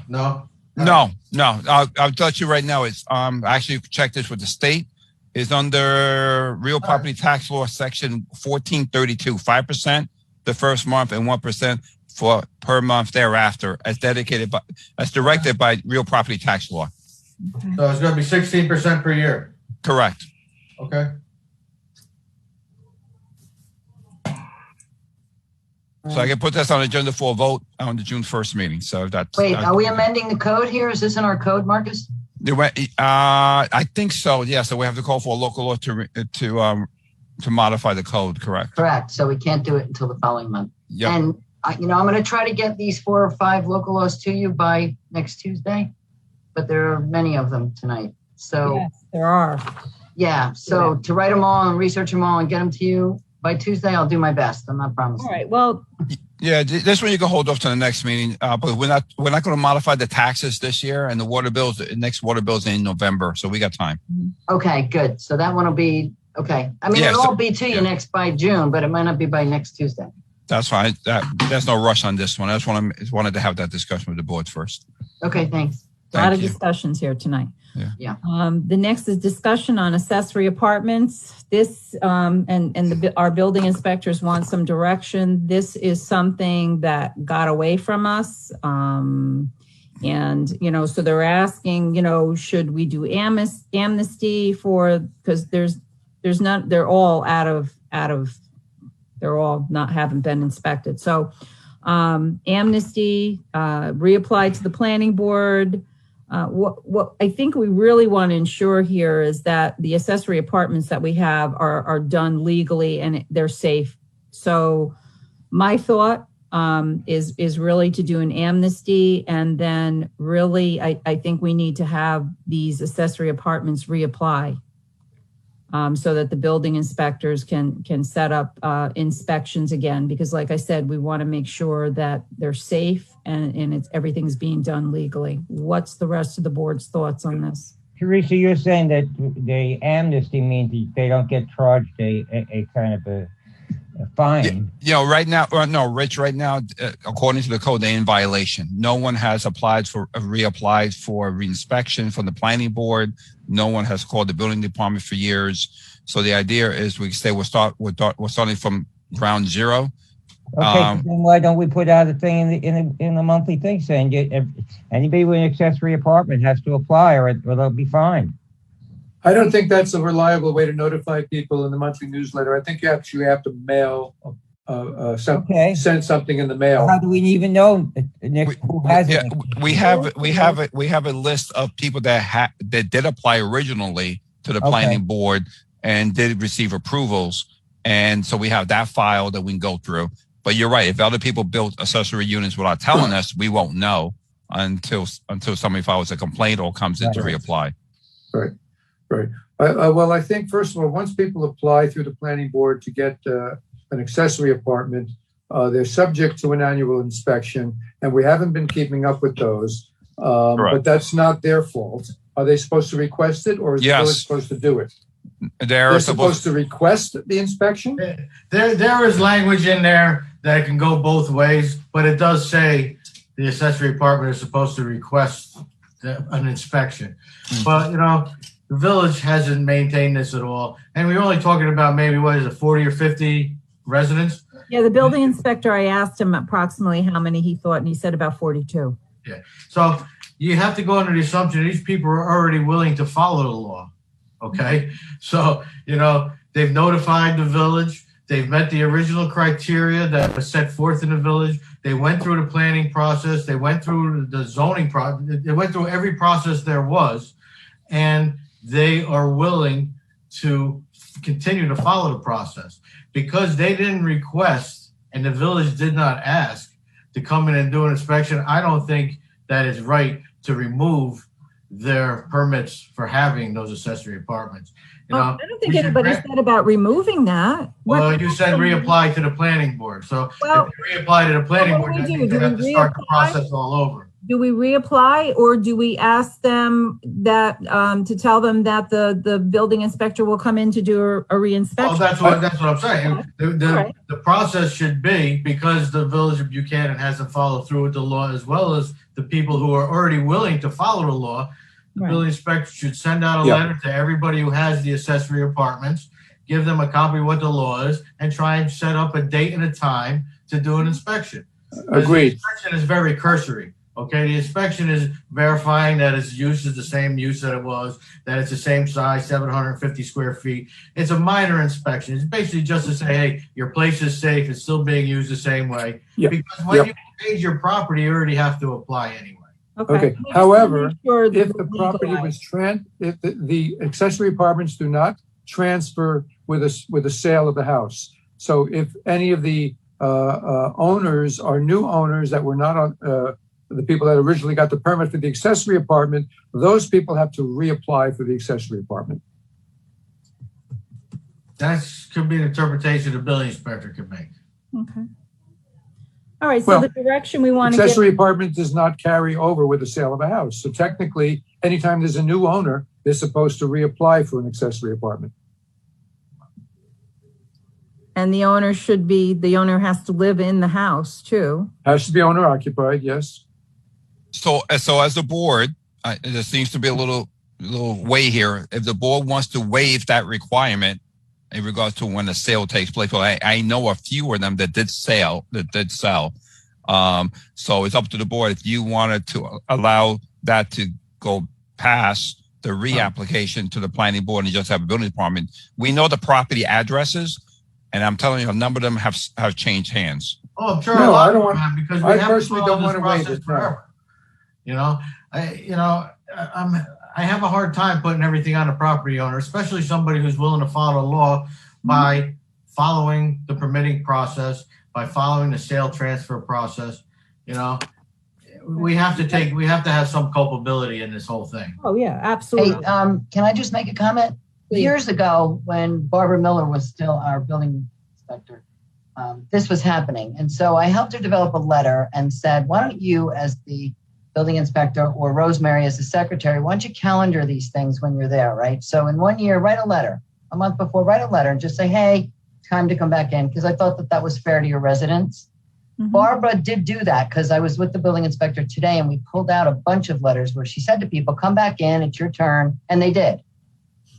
No. No. I'll tell you right now. It's I actually checked this with the state. Is under real property tax law section 1432, 5% the first month and 1% for per month thereafter, as directed by real property tax law. So it's going to be 16% per year. Correct. Okay. So I can put this on the agenda for a vote on the June 1st meeting. So that's. Wait, are we amending the code here? Is this in our code, Marcus? I think so. Yeah. So we have to call for a local law to modify the code. Correct. Correct. So we can't do it until the following month. Yep. And I'm going to try to get these 4 or 5 local laws to you by next Tuesday, but there are many of them tonight. So yes, there are. Yeah. So to write them all and research them all and get them to you by Tuesday, I'll do my best. I'm not promising. All right. Well, Yeah, this one you can hold off to the next meeting, but we're not going to modify the taxes this year, and the water bills, the next water bills in November, so we got time. Okay, good. So that one will be, okay. I mean, Yeah, it'll so- all be to you yeah. next by June, but it might not be by next Tuesday. That's fine. There's no rush on this one. I just wanted to have that discussion with the board first. Okay, thanks. A lot Thank of you. discussions here tonight. Yeah. The next is discussion on accessory apartments. This, our building inspectors want some direction. This is something that got away from us. And, so they're asking, should we do amnesty because there's not, they're all they're all haven't been inspected. So, amnesty, reapply to the planning board. What I think we really want to ensure here is that the accessory apartments that we have are done legally and they're safe. So my thought is really to do an amnesty, and then really I think we need to have these accessory apartments reapply so that the building inspectors can set up inspections again, because like I said, we want to make sure that they're safe and everything's being done legally. What's the rest of the board's thoughts on this? Teresa, you're saying that the amnesty means they don't get charged a kind of a fine. Right now, Rich, right now, according to the code, they're in violation. No one has reapplied for reinspection from the planning board. No one has called the building department for years. So the idea is we're starting from ground zero. Okay, then why don't we put out a thing in the monthly thing saying anybody with an accessory apartment has to apply or they'll be fined? I don't think that's a reliable way to notify people in the monthly newsletter. I think you actually have to mail, send something in the mail. How do we even know, Nick, who has it? We have a list of people that did apply originally to the planning board and did receive approvals, and so we have that file that we can go through. But you're right. If other people built accessory units without telling us, we won't know until somebody files a complaint or comes in to reapply. Right. Well, I think, first of all, once people apply through the planning board to get an accessory apartment, they're subject to an annual inspection, and we haven't been keeping up with those. But that's not their fault. Are they supposed to request it, or is the village supposed to do it? They're supposed to request the inspection? There is language in there that it can go both ways, but it does say the accessory apartment is supposed to request an inspection. But, the village hasn't maintained this at all. And we're only talking about maybe, 40 or 50 residents? Yeah, the building inspector, I asked him approximately how many he thought, and he said about 42. Yeah. So you have to go under the assumption these people are already willing to follow the law. Okay. So, they've notified the village. They've met the original criteria that was set forth in the village. They went through the planning process. They went through the zoning process. They went through every process there was, and they are willing to continue to follow the process. Because they didn't request and the village did not ask to come in and do an inspection, I don't think that it's right to remove their permits for having those accessory apartments. I don't think anybody said about removing that. Well, you said reapply to the planning board. So if you reapply to the planning board, then you have to start the process all over. Do we reapply, or do we ask them that to tell them that the building inspector will come in to do a reinspection? Well, that's what I'm saying. The process should be, because the village of Buchanan hasn't followed through with the law, as well as the people who are already willing to follow the law, the building inspector should send out a letter to everybody who has the accessory apartments, give them a copy of what the law is, and try and set up a date and a time to do an inspection. Agreed. The inspection is very cursory. Okay, the inspection is verifying that its use is the same use that it was, that it's the same size, 750 square feet. It's a minor inspection. It's basically just to say, hey, your place is safe. It's still being used the same way. Because when you change your property, you already have to apply anyway. Okay. However, if the property was if the accessory apartments do not transfer with a sale of the house. So if any of the owners are new owners that were not on the people that originally got the permit for the accessory apartment, those people have to reapply for the accessory apartment. That could be an interpretation the building inspector could make. Okay. All right, so Well, the direction we want to get, Accessory apartment does not carry over with the sale of a house. So technically, anytime there's a new owner, they're supposed to reapply for an accessory apartment. and the owner has to live in the house too. Has to be owner occupied, yes. So as the board, there seems to be a little way here. If the board wants to waive that requirement in regards to when the sale takes place, well, I know a few of them that did sell. So it's up to the board if you wanted to allow that to go past the reapplication to the planning board and just have a building department. We know the property addresses, and I'm telling you, a number of them have changed hands. Oh, I'm sure. No, a lot I don't of want- them have, because we I have personally to follow don't this want to waive process it, no. forever. I have a hard time putting everything on the property owner, especially somebody who's willing to follow the law by following the permitting process, by following the sale transfer process. We have to have some culpability in this whole thing. Oh, yeah, Hey, absolutely. can I just make a comment? Please. Years ago, when Barbara Miller was still our building inspector, this was happening. And so I helped her develop a letter and said, why don't you, as the building inspector, or Rosemary as the secretary, why don't you calendar these things when you're there, right? So in 1 year, write a letter. A month before, write a letter and just say, hey, time to come back in, because I thought that was fair to your residents. Mhm. Barbara did do that, because I was with the building inspector today and we pulled out a bunch of letters where she said to people, come back in, it's your turn. And they did.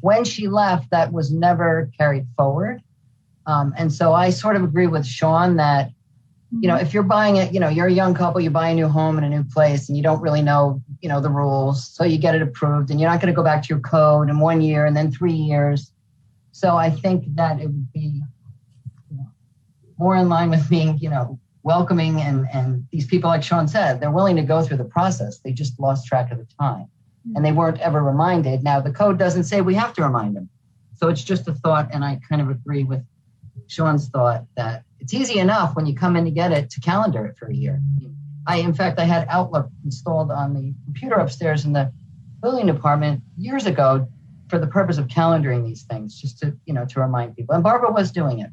When she left, that was never carried forward. And so I sort of agree with Sean that, if you're buying it, you're a young couple, you buy a new home in a new place and you don't really know, the rules. So you get it approved and you're not going to go back to your code in 1 year and then 3 years. So I think that it would be more in line with being, welcoming, and these people, like Sean said, they're willing to go through the process. They just lost track of the time and they weren't ever reminded. Now the code doesn't say we have to remind them. So it's just a thought. And I kind of agree with Sean's thought that it's easy enough when you come in to get it to calendar it for a year. In fact, I had Outlook installed on the computer upstairs in the building department years ago for the purpose of calendaring these things, just to, to remind people. And Barbara was doing it.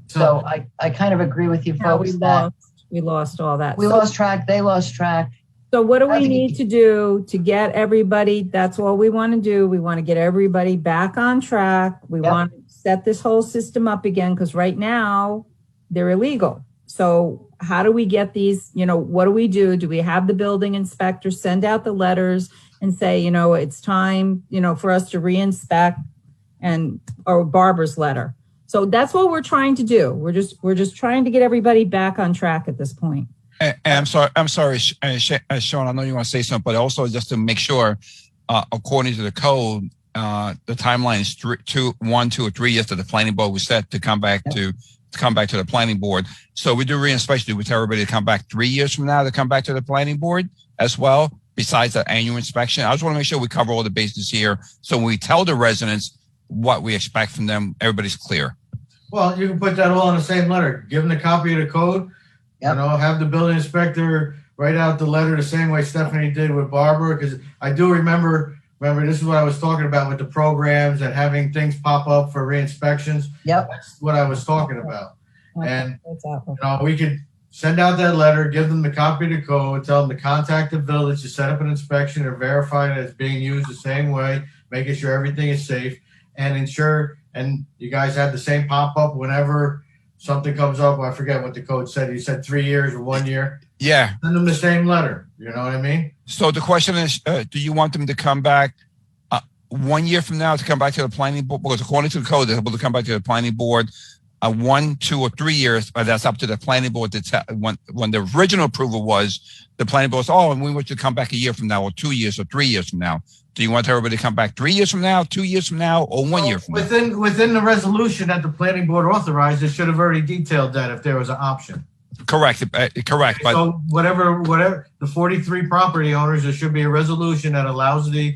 So I kind of agree with you Yeah, folks that we lost all that. we So- lost track, they lost track. So what do I we think need to do to get everybody, that's all we want to do. We want to get everybody back on track. We Yep. want to set this whole system up again, because right now they're illegal. So how do we get these, what do we do? Do we have the building inspector send out the letters and say, it's time, for us to re-inspect, or Barbara's letter? So that's what we're trying to do. We're just trying to get everybody back on track at this point. And I'm sorry, Sean, I know you want to say something, but also just to make sure, according to the code, the timeline is 1, 2, or 3 years that the planning board was set to come back to the planning board. So we do reinspection. We tell everybody to come back 3 years from now to come back to the planning board as well, besides the annual inspection. I just want to make sure we cover all the bases here. So when we tell the residents what we expect from them, everybody's clear. Well, you can put that all in the same letter. Give them the copy of the code. Yep. Have the building inspector write out the letter the same way Stephanie did with Barbara, because I do remember this is what I was talking about with the programs and having things pop up for re-inspections. Yep. That's what I was talking about. And That's awful. we could send out that letter, give them the copy of the code, tell them to contact the village to set up an inspection or verify that it's being used the same way, making sure everything is safe, and ensure, and you guys have the same pop-up whenever something comes up. I forget what the code said. You said 3 years or 1 year. Yeah. Send them the same letter. You know what I mean? So the question is, do you want them to come back 1 year from now to come back to the planning board? Because according to the code, they're able to come back to the planning board 1, 2, or 3 years. But that's up to the planning board when the original approval was, the planning board was, and we want you to come back a year from now, or 2 years, or 3 years from now. Do you want everybody to come back 3 years from now, 2 years from now, or 1 year from now? Within the resolution that the planning board authorized, it should have already detailed that if there was an option. Correct. Correct. But So whatever the 43 property owners, there should be a resolution that allows the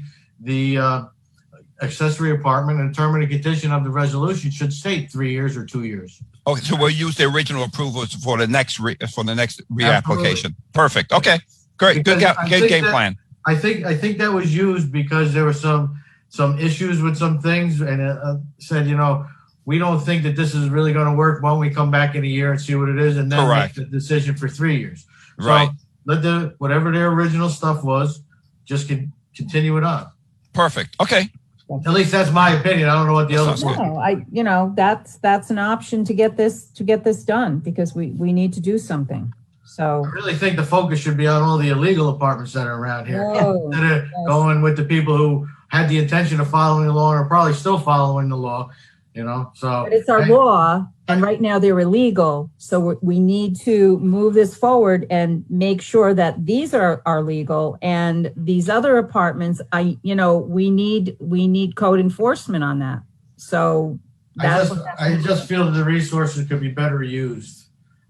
accessory apartment, and term and condition of the resolution should state 3 years or 2 years. okay, so we'll use the original approvals for the next reapplication. Perfect. Okay. Great. Because I Good think game that- plan. I think that was used because there were some issues with some things, and it said, we don't think that this is really going to work. Why don't we come back in a year and see what it is, and then Correct. make the decision for 3 years? Right. So let whatever their original stuff was, just continue it on. Perfect. Okay. At least that's my opinion. I don't know what the others Sounds think. No, that's an option to get this done, because we need to do something. So I really think the focus should be on all the illegal apartments that are around here. Oh, Instead of yes. going with the people who had the intention of following the law and are probably still following the law, so. But it's our law, and right now they're illegal. So we need to move this forward and make sure that these are legal, and these other apartments, we need code enforcement on that. So that's I just feel that the resources could be better used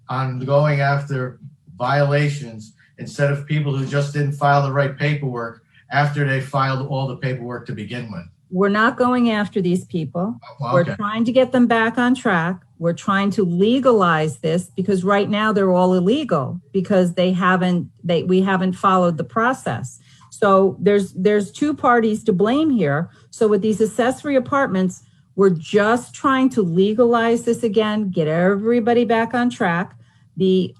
on going after violations instead of people who just didn't file the right paperwork after they filed all the paperwork to begin with. We're not going after these people. Well, We're okay. trying to get them back on track. We're trying to legalize this, because right now they're all illegal because we haven't followed the process. So there's two parties to blame here. So with these accessory apartments, we're just trying to legalize this again, get everybody back on track. The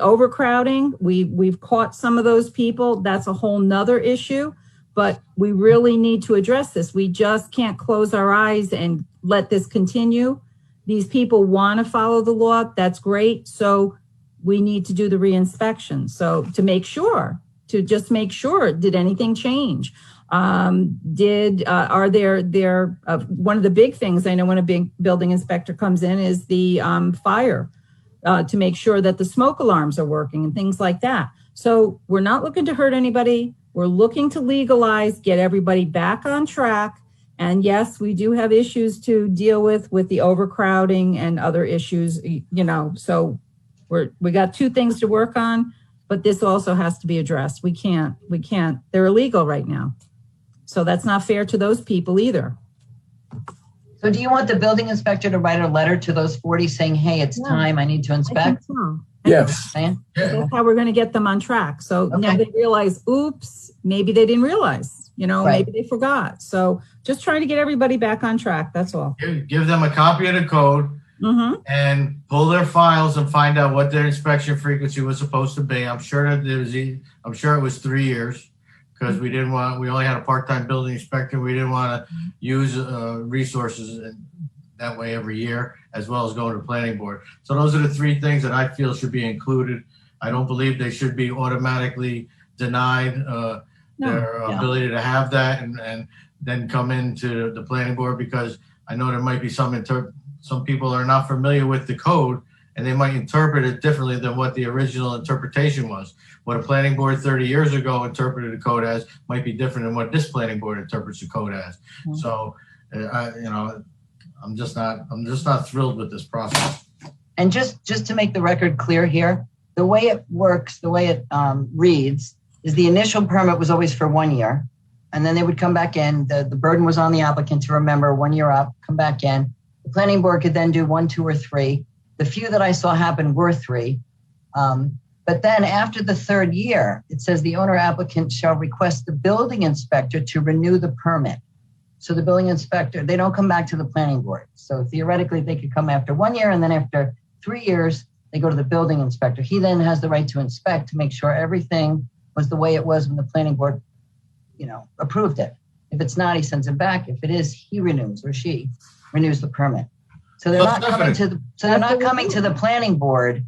overcrowding, we've caught some of those people. That's a whole nother issue. But we really need to address this. We just can't close our eyes and let this continue. These people want to follow the law. That's great. So we need to do the reinspection. So to make sure, did anything change? Are there one of the big things I know when a big building inspector comes in is the fire, to make sure that the smoke alarms are working and things like that. So we're not looking to hurt anybody. We're looking to legalize, get everybody back on track. And yes, we do have issues to deal with the overcrowding and other issues, so we got two things to work on, but this also has to be addressed. We can't, they're illegal right now. So that's not fair to those people either. So do you want the building inspector to write a letter to those 40 saying, hey, it's time, I need to I think inspect? so. Yes. That's how we're going to get them on track. So now they realize, oops, maybe they didn't realize, Right. maybe they forgot. So just trying to get everybody back on track. That's all. Give them a copy of the code and pull their files and find out what their inspection frequency was supposed to be. I'm sure it was 3 years, because we only had a part-time building inspector. We didn't want to use resources that way every year, as well as going to planning board. So those are the three things that I feel should be included. I don't believe they should be automatically denied their ability to have that and then come into the planning board, because I know there might be some people are not familiar with the code, and they might interpret it differently than what the original interpretation was. What a planning board 30 years ago interpreted the code as might be different than what this planning board interprets the code as. So, I'm just not thrilled with this process. And just to make the record clear here, the way it works, the way it reads, is the initial permit was always for 1 year, and then they would come back in. The burden was on the applicant to remember 1 year up, come back in. The planning board could then do 1, 2, or 3. The few that I saw happen were 3. But then after the third year, it says the owner applicant shall request the building inspector to renew the permit. So the building inspector, they don't come back to the planning board. So theoretically, they could come after 1 year, and then after 3 years, they go to the building inspector. He then has the right to inspect to make sure everything was the way it was when the planning board, approved it. If it's not, he sends it back. If it is, he renews, or she renews the permit. So they're not coming to the planning board,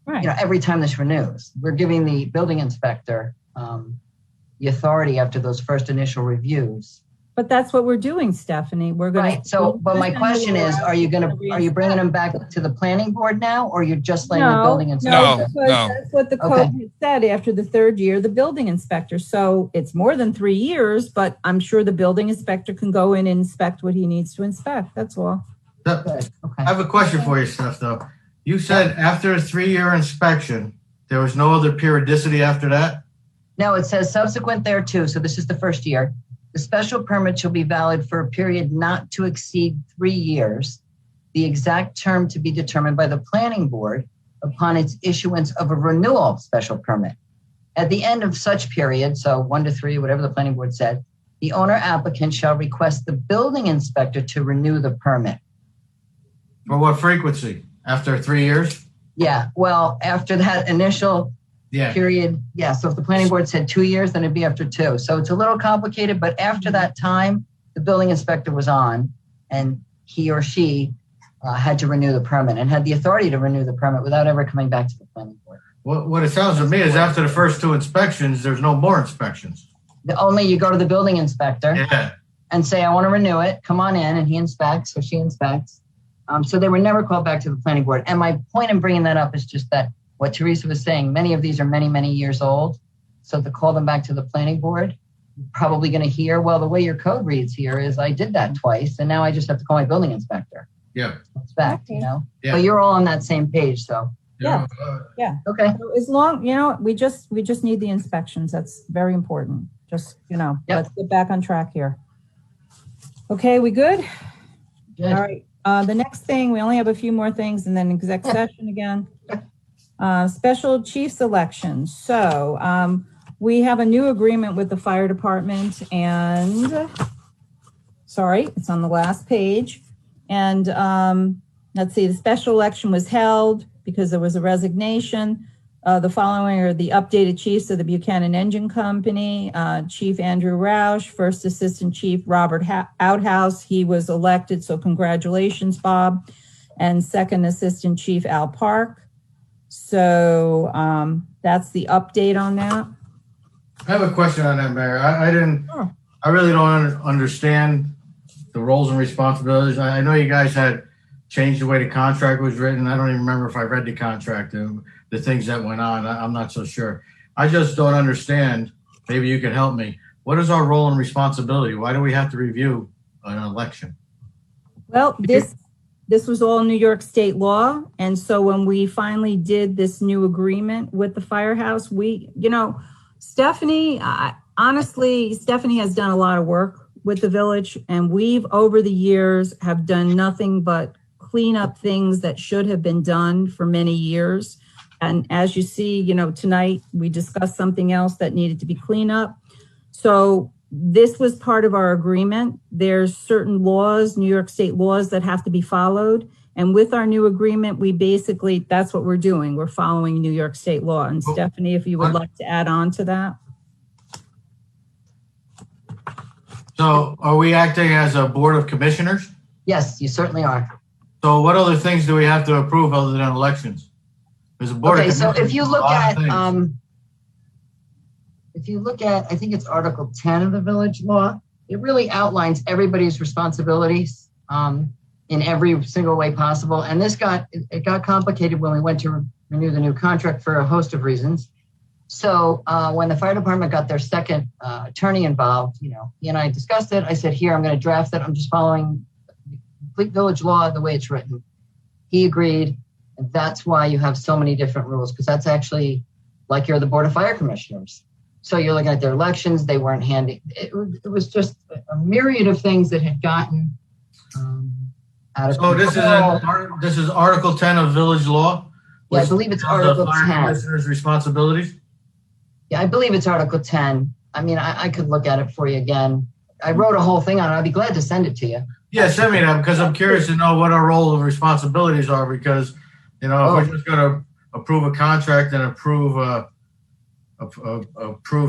Right. Every time this renews. We're giving the building inspector the authority after those first initial reviews. But that's what we're doing, Stephanie. We're going Right. So, but my question is, are you bringing them back to the planning board now, or you're just letting the building inspector? No, because that's what the code had said after the third year, the building inspector. So it's more than 3 years, but I'm sure the building inspector can go in and inspect what he needs to inspect. That's all. Okay. I have a question for you, Steph, though. You said after a 3-year inspection, there was no other periodicity after that? No, it says subsequent thereto. So this is the first year. The special permit shall be valid for a period not to exceed 3 years, the exact term to be determined by the planning board upon its issuance of a renewal special permit. At the end of such period, so 1 to 3, whatever the planning board said, the owner applicant shall request the building inspector to renew the permit. For what frequency? After 3 years? Yeah, well, after that initial Yeah. period, yeah. So if the planning board said 2 years, then it'd be after 2. So it's a little complicated, but after that time, the building inspector was on, and he or she had to renew the permit and had the authority to renew the permit without ever coming back to the planning board. What it sounds to me is after the first 2 inspections, there's no more inspections. Only you go to the building inspector Yeah. and say, I want to renew it. Come on in. And he inspects or she inspects. So they were never called back to the planning board. And my point in bringing that up is just that what Teresa was saying, many of these are many, many years old. So to call them back to the planning board, you're probably going to hear, well, the way your code reads here is I did that twice, and now I just have to call my building inspector. Yeah. Inspect, you know? Yeah. But you're all on that same page, so. Yeah. Yeah. Okay. So as long, we just need the inspections. That's very important. Just, Yep. let's get back on track here. Okay, we good? Good. All right. The next thing, we only have a few more things and then exec session again. Special chiefs elections. So we have a new agreement with the fire department and, sorry, it's on the last page. And let's see, the special election was held because there was a resignation. The following are the updated chiefs of the Buchanan Engine Company. Chief Andrew Roush, First Assistant Chief Robert Outhouse. He was elected, so congratulations, Bob. And Second Assistant Chief Al Park. So that's the update on that. I have a question on that, Mayor. I really don't understand the roles and responsibilities. I know you guys had changed the way the contract was written. I don't even remember if I read the contract, the things that went on. I'm not so sure. I just don't understand. Maybe you can help me. What is our role and responsibility? Why do we have to review an election? Well, this was all New York State law. And so when we finally did this new agreement with the firehouse, Stephanie, honestly, Stephanie has done a lot of work with the village, and we've over the years have done nothing but clean up things that should have been done for many years. And as you see, tonight we discussed something else that needed to be cleaned up. So this was part of our agreement. There's certain laws, New York State laws, that have to be followed. And with our new agreement, we basically, that's what we're doing. We're following New York State law. And Stephanie, if you would like to add on to that. So are we acting as a board of commissioners? Yes, you certainly are. So what other things do we have to approve other than elections? There's a board of So commissioners. if you look at, I think it's Article 10 of the village law, it really outlines everybody's responsibilities in every single way possible. And it got complicated when we went to renew the new contract for a host of reasons. So when the fire department got their second attorney involved, he and I discussed it. I said, here, I'm going to draft it. I'm just following the complete village law the way it's written. He agreed. And that's why you have so many different rules, because that's actually like you're the Board of Fire Commissioners. So you're looking at their elections. They weren't handy. It was just a myriad of things that had gotten out of control. This is Article 10 of village law? Yeah, I believe it's Article 10. The fire commissioner's responsibilities? Yeah, I believe it's Article 10. I mean, I could look at it for you again. I wrote a whole thing on it. I'd be glad to send it to you. Yeah, send me that, because I'm curious to know what our role and responsibilities are, because, if we're just going to approve a contract and approve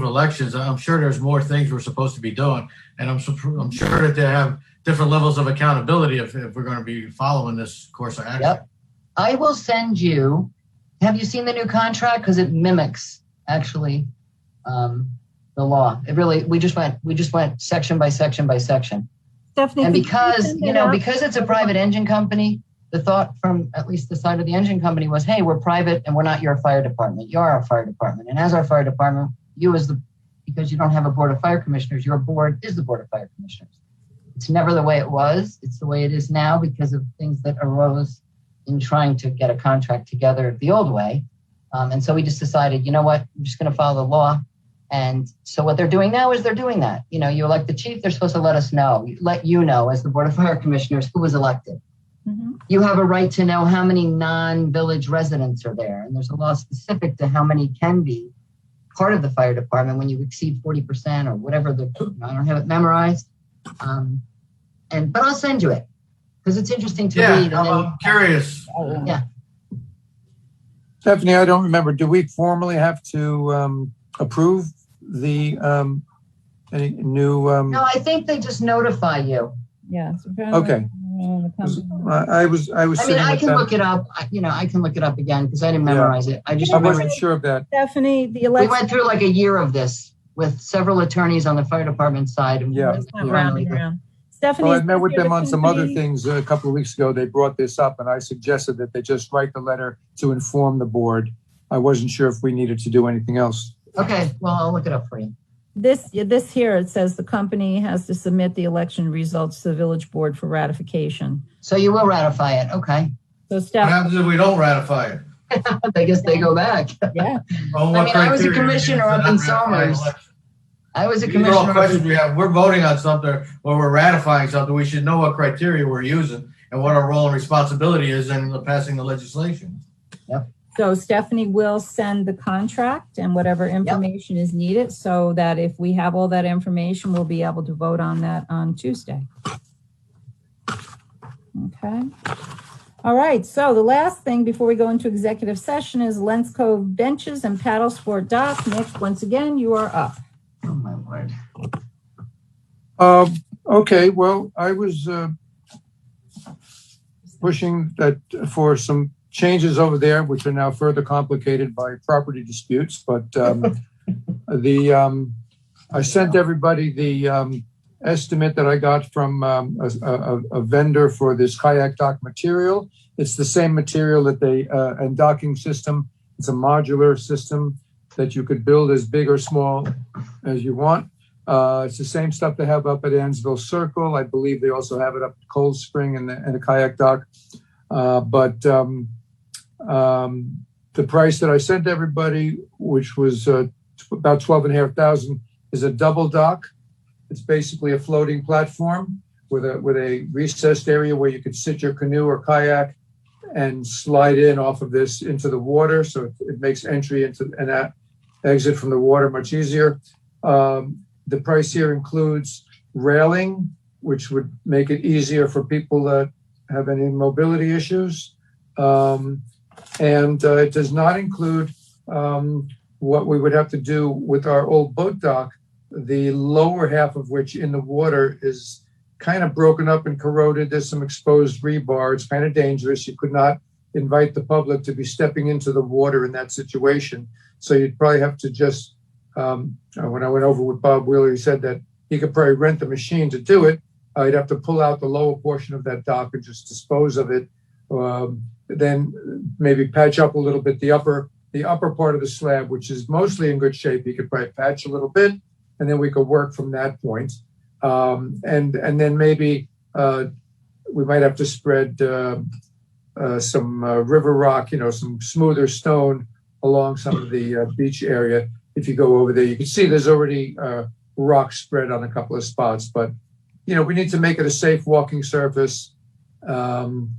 elections, I'm sure there's more things we're supposed to be doing. And I'm sure that they have different levels of accountability if we're going to be following this course of action. Yep. I will send you, have you seen the new contract? Because it mimics actually the law. It really, we just went section by section by section. Stephanie, and because it's a private engine company, the thought from at least the side of the engine company was, hey, we're private and we're not your fire department. You're our fire department. And as our fire department, because you don't have a board of fire commissioners, your board is the board of fire commissioners. It's never the way it was. It's the way it is now because of things that arose in trying to get a contract together the old way. And so we just decided, you know what, I'm just going to follow the law. And so what they're doing now is they're doing that. You elect the chief, they're supposed to let you know as the Board of Fire Commissioners who was elected. Mm-hmm. You have a right to know how many non-village residents are there. And there's a law specific to how many can be part of the fire department when you exceed 40% or whatever. I don't have it memorized. But I'll send you it. Because it's interesting to Yeah, read. And I'm curious. yeah. Stephanie, I don't remember. Do we formally have to approve the any new? No, I think they just notify you. Yeah. Okay. I was. I mean, sitting I with can them. look it up. I can look it up again because I didn't memorize it. I just I remember wasn't sure of that. Stephanie, the we election. went through like a year of this with several attorneys on the fire department side. And Yeah. It's not round and round. Stephanie, Well, I is met this with here them the on some other company? things a couple of weeks ago. They brought this up, and I suggested that they just write the letter to inform the board. I wasn't sure if we needed to do anything else. Okay, well, I'll look it up for you. This here, it says the company has to submit the election results to the village board for ratification. So you will ratify it. Okay. So What Steph, happens if we don't ratify it? I guess they go back. yeah, On I what mean, I was a criteria commissioner to up not in ratify an Somers. election? I was a These are all commissioner. questions we have. We're voting on something or we're ratifying something. We should know what criteria we're using and what our role and responsibility is in passing the legislation. so Stephanie will send the contract and whatever information is needed so that if we have all that information, we'll be able to vote on that on Tuesday. Okay. All right, so the last thing before we go into executive session is Lens Cove benches and paddle sport dock. Nick, once again, you are up. Oh, my word. Okay, well, I was pushing that for some changes over there, which are now further complicated by property disputes. But I sent everybody the estimate that I got from a vendor for this kayak dock material. It's the same material that and docking system. It's a modular system that you could build as big or small as you want. It's the same stuff they have up at Ansville Circle. I believe they also have it up at Cold Spring and the kayak dock. But the price that I sent everybody, which was about $12,500, is a double dock. It's basically a floating platform with a recessed area where you could sit your canoe or kayak and slide in off of this into the water. So it makes entry into and exit from the water much easier. The price here includes railing, which would make it easier for people that have any mobility issues. And it does not include what we would have to do with our old boat dock, the lower half of which in the water is kind of broken up and corroded. There's some exposed rebar. It's kind of dangerous. You could not invite the public to be stepping into the water in that situation. So you'd probably have to just, when I went over with Bob Wheeler, he said that he could probably rent the machine to do it. You'd have to pull out the lower portion of that dock and just dispose of it. Then maybe patch up a little bit the upper part of the slab, which is mostly in good shape. You could probably patch a little bit, and then we could work from that point. And then maybe we might have to spread some river rock, some smoother stone along some of the beach area. If you go over there, you can see there's already rock spread on a couple of spots, but we need to make it a safe walking surface. And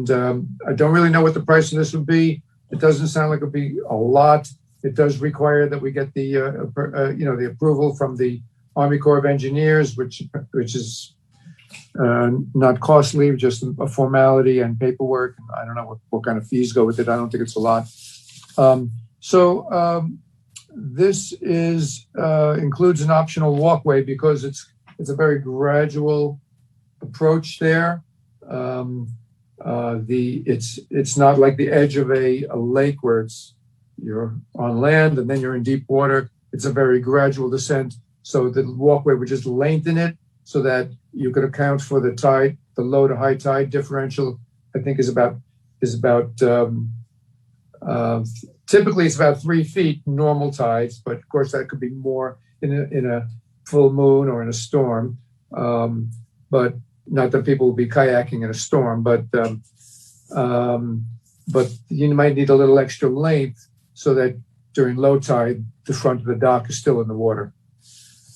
I don't really know what the price of this would be. It doesn't sound like it'd be a lot. It does require that we get the the approval from the Army Corps of Engineers, which is not costly, just a formality and paperwork. I don't know what kind of fees go with it. I don't think it's a lot. This includes an optional walkway because it's a very gradual approach there. It's not like the edge of a lake where you're on land and then you're in deep water. It's a very gradual descent. So the walkway would just lengthen it so that you could account for the tide, the low to high tide differential. I think is about typically it's about 3 feet normal tides, but of course that could be more in a full moon or in a storm. But not that people will be kayaking in a storm, but you might need a little extra length so that during low tide, the front of the dock is still in the water.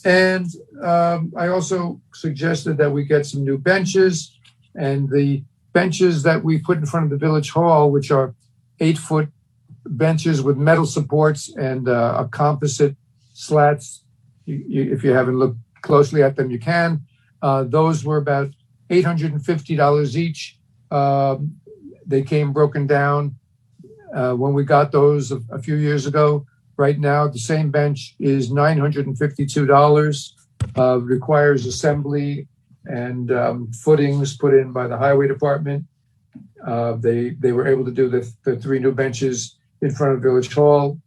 And I also suggested that we get some new benches, and the benches that we put in front of the village hall, which are 8-foot benches with metal supports and a composite slats. If you haven't looked closely at them, you can. Those were about $850 each. They came broken down when we got those a few years ago. Right now, the same bench is $952. Requires assembly and footings put in by the highway department. They were able to do the 3 new benches in front of Village Hall.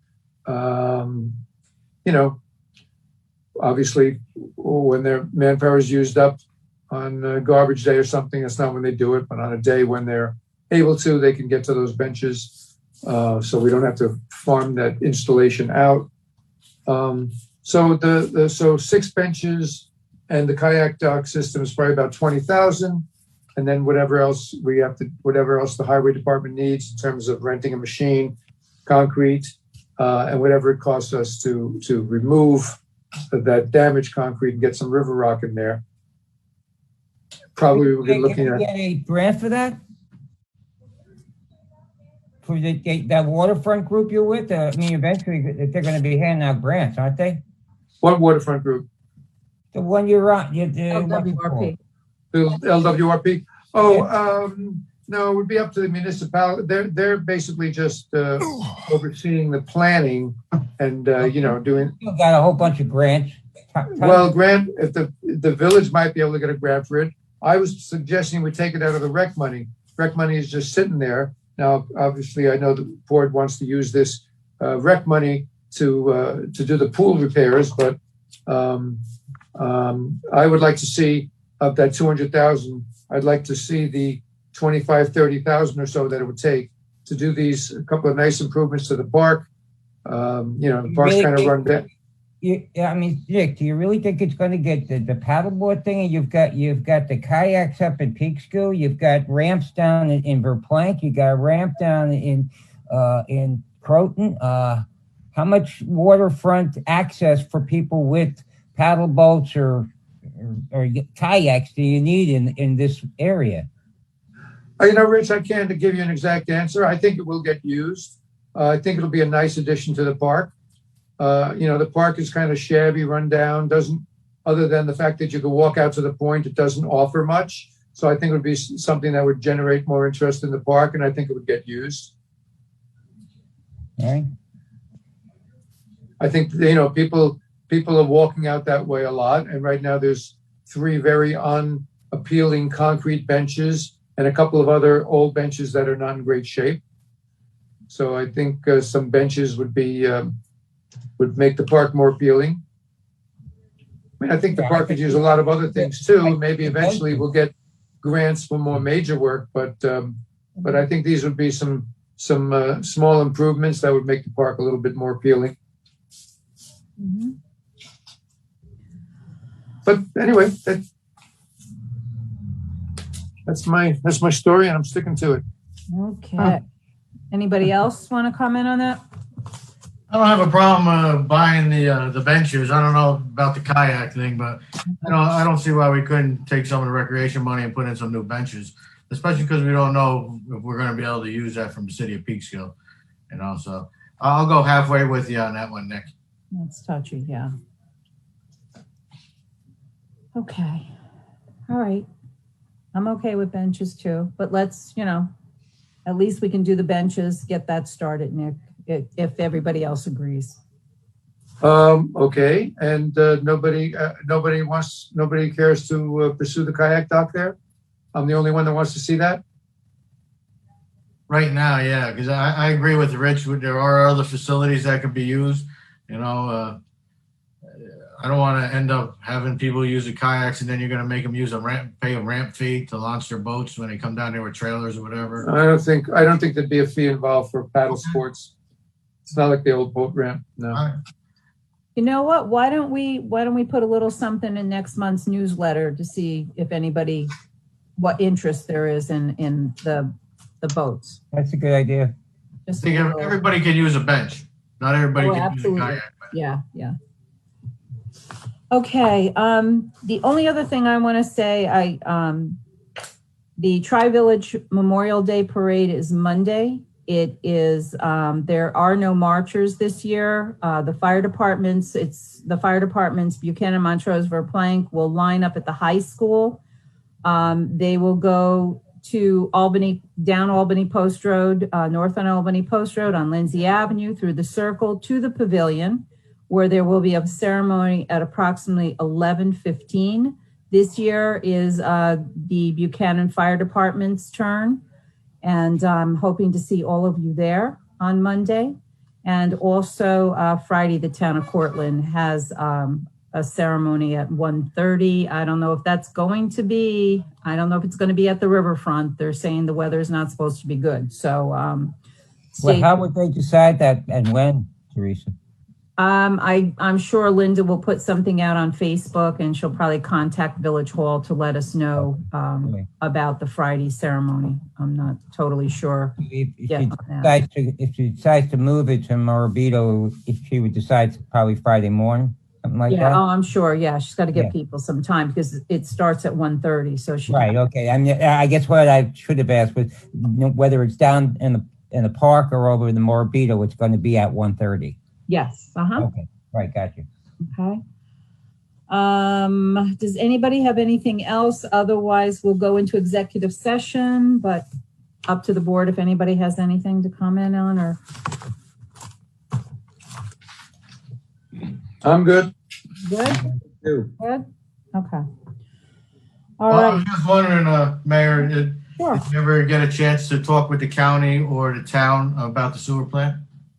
Obviously, when their manpower is used up on garbage day or something, that's not when they do it, but on a day when they're able to, they can get to those benches. So we don't have to farm that installation out. So 6 benches and the kayak dock system is probably about 20,000. And then whatever else the highway department needs in terms of renting a machine, concrete, and whatever it costs us to remove that damaged concrete and get some river rock in there. Probably we'll be looking Can we get a grant for that? For that waterfront group you're with? Eventually they're going to be handing out grants, aren't they? What waterfront group? The one you're on. LWRP. The LWRP? Oh, no, it would be up to the municipality. They're basically just overseeing the planning and, doing. You've got a whole bunch of grants. Well, grant, if the village might be able to get a grant for it. I was suggesting we take it out of the rec money. Rec money is just sitting there. Now, obviously, I know the board wants to use this rec money to do the pool repairs, but I would like to see of that 200,000. I'd like to see the 25,000-30,000 or so that it would take to do these a couple of nice improvements to the park. The park's kind of run down. Nick, do you really think it's going to get the paddleboard thing? And you've got the kayaks up in Peekskill. You've got ramps down in Verplank. You got a ramp down in Croton. How much waterfront access for people with paddle boats or kayaks do you need in this area? Rich, I can't give you an exact answer. I think it will get used. I think it'll be a nice addition to the park. The park is kind of shabby, run down, other than the fact that you can walk out to the point, it doesn't offer much. So I think it would be something that would generate more interest in the park, and I think it would get used. All right. I think, people are walking out that way a lot. And right now there's 3 very unappealing concrete benches and a couple of other old benches that are not in great shape. So I think some benches would make the park more appealing. I think the park could use a lot of other things too. Maybe eventually we'll get grants for more major work, but I think these would be some small improvements that would make the park a little bit more appealing. Mm-hmm. But anyway, that's my story, and I'm sticking to it. Okay. Anybody else want to comment on that? I don't have a problem buying the benches. I don't know about the kayak thing, but I don't see why we couldn't take some of the recreation money and put in some new benches, especially because we don't know if we're going to be able to use that from the city of Peekskill. So I'll go halfway with you on that one, Nick. That's touchy, yeah. Okay. All right. I'm okay with benches too, but let's, at least we can do the benches, get that started, Nick, if everybody else agrees. Okay. And nobody cares to pursue the kayak dock there? I'm the only one that wants to see that? Right now, yeah, because I agree with Rich. There are other facilities that could be used. I don't want to end up having people use the kayaks and then you're going to make them pay a ramp fee to launch their boats when they come down there with trailers or whatever. I don't think there'd be a fee involved for paddle sports. It's not like the old boat ramp. No. Right. You know what? Why don't we put a little something in next month's newsletter to see if what interest there is in the boats. That's a good idea. I think everybody can use a bench. Not everybody can use a kayak. Yeah. Okay. The only other thing I want to say, the Tri-Village Memorial Day Parade is Monday. It is, there are no marchers this year. The fire departments, Buchanan, Montrose, Verplank will line up at the high school. They will go to Albany, down Albany Post Road, north on Albany Post Road on Lindsay Avenue through the circle to the pavilion, where there will be a ceremony at approximately 11:15. This year is the Buchanan Fire Department's turn, and I'm hoping to see all of you there on Monday. And also Friday, the town of Cortland has a ceremony at 1:30. I don't know if that's going to be, I don't know if it's going to be at the riverfront. They're saying the weather is not supposed to be good. So, Well, how would they decide that and when, Teresa? I'm sure Linda will put something out on Facebook, and she'll probably contact Village Hall to let us know Okay. about the Friday ceremony. I'm not totally sure. If she decides to move it to Morabito, if she would decide probably Friday morning, something like Yeah, that? oh, I'm sure. Yeah, she's got to give Yeah. people some time because it starts at 1:30. So she Right, okay. I mean, I guess what I should have asked was whether it's down in the park or over in the Morabito, it's going to be at 1:30. Yes. Okay, right, got you. Okay. Does anybody have anything else? Otherwise, we'll go into executive session, but up to the board if anybody has anything to comment on or. I'm good. Good? Good? Okay. All Well, I right. was just wondering, Mayor, did Sure. you ever get a chance to talk with the county or the town about the sewer plant?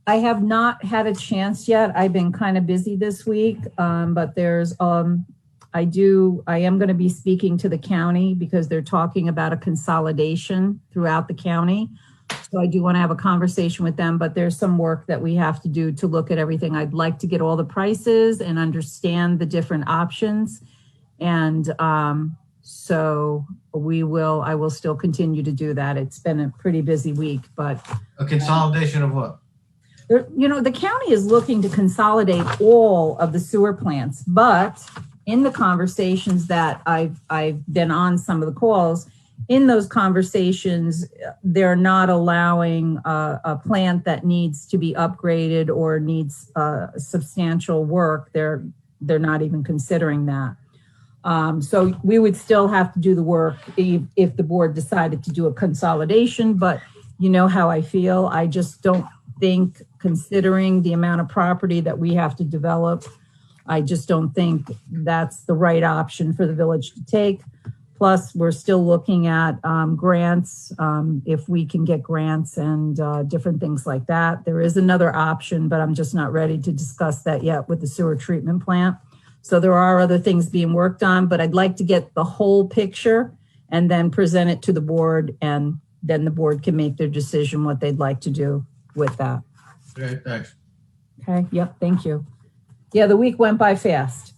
I have not had a chance yet. I've been kind of busy this week, but there's, I am going to be speaking to the county because they're talking about a consolidation throughout the county. So I do want to have a conversation with them, but there's some work that we have to do to look at everything. I'd like to get all the prices and understand the different options. And so I will still continue to do that. It's been a pretty busy week, but. A consolidation of what? The county is looking to consolidate all of the sewer plants, but in the conversations that I've been on some of the calls, in those conversations, they're not allowing a plant that needs to be upgraded or needs substantial work. They're not even considering that. So we would still have to do the work if the board decided to do a consolidation, but you know how I feel. I just don't think, considering the amount of property that we have to develop, I just don't think that's the right option for the village to take. Plus, we're still looking at grants, if we can get grants and different things like that. There is another option, but I'm just not ready to discuss that yet with the sewer treatment plant. So there are other things being worked on, but I'd like to get the whole picture and then present it to the board, and then the board can make their decision what they'd like to do with that. Okay, thanks. Okay, yep, thank you. Yeah, the week went by fast.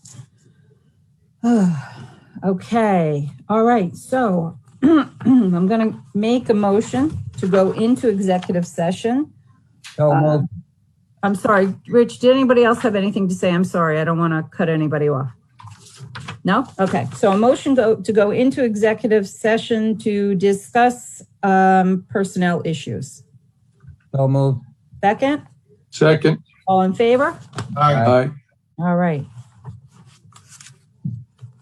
Okay, all right, so I'm gonna make a motion to go into executive session. So moved. I'm sorry, Rich, did anybody else have anything to say? I'm sorry, I don't wanna cut anybody off. No? Okay, so a motion to go into executive session to discuss personnel issues. So moved. Second, Second. all in favor? All right. Aye. All right.